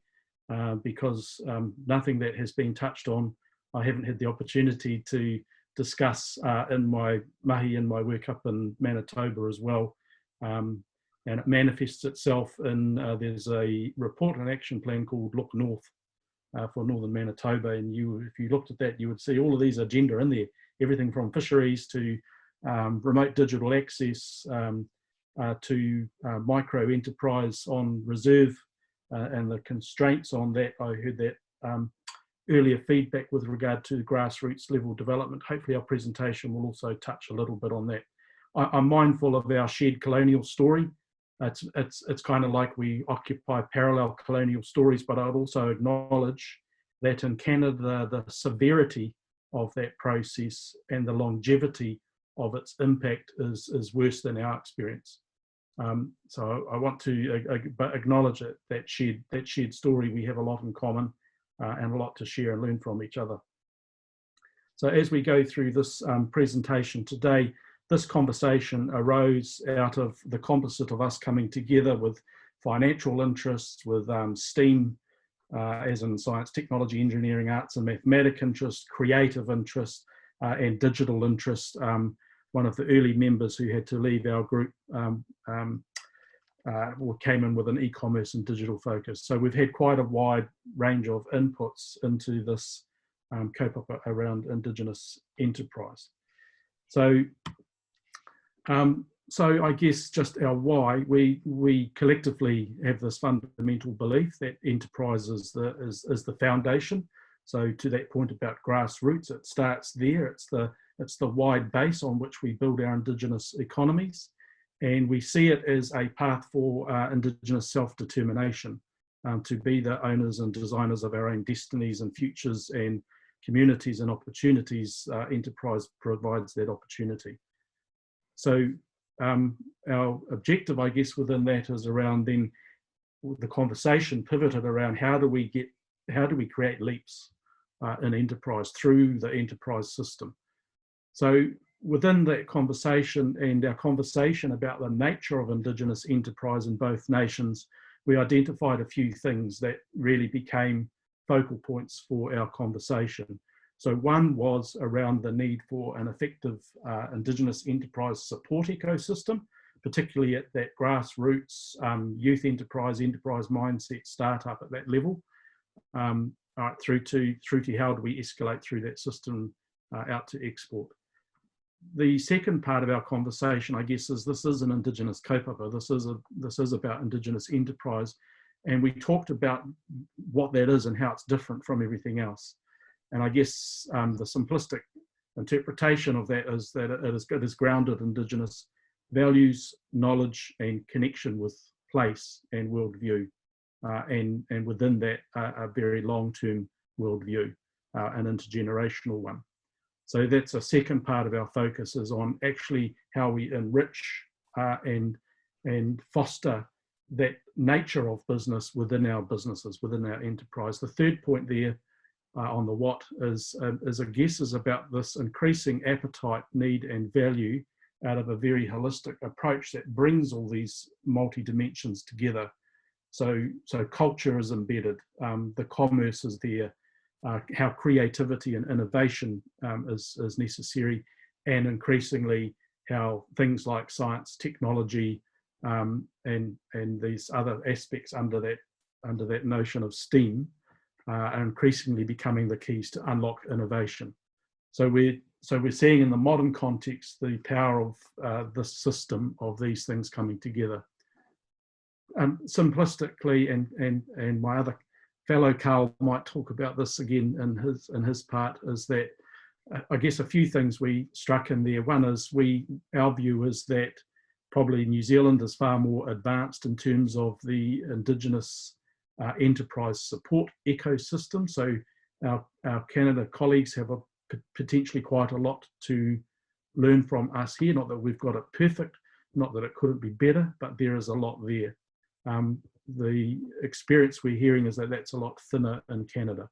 because nothing that has been touched on, I haven't had the opportunity to discuss in my mahi and my work up in Manitoba as well. And it manifests itself in, there's a report and action plan called Look North for Northern Manitoba. And if you looked at that, you would see all of these agenda in there, everything from fisheries to remote digital access, to micro enterprise on reserve, and the constraints on that. I heard that earlier feedback with regard to grassroots level development. Hopefully our presentation will also touch a little bit on that. I'm mindful of our shared colonial story. It's kind of like we occupy parallel colonial stories, but I'd also acknowledge that in Canada, the severity of that process and the longevity of its impact is worse than our experience. So I want to acknowledge that shared story. We have a lot in common, and a lot to share and learn from each other. So as we go through this presentation today, this conversation arose out of the composite of us coming together with financial interests, with STEAM, as in science, technology, engineering, arts and mathematics interest, creative interest, and digital interest. One of the early members who had to leave our group came in with an e-commerce and digital focus. So we've had quite a wide range of inputs into this kaupapa around Indigenous enterprise. So, so I guess just our why, we collectively have this fundamental belief that enterprise is the foundation. So to that point about grassroots, it starts there. It's the wide base on which we build our Indigenous economies. And we see it as a path for Indigenous self-determination, to be the owners and designers of our own destinies and futures and communities and opportunities. Enterprise provides that opportunity. So our objective, I guess, within that is around then the conversation pivoted around how do we create leaps in enterprise through the enterprise system. So within that conversation and our conversation about the nature of Indigenous enterprise in both nations, we identified a few things that really became focal points for our conversation. So one was around the need for an effective Indigenous enterprise support ecosystem, particularly at that grassroots youth enterprise mindset startup at that level, through to how do we escalate through that system out to export. The second part of our conversation, I guess, is this is an Indigenous kaupapa. This is about Indigenous enterprise, and we talked about what that is and how it's different from everything else. And I guess the simplistic interpretation of that is that it is grounded in Indigenous values, knowledge, and connection with place and worldview, and within that a very long-term worldview, an intergenerational one. So that's a second part of our focus, is on actually how we enrich and foster that nature of business within our businesses, within our enterprise. The third point there on the what is I guess is about this increasing appetite, need and value out of a very holistic approach that brings all these multi-dimensions together. So culture is embedded, the commerce is there, how creativity and innovation is necessary, and increasingly how things like science, technology, and these other aspects under that that notion of STEAM are increasingly becoming the keys to unlock innovation. So we're seeing in the modern context the power of this system of these things coming together. Simplistically, and my other fellow Carl might talk about this again in his part, is that I guess a few things we struck in there. One is our view is that probably New Zealand is far more advanced in terms of the Indigenous enterprise support ecosystem. So our Canada colleagues have potentially quite a lot to learn from us here. Not that we've got it perfect, not that it couldn't be better, but there is a lot there. The experience we're hearing is that that's a lot thinner in Canada.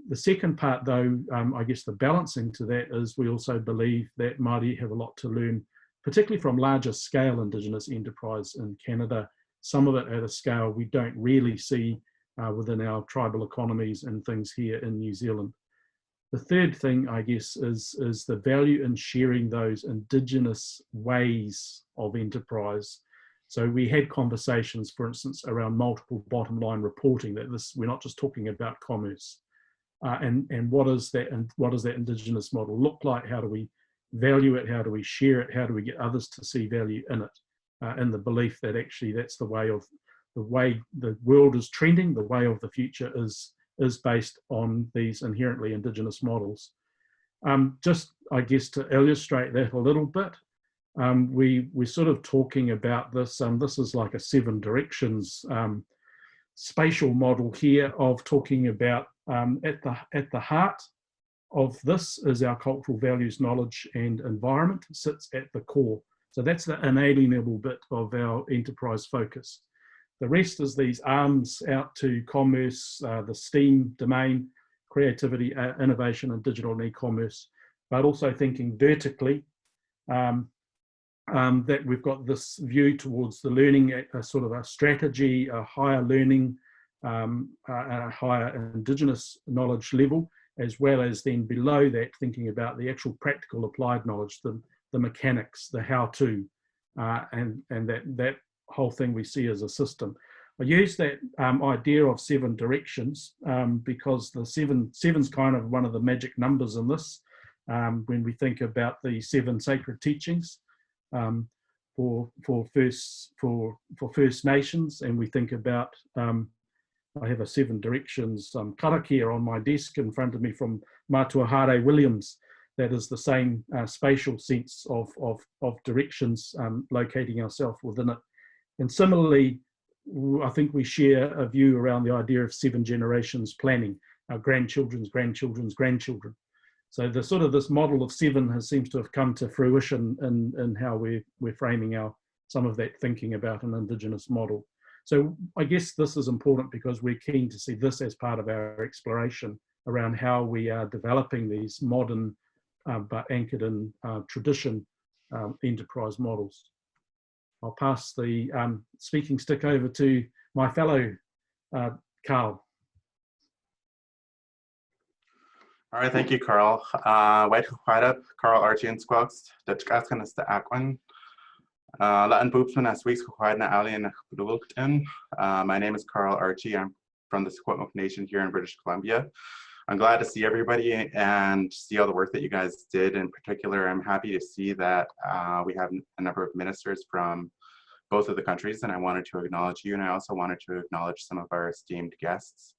The second part, though, I guess the balancing to that is we also believe that Māori have a lot to learn, particularly from larger scale Indigenous enterprise in Canada, some of it at a scale we don't really see within our tribal economies and things here in New Zealand. The third thing, I guess, is the value in sharing those Indigenous ways of enterprise. So we had conversations, for instance, around multiple bottom line reporting, that we're not just talking about commerce. And what does that Indigenous model look like? How do we value it? How do we share it? How do we get others to see value in it? In the belief that actually that's the way the world is trending, the way of the future is based on these inherently Indigenous models. Just, I guess, to illustrate that a little bit, we're sort of talking about this. This is like a 7 directions spatial model here of talking about at the heart of this is our cultural values, knowledge and environment sits at the core. So that's the inalienable bit of our enterprise focus. The rest is these arms out to commerce, the STEAM domain, creativity, innovation and digital and e-commerce, but also thinking vertically that we've got this view towards the learning at a sort of a strategy, a higher learning, a higher Indigenous knowledge level, as well as then below that thinking about the actual practical applied knowledge, the mechanics, the how-to, and that whole thing we see as a system. I use that idea of 7 directions because the seven's kind of one of the magic numbers in this. When we think about the 7 sacred teachings for First Nations, and we think about I have a 7 directions Karakia on my desk in front of me from Matua Hare Williams. That is the same spatial sense of directions locating ourselves within it. And similarly, I think we share a view around the idea of 7 generations planning, our grandchildren's grandchildren's grandchildren. So the sort of this model of 7 seems to have come to fruition in how we're framing some of that thinking about an Indigenous model. So I guess this is important because we're keen to see this as part of our exploration around how we are developing these modern but anchored in tradition enterprise models. I'll pass the speaking stick over to my fellow Carl. All right, thank you, Carl. White Carl Archie and Squawks, Dutch Gaskan the Aquan. Latin Boopsman as weeks na alien. My name is Carl Archie. I'm from the Squamish Nation here in British Columbia. I'm glad to see everybody and see all the work that you guys did. In particular, I'm happy to see that we have a number of ministers from both of the countries, and I wanted to acknowledge you, and I also wanted to acknowledge some of our esteemed guests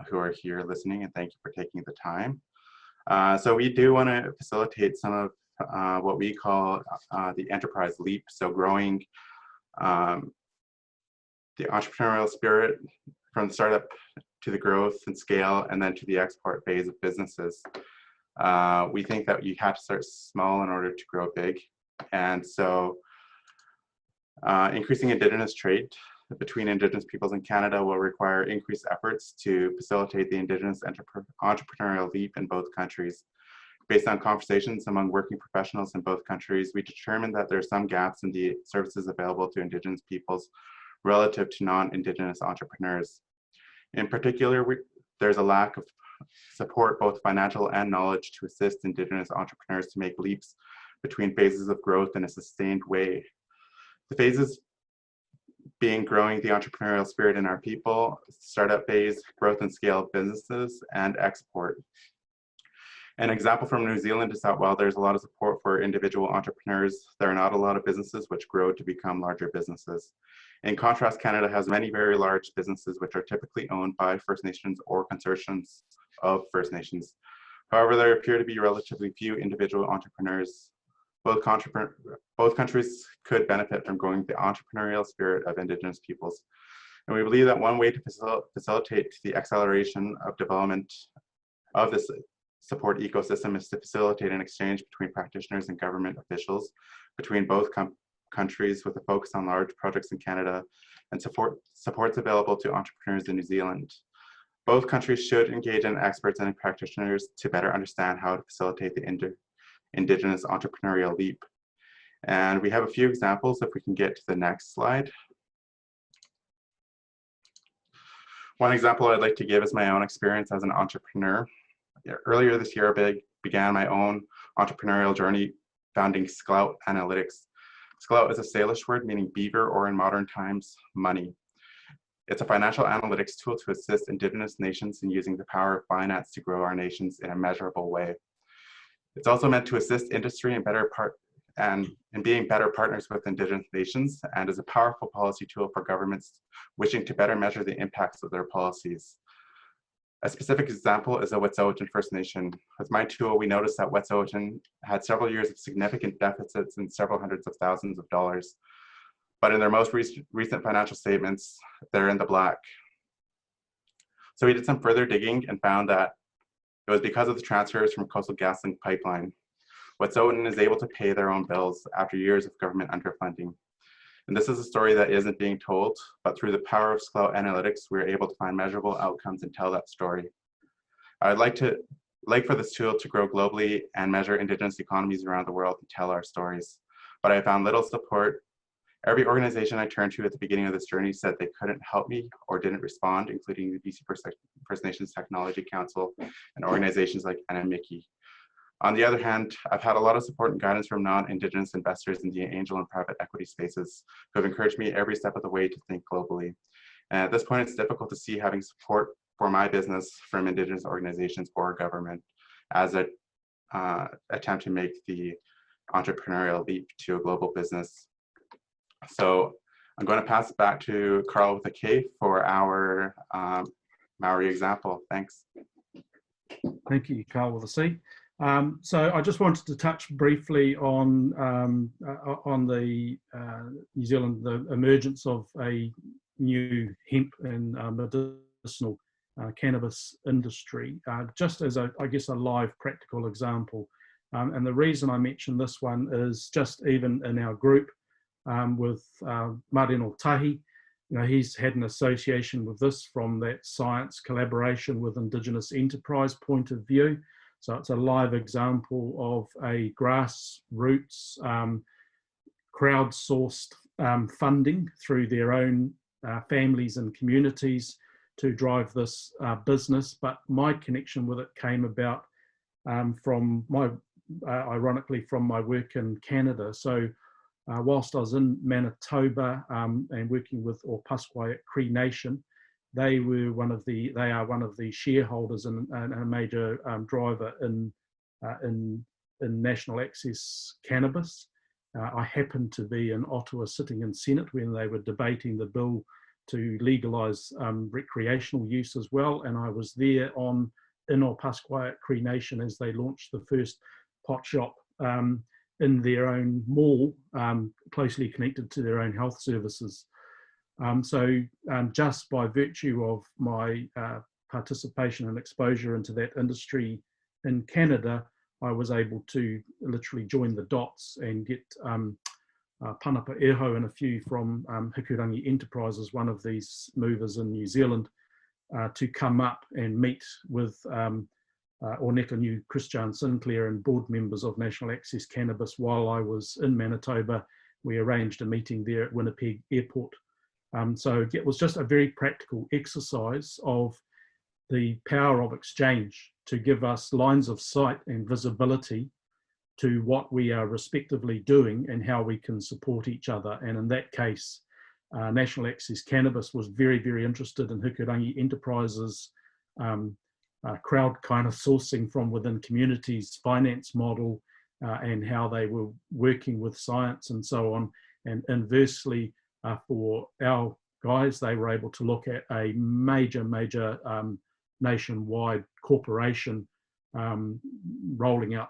who are here listening, and thank you for taking the time. So we do want to facilitate some of what we call the enterprise leap, so growing the entrepreneurial spirit from the startup to the growth and scale, and then to the export phase of businesses. We think that you have to start small in order to grow big. And so increasing Indigenous trade between Indigenous peoples in Canada will require increased efforts to facilitate the Indigenous entrepreneurial leap in both countries. Based on conversations among working professionals in both countries, we determined that there are some gaps in the services available to Indigenous peoples relative to non-Indigenous entrepreneurs. In particular, there's a lack of support, both financial and knowledge, to assist Indigenous entrepreneurs to make leaps between phases of growth in a sustained way. The phases being growing the entrepreneurial spirit in our people, startup phase, growth and scale of businesses, and export. An example from New Zealand is that while there's a lot of support for individual entrepreneurs, there are not a lot of businesses which grow to become larger businesses. In contrast, Canada has many very large businesses which are typically owned by First Nations or consortiums of First Nations. However, there appear to be relatively few individual entrepreneurs. Both countries could benefit from growing the entrepreneurial spirit of Indigenous peoples. And we believe that one way to facilitate the acceleration of development of this support ecosystem is to facilitate an exchange between practitioners and government officials between both countries, with a focus on large projects in Canada and supports available to entrepreneurs in New Zealand. Both countries should engage in experts and practitioners to better understand how to facilitate the Indigenous entrepreneurial leap. And we have a few examples if we can get to the next slide. One example I'd like to give is my own experience as an entrepreneur. Earlier this year, I began my own entrepreneurial journey founding Sklout Analytics. Sklout is a Salish word meaning beaver, or in modern times, money. It's a financial analytics tool to assist Indigenous nations in using the power of finance to grow our nations in a measurable way. It's also meant to assist industry in being better partners with Indigenous nations, and is a powerful policy tool for governments wishing to better measure the impacts of their policies. A specific example is the Wet'suwet'en First Nation. With my tool, we noticed that Wet'suwet'en had several years of significant deficits and several hundreds of thousands of dollars. But in their most recent financial statements, they're in the black. So we did some further digging and found that it was because of the transfers from Coastal GasLink pipeline. Wet'suwet'en is able to pay their own bills after years of government underfunding. And this is a story that isn't being told, but through the power of Sklout Analytics, we're able to find measurable outcomes and tell that story. I'd like for this tool to grow globally and measure Indigenous economies around the world and tell our stories. But I found little support. Every organization I turned to at the beginning of this journey said they couldn't help me or didn't respond, including the BC First Nations Technology Council and organizations like NMICI. On the other hand, I've had a lot of support and guidance from non-Indigenous investors in the angel and private equity spaces who have encouraged me every step of the way to think globally. And at this point, it's difficult to see having support for my business from Indigenous organizations or government as an attempt to make the entrepreneurial leap to a global business. So I'm going to pass it back to Carl with a K for our Maori example. Thanks. Thank you, Carl with a C. So I just wanted to touch briefly on the New Zealand, the emergence of a new hemp and medicinal cannabis industry, just as I guess a live practical example. And the reason I mention this one is just even in our group with Marino Tahi, you know, he's had an association with this from that science collaboration with Indigenous enterprise point of view. So it's a live example of a grassroots crowdsourced funding through their own families and communities to drive this business. But my connection with it came about from ironically, from my work in Canada. So whilst I was in Manitoba and working with Pasquia Cree Nation, they are one of the shareholders and a major driver in national access cannabis. I happened to be in Ottawa sitting in Senate when they were debating the bill to legalise recreational use as well, and I was there in Pasquia Cree Nation as they launched the first pot shop in their own mall, closely connected to their own health services. So just by virtue of my participation and exposure into that industry in Canada, I was able to literally join the dots and get Panapa Eho and a few from Hikurangi Enterprises, one of these movers in New Zealand, to come up and meet with Ornetta New, Christian Sinclair, and board members of National Access Cannabis while I was in Manitoba. We arranged a meeting there at Winnipeg Airport. So it was just a very practical exercise of the power of exchange to give us lines of sight and visibility to what we are respectively doing and how we can support each other. And in that case, National Access Cannabis was very, very interested in Hikurangi Enterprises crowd kind of sourcing from within communities, finance model, and how they were working with science and so on. And inversely, for our guys, they were able to look at a major nationwide corporation rolling out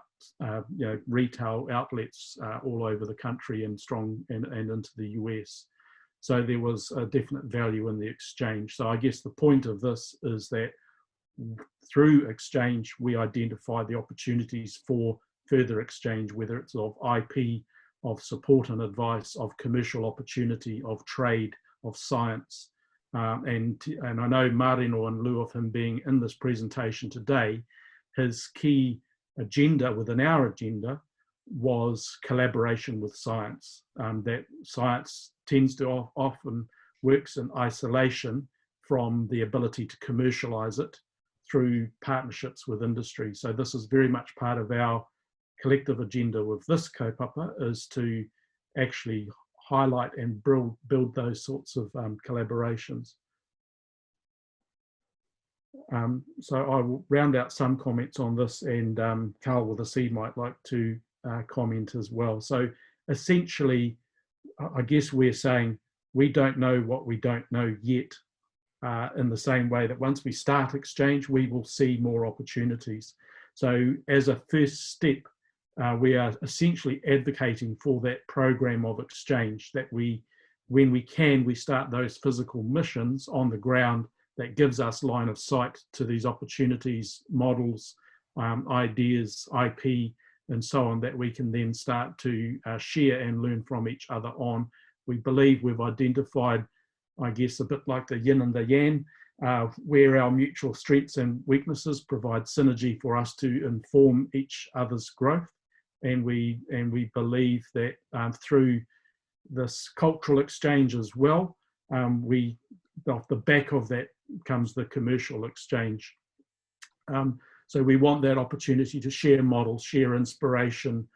retail outlets all over the country and into the US. So there was a definite value in the exchange. So I guess the point of this is that through exchange, we identify the opportunities for further exchange, whether it's of IP, of support and advice, of commercial opportunity, of trade, of science. And I know Marino, in lieu of him being in this presentation today, his key agenda within our agenda was collaboration with science. That science tends to often works in isolation from the ability to commercialize it through partnerships with industry. So this is very much part of our collective agenda with this kaupapa, is to actually highlight and build those sorts of collaborations. So I will round out some comments on this, and Carl with a C might like to comment as well. So essentially, I guess we're saying we don't know what we don't know yet, in the same way that once we start exchange, we will see more opportunities. So as a first step, we are essentially advocating for that program of exchange, that when we can, we start those physical missions on the ground that gives us line of sight to these opportunities, models, ideas, IP, and so on, that we can then start to share and learn from each other on. We believe we've identified, I guess, a bit like the yin and the yang, where our mutual strengths and weaknesses provide synergy for us to inform each other's growth. And we believe that through this cultural exchange as well, off the back of that comes the commercial exchange. So we want that opportunity to share models, share inspiration,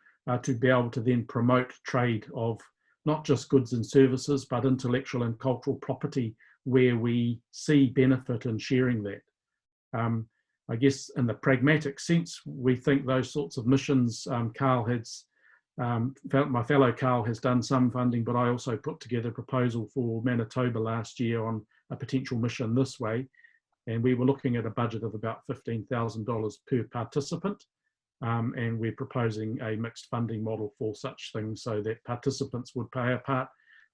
to be able to then promote trade of not just goods and services, but intellectual and cultural property, where we see benefit in sharing that. I guess in the pragmatic sense, we think those sorts of missions, Carl has, my fellow Carl has done some funding, but I also put together a proposal for Manitoba last year on a potential mission this way. And we were looking at a budget of about $15,000 per participant. And we're proposing a mixed funding model for such things, so that participants would pay a part,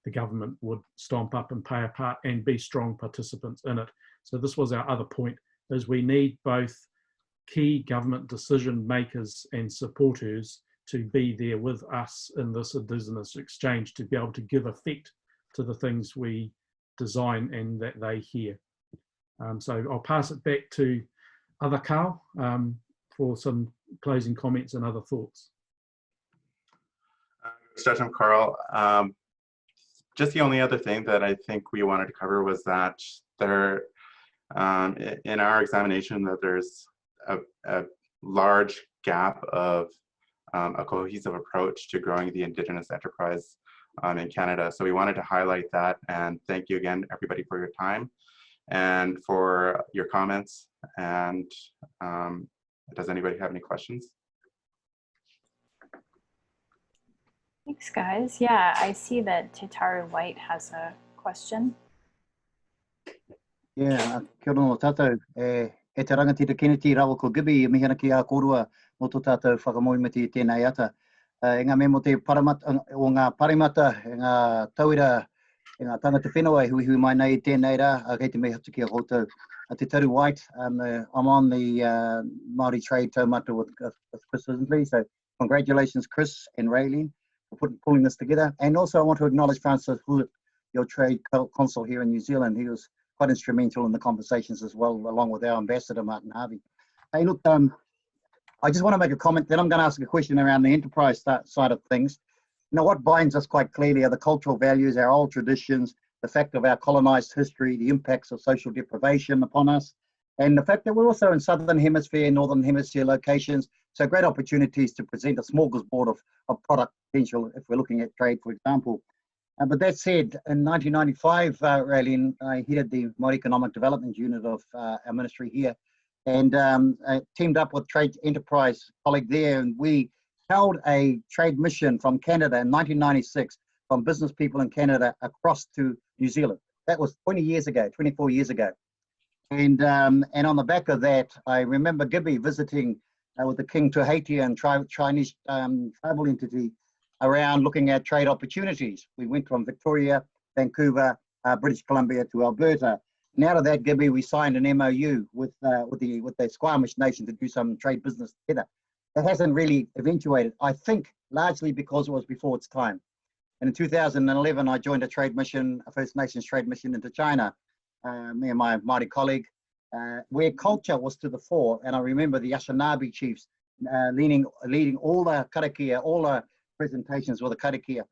the government would stomp up and pay a part and be strong participants in it. So this was our other point, is we need both key government decision makers and supporters to be there with us in this Indigenous exchange, to be able to give effect to the things we design and that they hear. So I'll pass it back to other Carl for some closing comments and other thoughts. Judge Carl, just the only other thing that I think we wanted to cover was that there, in our examination, that there's a large gap of a cohesive approach to growing the Indigenous enterprise in Canada. So we wanted to highlight that, and thank you again, everybody, for your time and for your comments. And does anybody have any questions? Thanks, guys. Yeah, I see that Tataru White has a question. Yeah, kia ora no tātou. E te rangatira Kennedy rawa ko Gibi, mihana ki a korua mo tō tātou whakamoimiti tēnei ata. E ngā me mo te paramata, o ngā parimata, e ngā tauira, e ngā tangata whenua e hui mai nei tēnei rā, a kei te mea hatuki a koutou. Te Taru White, I'm on the Māori Trade Taumata with Chris Isley, so congratulations Chris and Raylene for pulling this together. And also I want to acknowledge Francis Hulett, your trade consul here in New Zealand. He was quite instrumental in the conversations as well, along with our ambassador, Martin Harvey. Hey, look, I just want to make a comment, then I'm going to ask a question around the enterprise side of things. You know, what binds us quite clearly are the cultural values, our old traditions, the fact of our colonized history, the impacts of social deprivation upon us, and the fact that we're also in Southern Hemisphere, Northern Hemisphere locations, so great opportunities to present a smorgasbord of product potential if we're looking at trade, for example. But that said, in 1995, Raylene, I headed the Māori Economic Development Unit of our ministry here, and I teamed up with Trade Enterprise colleague there, and we held a trade mission from Canada in 1996 from business people in Canada across to New Zealand. That was 20 years ago, 24 years ago. And on the back of that, I remember Gibby visiting with the King Tuhatian Chinese tribal entity around looking at trade opportunities. We went from Victoria, Vancouver, British Columbia to Alberta. And out of that, Gibby, we signed an MOU with the Squamish Nation to do some trade business together. That hasn't really eventuated, I think, largely because it was before its time. And in 2011, I joined a trade mission, a First Nations trade mission into China, me and my Māori colleague, where culture was to the fore. And I remember the Anishinaabe chiefs leading all the Karakia, all the presentations with the Karakia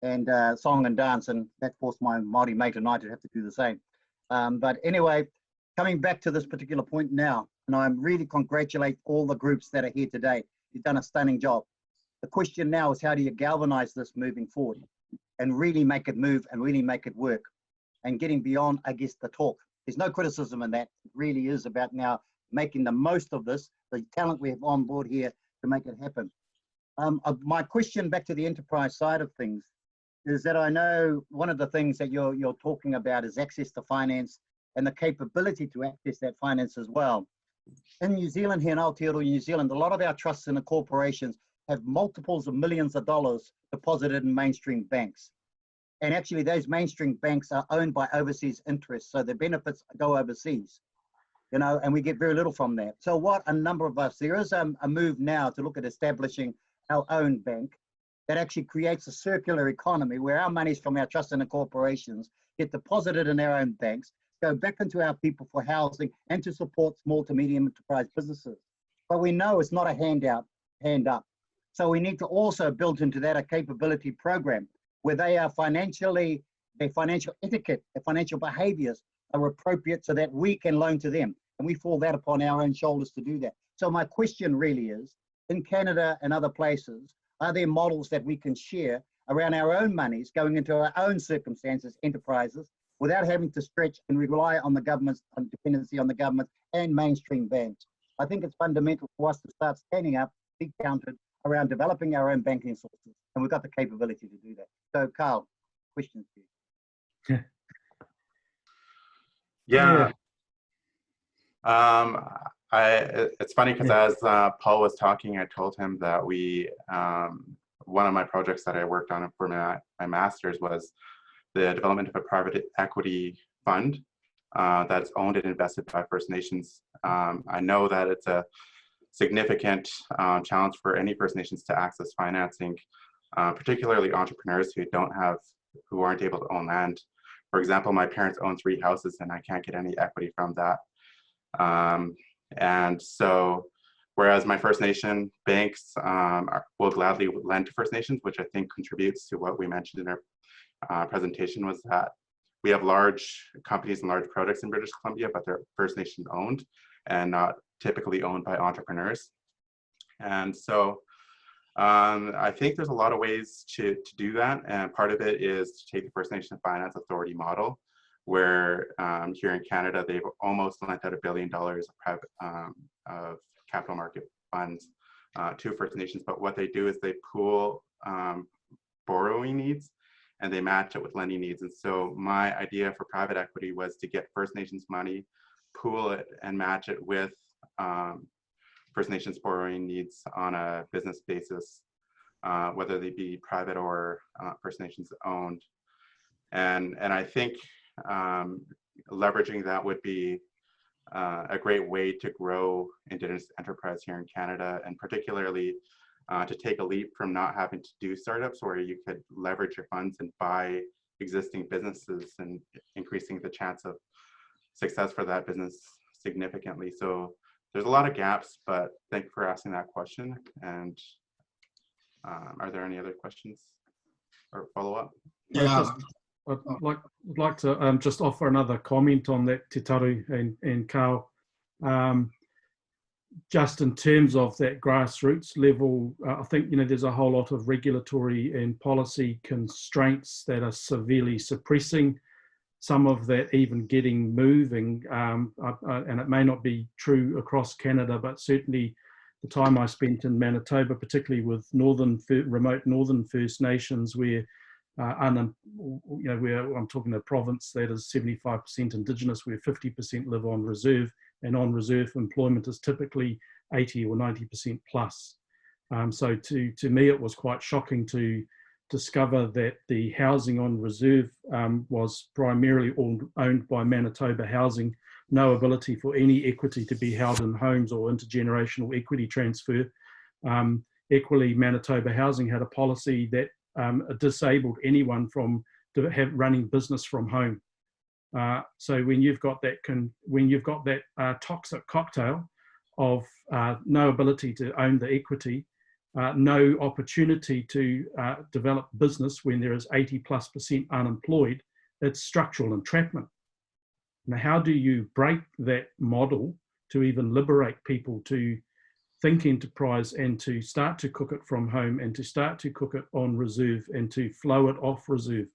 and song and dance, and that forced my Māori mate and I to have to do the same. But anyway, coming back to this particular point now, and I really congratulate all the groups that are here today. You've done a stunning job. The question now is, how do you galvanize this moving forward and really make it move and really make it work, and getting beyond, I guess, the talk. There's no criticism in that. It really is about now making the most of this, the talent we have on board here to make it happen. My question back to the enterprise side of things is that I know one of the things that you're talking about is access to finance and the capability to access that finance as well. In New Zealand here in Aotearoa, New Zealand, a lot of our trusts and the corporations have multiples of millions of dollars deposited in mainstream banks. And actually those mainstream banks are owned by overseas interests, so the benefits go overseas, you know, and we get very little from that. So what a number of us, there is a move now to look at establishing our own bank that actually creates a circular economy where our monies from our trusts and the corporations get deposited in our own banks, go back into our people for housing and to support small to medium enterprise businesses. But we know it's not a handout, hand up. So we need to also build into that a capability program where they are financially, their financial etiquette, their financial behaviors are appropriate so that we can loan to them. And we fall that upon our own shoulders to do that. So my question really is, in Canada and other places, are there models that we can share around our own monies going into our own circumstances, enterprises, without having to stretch and rely on the government's dependency on the government and mainstream banks? I think it's fundamental for us to start standing up, be counted around developing our own banking sources, and we've got the capability to do that. So, Carl, questions for you. Yeah. It's funny because as Paul was talking, I told him that one of my projects that I worked on for my master's was the development of a private equity fund that's owned and invested by First Nations. I know that it's a significant challenge for any First Nations to access financing, particularly entrepreneurs who aren't able to own land. For example, my parents own 3 houses and I can't get any equity from that. And so, whereas my First Nation banks will gladly lend to First Nations, which I think contributes to what we mentioned in our presentation, was that we have large companies and large projects in British Columbia, but they're First Nation owned and not typically owned by entrepreneurs. And so I think there's a lot of ways to do that. And part of it is to take the First Nation Finance Authority model, where here in Canada, they've almost lent out $1 billion of capital market funds to First Nations. But what they do is they pool borrowing needs and they match it with lending needs. And so my idea for private equity was to get First Nations money, pool it and match it with First Nations borrowing needs on a business basis, whether they be private or First Nations owned. And I think leveraging that would be a great way to grow Indigenous enterprise here in Canada, and particularly to take a leap from not having to do startups where you could leverage your funds and buy existing businesses and increasing the chance of success for that business significantly. So there's a lot of gaps, but thank you for asking that question. And are there any other questions or follow-up? Yeah. I'd like to just offer another comment on that, Te Taru and Carl. just in terms of that grassroots level, I think, you know, there's a whole lot of regulatory and policy constraints that are severely suppressing some of that even getting moving. And it may not be true across Canada, but certainly the time I spent in Manitoba, particularly with remote northern First Nations, where where I'm talking a province that is 75% Indigenous, where 50% live on reserve, and on reserve employment is typically 80 or 90% plus. So to me, it was quite shocking to discover that the housing on reserve was primarily all owned by Manitoba Housing, no ability for any equity to be held in homes or intergenerational equity transfer. Equally, Manitoba Housing had a policy that disabled anyone from running business from home. So when you've got that toxic cocktail of no ability to own the equity, no opportunity to develop business when there is 80+% unemployed, it's structural entrapment. Now, how do you break that model to even liberate people to think enterprise and to start to cook it from home and to start to cook it on reserve and to flow it off reserve?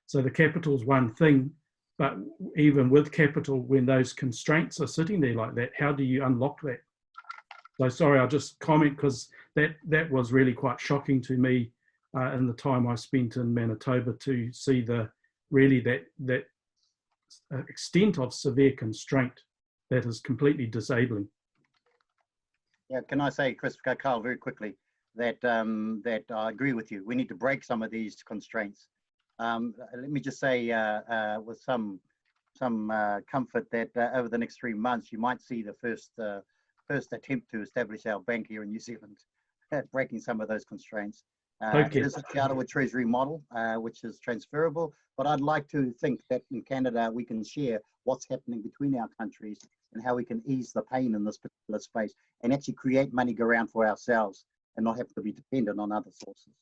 So the capital's one thing, but even with capital, when those constraints are sitting there like that, how do you unlock that? So sorry, I'll just comment because that was really quite shocking to me in the time I spent in Manitoba to see that extent of severe constraint that is completely disabling. Yeah, can I say, Chris, Carl, very quickly, that I agree with you. We need to break some of these constraints. Let me just say with some comfort that over the next 3 months, you might see the first attempt to establish our bank here in New Zealand, breaking some of those constraints. Okay. It is a Te Arawa Treasury model, which is transferable, but I'd like to think that in Canada, we can share what's happening between our countries and how we can ease the pain in this particular space and actually create money go around for ourselves and not have to be dependent on other sources.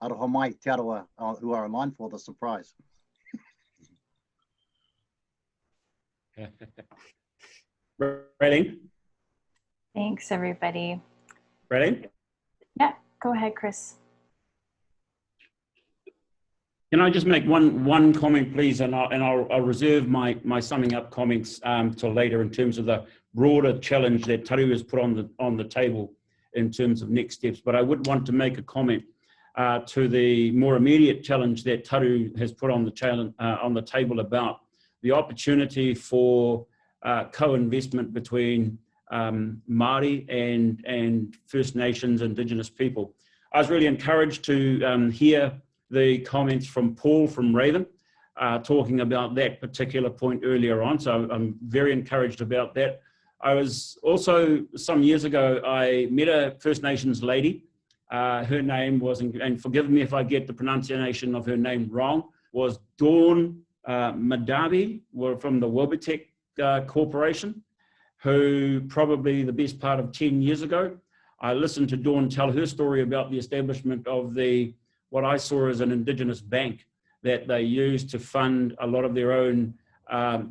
Aroha mai te arawa who are online for the surprise. Ready? Thanks, everybody. Ready? Yeah, go ahead, Chris. Can I just make one comment, please, and I'll reserve my summing up comments till later in terms of the broader challenge that Taru has put on the table in terms of next steps. But I would want to make a comment to the more immediate challenge that Taru has put on the table about the opportunity for co-investment between Māori and First Nations, Indigenous people. I was really encouraged to hear the comments from Paul from Raven talking about that particular point earlier on. So I'm very encouraged about that. I was also, some years ago, I met a First Nations lady. Her name was, and forgive me if I get the pronunciation of her name wrong, was Dawn Madabi, from the Wabitec Corporation, who probably the best part of 10 years ago, I listened to Dawn tell her story about the establishment of what I saw as an Indigenous bank that they used to fund a lot of their own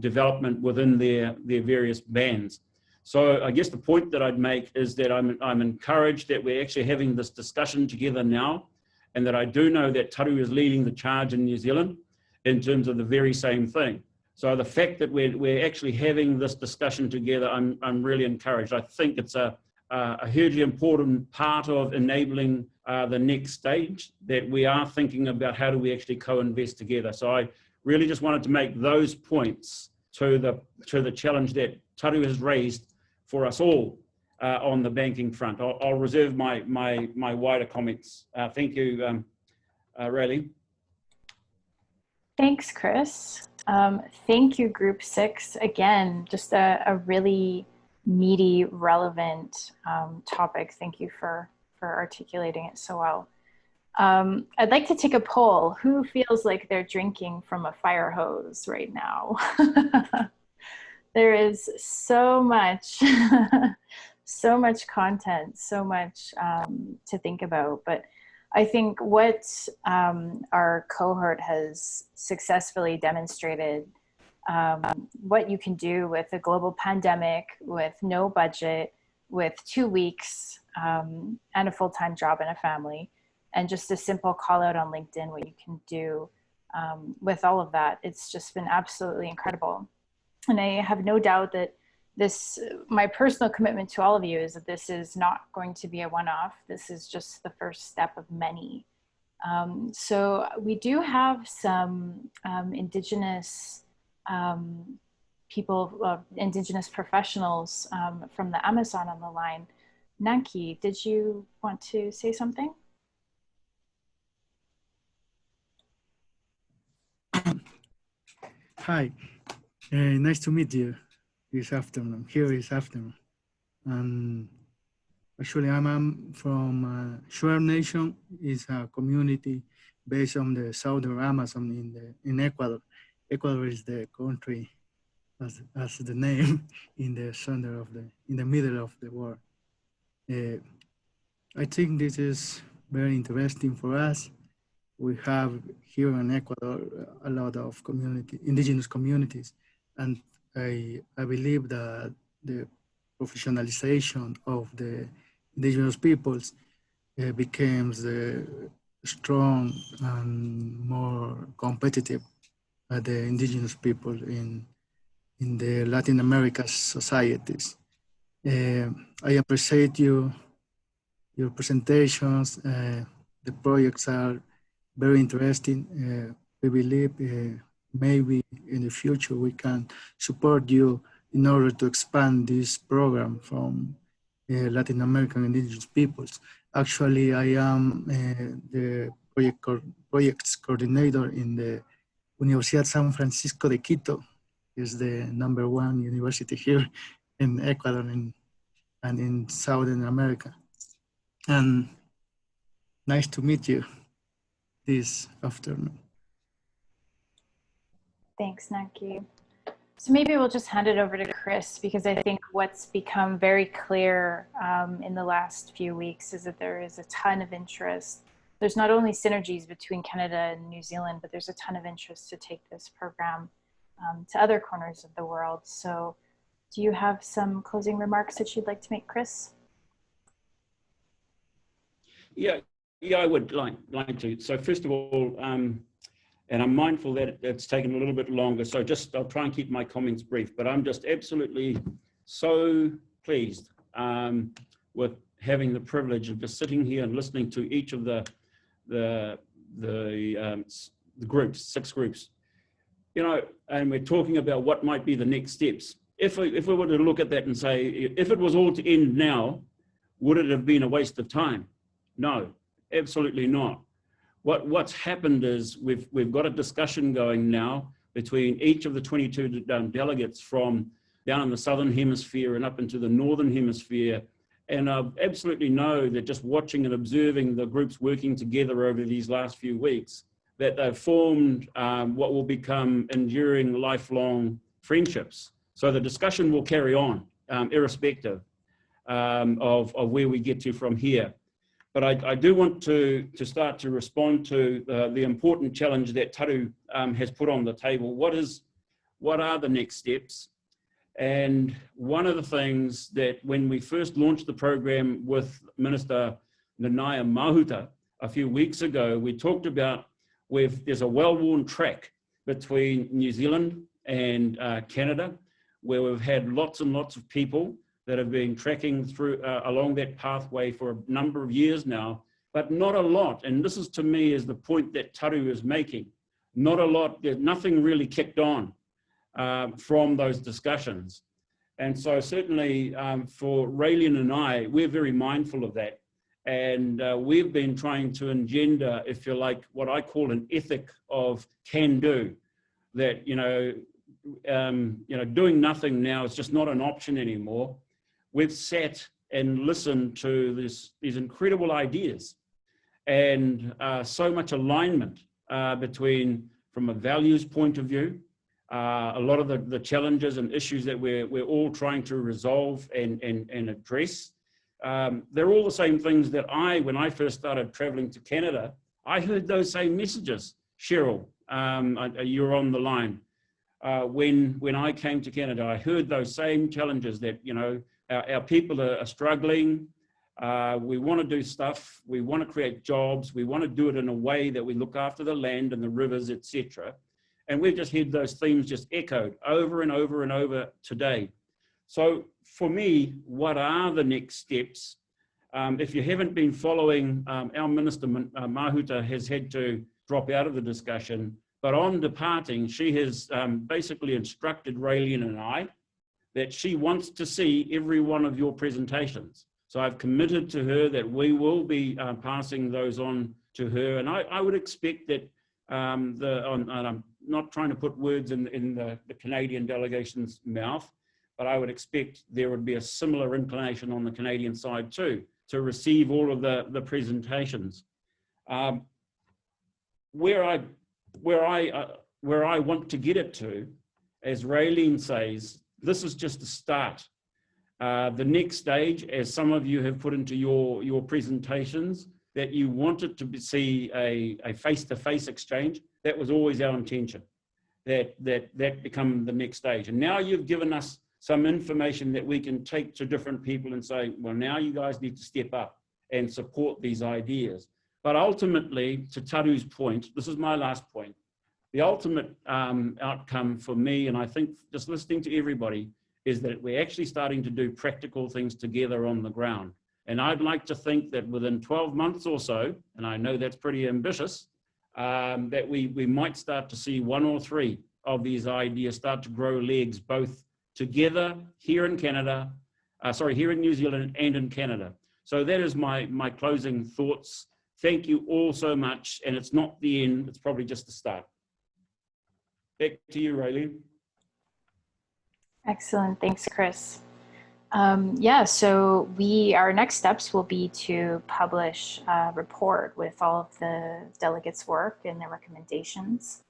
development within their various bands. So I guess the point that I'd make is that I'm encouraged that we're actually having this discussion together now, and that I do know that Taru is leading the charge in New Zealand in terms of the very same thing. So the fact that we're actually having this discussion together, I'm really encouraged. I think it's a hugely important part of enabling the next stage, that we are thinking about how do we actually co-invest together. So I really just wanted to make those points to the challenge that Taru has raised for us all on the banking front. I'll reserve my wider comments. Thank you, Rayleigh. Thanks, Chris. Thank you, Group 6. Again, just a really meaty, relevant topic. Thank you for articulating it so well. I'd like to take a poll. Who feels like they're drinking from a fire hose right now? There is so much, so much content, so much to think about. But I think what our cohort has successfully demonstrated, what you can do with a global pandemic, with no budget, with 2 weeks, and a full-time job and a family, and just a simple call out on LinkedIn, what you can do with all of that. It's just been absolutely incredible. And I have no doubt that this, my personal commitment to all of you is that this is not going to be a one-off. This is just the first step of many. So we do have some Indigenous people, Indigenous professionals from the Amazon on the line. Nanki, did you want to say something? Hi, nice to meet you this afternoon, here this afternoon. Actually, I'm from Shuar Nation. It's a community based on the southern Amazon in Ecuador. Ecuador is the country, as the name, in the center of in the middle of the world. I think this is very interesting for us. We have here in Ecuador a lot of indigenous communities, and I believe that the professionalization of the indigenous peoples becomes strong and more competitive the indigenous people in the Latin America societies. I appreciate your presentations. The projects are very interesting. We believe maybe in the future we can support you in order to expand this program from Latin American indigenous peoples. Actually, I am the projects coordinator in the Universidad San Francisco de Quito. Is the #1 university here in Ecuador and in Southern America. And nice to meet you this afternoon. Thanks, Nanki. So maybe we'll just hand it over to Chris, because I think what's become very clear in the last few weeks is that there is a ton of interest. There's not only synergies between Canada and New Zealand, but there's a ton of interest to take this program to other corners of the world. So do you have some closing remarks that you'd like to make, Chris? Yeah, I would like to. So first of all, and I'm mindful that it's taken a little bit longer, so I'll try and keep my comments brief, but I'm just absolutely so pleased with having the privilege of just sitting here and listening to each of the groups, 6 groups, you know, and we're talking about what might be the next steps. If we were to look at that and say, if it was all to end now, would it have been a waste of time? No, absolutely not. What's happened is we've got a discussion going now between each of the 22 delegates from down in the Southern Hemisphere and up into the Northern Hemisphere. And I absolutely know that just watching and observing the groups working together over these last few weeks, that they've formed what will become enduring, lifelong friendships. So the discussion will carry on, irrespective of where we get to from here. But I do want to start to respond to the important challenge that Taru has put on the table. What are the next steps? And one of the things that when we first launched the program with Minister Nanaia Mahuta a few weeks ago, we talked about there's a well-worn track between New Zealand and Canada, where we've had lots and lots of people that have been tracking through along that pathway for a number of years now, but not a lot. And this is, to me, is the point that Taru is making. Not a lot, there's nothing really kicked on from those discussions. And so certainly for Raylene and I, we're very mindful of that. And we've been trying to engender, if you like, what I call an ethic of can do, that, doing nothing now is just not an option anymore. We've sat and listened to these incredible ideas and so much alignment from a values point of view, a lot of the challenges and issues that we're all trying to resolve and address they're all the same things that when I first started traveling to Canada, I heard those same messages. Cheryl, you're on the line. When I came to Canada, I heard those same challenges that, you know, our people are struggling. We want to do stuff. We want to create jobs. We want to do it in a way that we look after the land and the rivers, etc. And we've just heard those themes just echoed over and over and over today. So for me, what are the next steps? If you haven't been following, our Minister Mahuta has had to drop out of the discussion, but on departing, she has basically instructed Raylene and I that she wants to see every one of your presentations. So I've committed to her that we will be passing those on to her. And I would expect that, and I'm not trying to put words in the Canadian delegation's mouth, but I would expect there would be a similar inclination on the Canadian side too, to receive all of the presentations. Where I want to get it to, as Raylene says, this is just a start. The next stage, as some of you have put into your presentations, that you wanted to see a face-to-face exchange. That was always our intention, that become the next stage. And now you've given us some information that we can take to different people and say, well, now you guys need to step up and support these ideas. But ultimately, to Taru's point, this is my last point, the ultimate outcome for me, and I think just listening to everybody, is that we're actually starting to do practical things together on the ground. And I'd like to think that within 12 months or so, and I know that's pretty ambitious, that we might start to see 1 or 3 of these ideas start to grow legs, both together here in Canada, here in New Zealand and in Canada. So that is my closing thoughts. Thank you all so much. And it's not the end, it's probably just the start. Back to you, Raylene. Excellent, thanks, Chris. Yeah, so our next steps will be to publish a report with all of the delegates' work and their recommendations,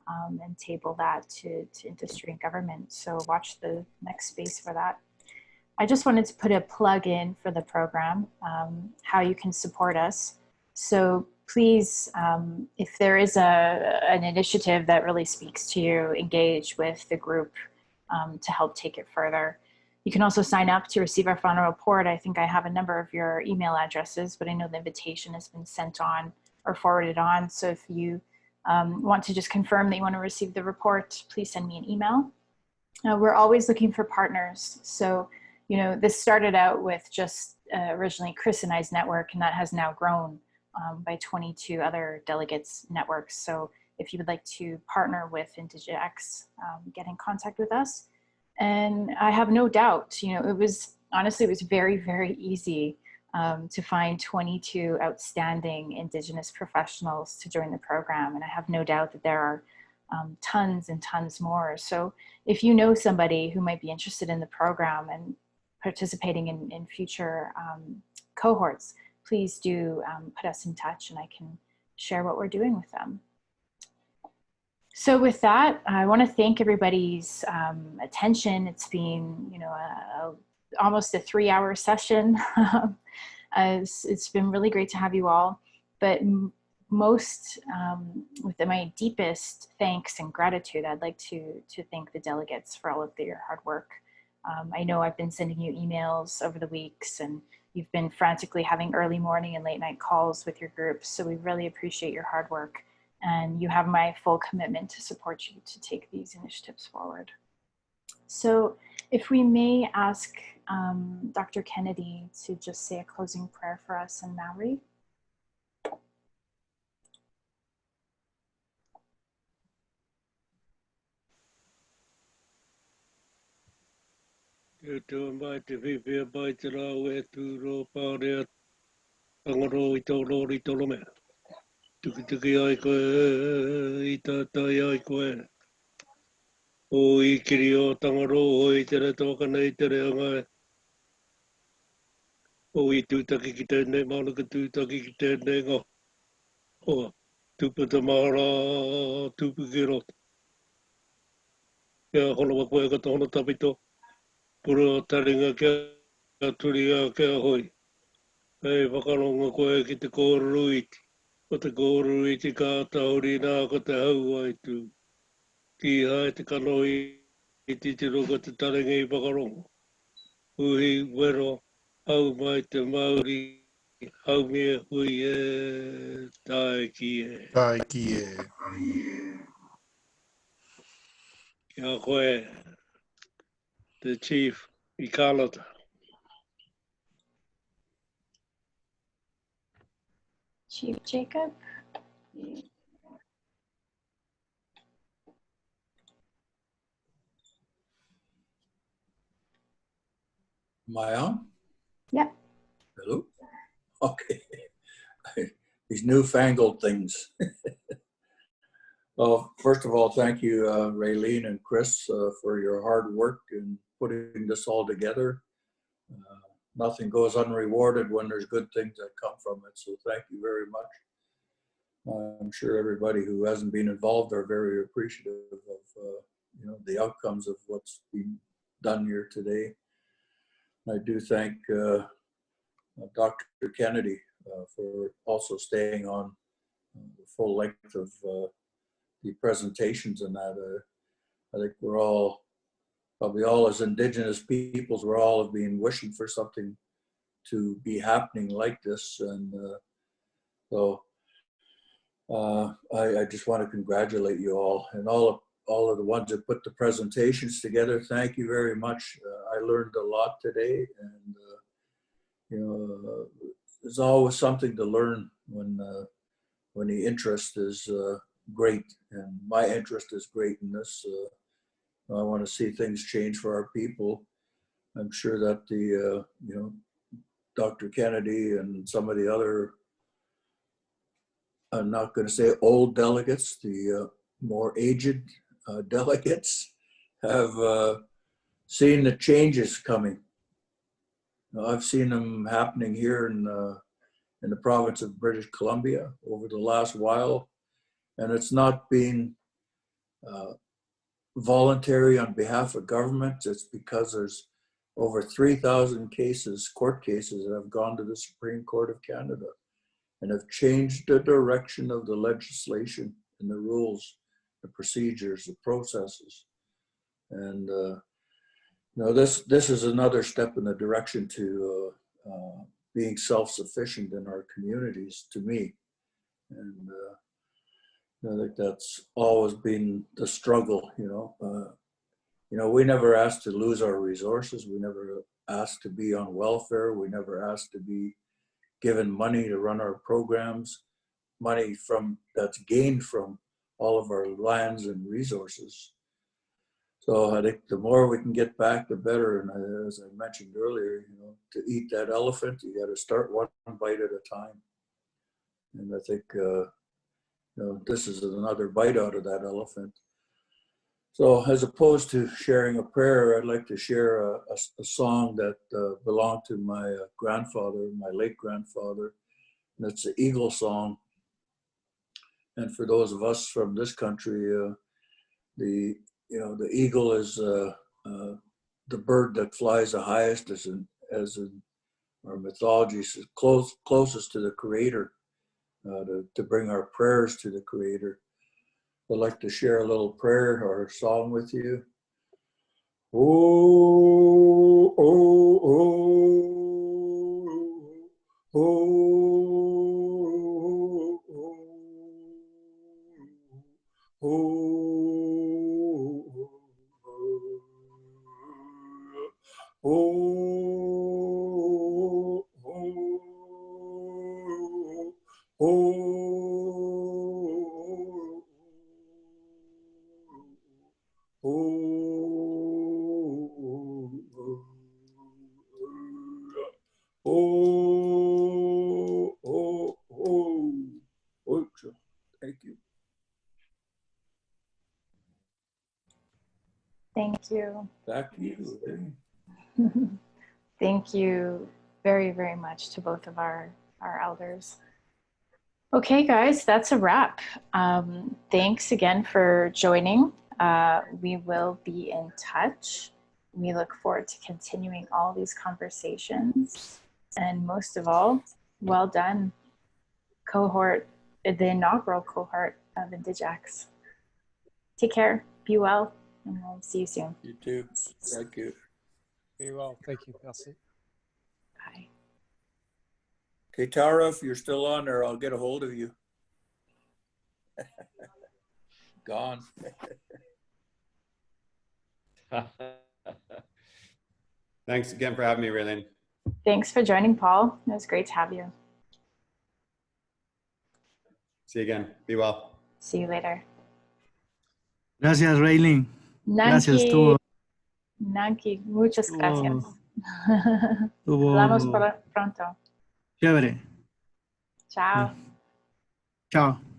and table that to industry and government. So watch the next space for that. I just wanted to put a plug in for the program, how you can support us. So please, if there is an initiative that really speaks to you, engage with the group to help take it further. You can also sign up to receive our final report. I think I have a number of your email addresses, but I know the invitation has been sent on or forwarded on. So if you want to just confirm that you want to receive the report, please send me an email. We're always looking for partners. So, you know, this started out with just originally Chris and I's network, and that has now grown by 22 other delegates networks. So if you would like to partner with INDIGI-X, get in contact with us. And I have no doubt, you know, it was very, very easy to find 22 outstanding Indigenous professionals to join the program. And I have no doubt that there are tons and tons more. So if you know somebody who might be interested in the program and participating in future cohorts, please do put us in touch and I can share what we're doing with them. So with that, I want to thank everybody's attention. It's been, you know, almost a 3-hour session. It's been really great to have you all, but most, with my deepest thanks and gratitude, I'd like to thank the delegates for all of their hard work. I know I've been sending you emails over the weeks, and you've been frantically having early morning and late night calls with your groups. So we really appreciate your hard work, and you have my full commitment to support you to take these initiatives forward. So if we may ask Dr. Kennedy to just say a closing prayer for us in Maori. Tuki ai koe, I tātai ai koe. O I kiri o tangaro, o I tere tōka nei tere angai. O I tūtaki ki tēnei, maunaka tūtaki ki tēnei ngā. O tūpata mara, tūpu ki rota. Kia hono koe kata hono tapito. Pura taringa kia turia kia hoi. Hei whakaronga koe ki te kōruiti. O te kōruiti ka tauri nā ko te hau ai tū. Ki hai te kanoi i te roka te tarenga I whakaronga. Uhi wero hau mai te Māori. Hau mea hui e tae ki e. Tai ki e. Kia koe, the chief I Kanata. Chief Jacob. Am I on? Yeah. Hello? Okay. These newfangled things. Well, first of all, thank you, Raylene and Chris, for your hard work in putting this all together. Nothing goes unrewarded when there's good things that come from it, so thank you very much. I'm sure everybody who hasn't been involved are very appreciative of the outcomes of what's been done here today. I do thank Dr. Kennedy for also staying on the full length of the presentations and that. I think we're all, probably all as Indigenous peoples, we're all have been wishing for something to be happening like this. And so I just want to congratulate you all and all of the ones that put the presentations together. Thank you very much. I learned a lot today, and there's always something to learn when the interest is great, and my interest is great in this. I want to see things change for our people. I'm sure that the Dr. Kennedy and some of the other, I'm not going to say old delegates, the more aged delegates have seen the changes coming. I've seen them happening here in the province of British Columbia over the last while, and it's not been voluntary on behalf of government. It's because there's over 3,000 cases, court cases, that have gone to the Supreme Court of Canada and have changed the direction of the legislation and the rules, the procedures, the processes. And this is another step in the direction to being self-sufficient in our communities, to me. And I think that's always been the struggle, we never asked to lose our resources. We never asked to be on welfare. We never asked to be given money to run our programs, money that's gained from all of our lands and resources. So I think the more we can get back, the better. And as I mentioned earlier, to eat that elephant, you got to start one bite at a time. And I think this is another bite out of that elephant. So as opposed to sharing a prayer, I'd like to share a song that belonged to my grandfather, my late grandfather. And it's the Eagle song. And for those of us from this country, the eagle is the bird that flies the highest, as in our mythology, closest to the Creator, to bring our prayers to the Creator. I'd like to share a little prayer or a song with you. Oh, oh, oh, oh, oh, oh, oh, oh. Thank you. Thank you. Back to you. Thank you very, very much to both of our elders. Okay, guys, that's a wrap. Thanks again for joining. We will be in touch. We look forward to continuing all these conversations. And most of all, well done, cohort, the inaugural cohort of INDIGI-X. Take care, be well, and we'll see you soon. You too. Thank you. Be well. Thank you. Merci. Bye. Okay, Tara, if you're still on there, I'll get a hold of you. Gone. Thanks again for having me, Raylene. Thanks for joining, Paul. It was great to have you. See you again. Be well. See you later. Gracias, Raylene. Gracias, Nanki. Nanki, muchas gracias. Hablamos pronto. Chévere. Chao. Chao.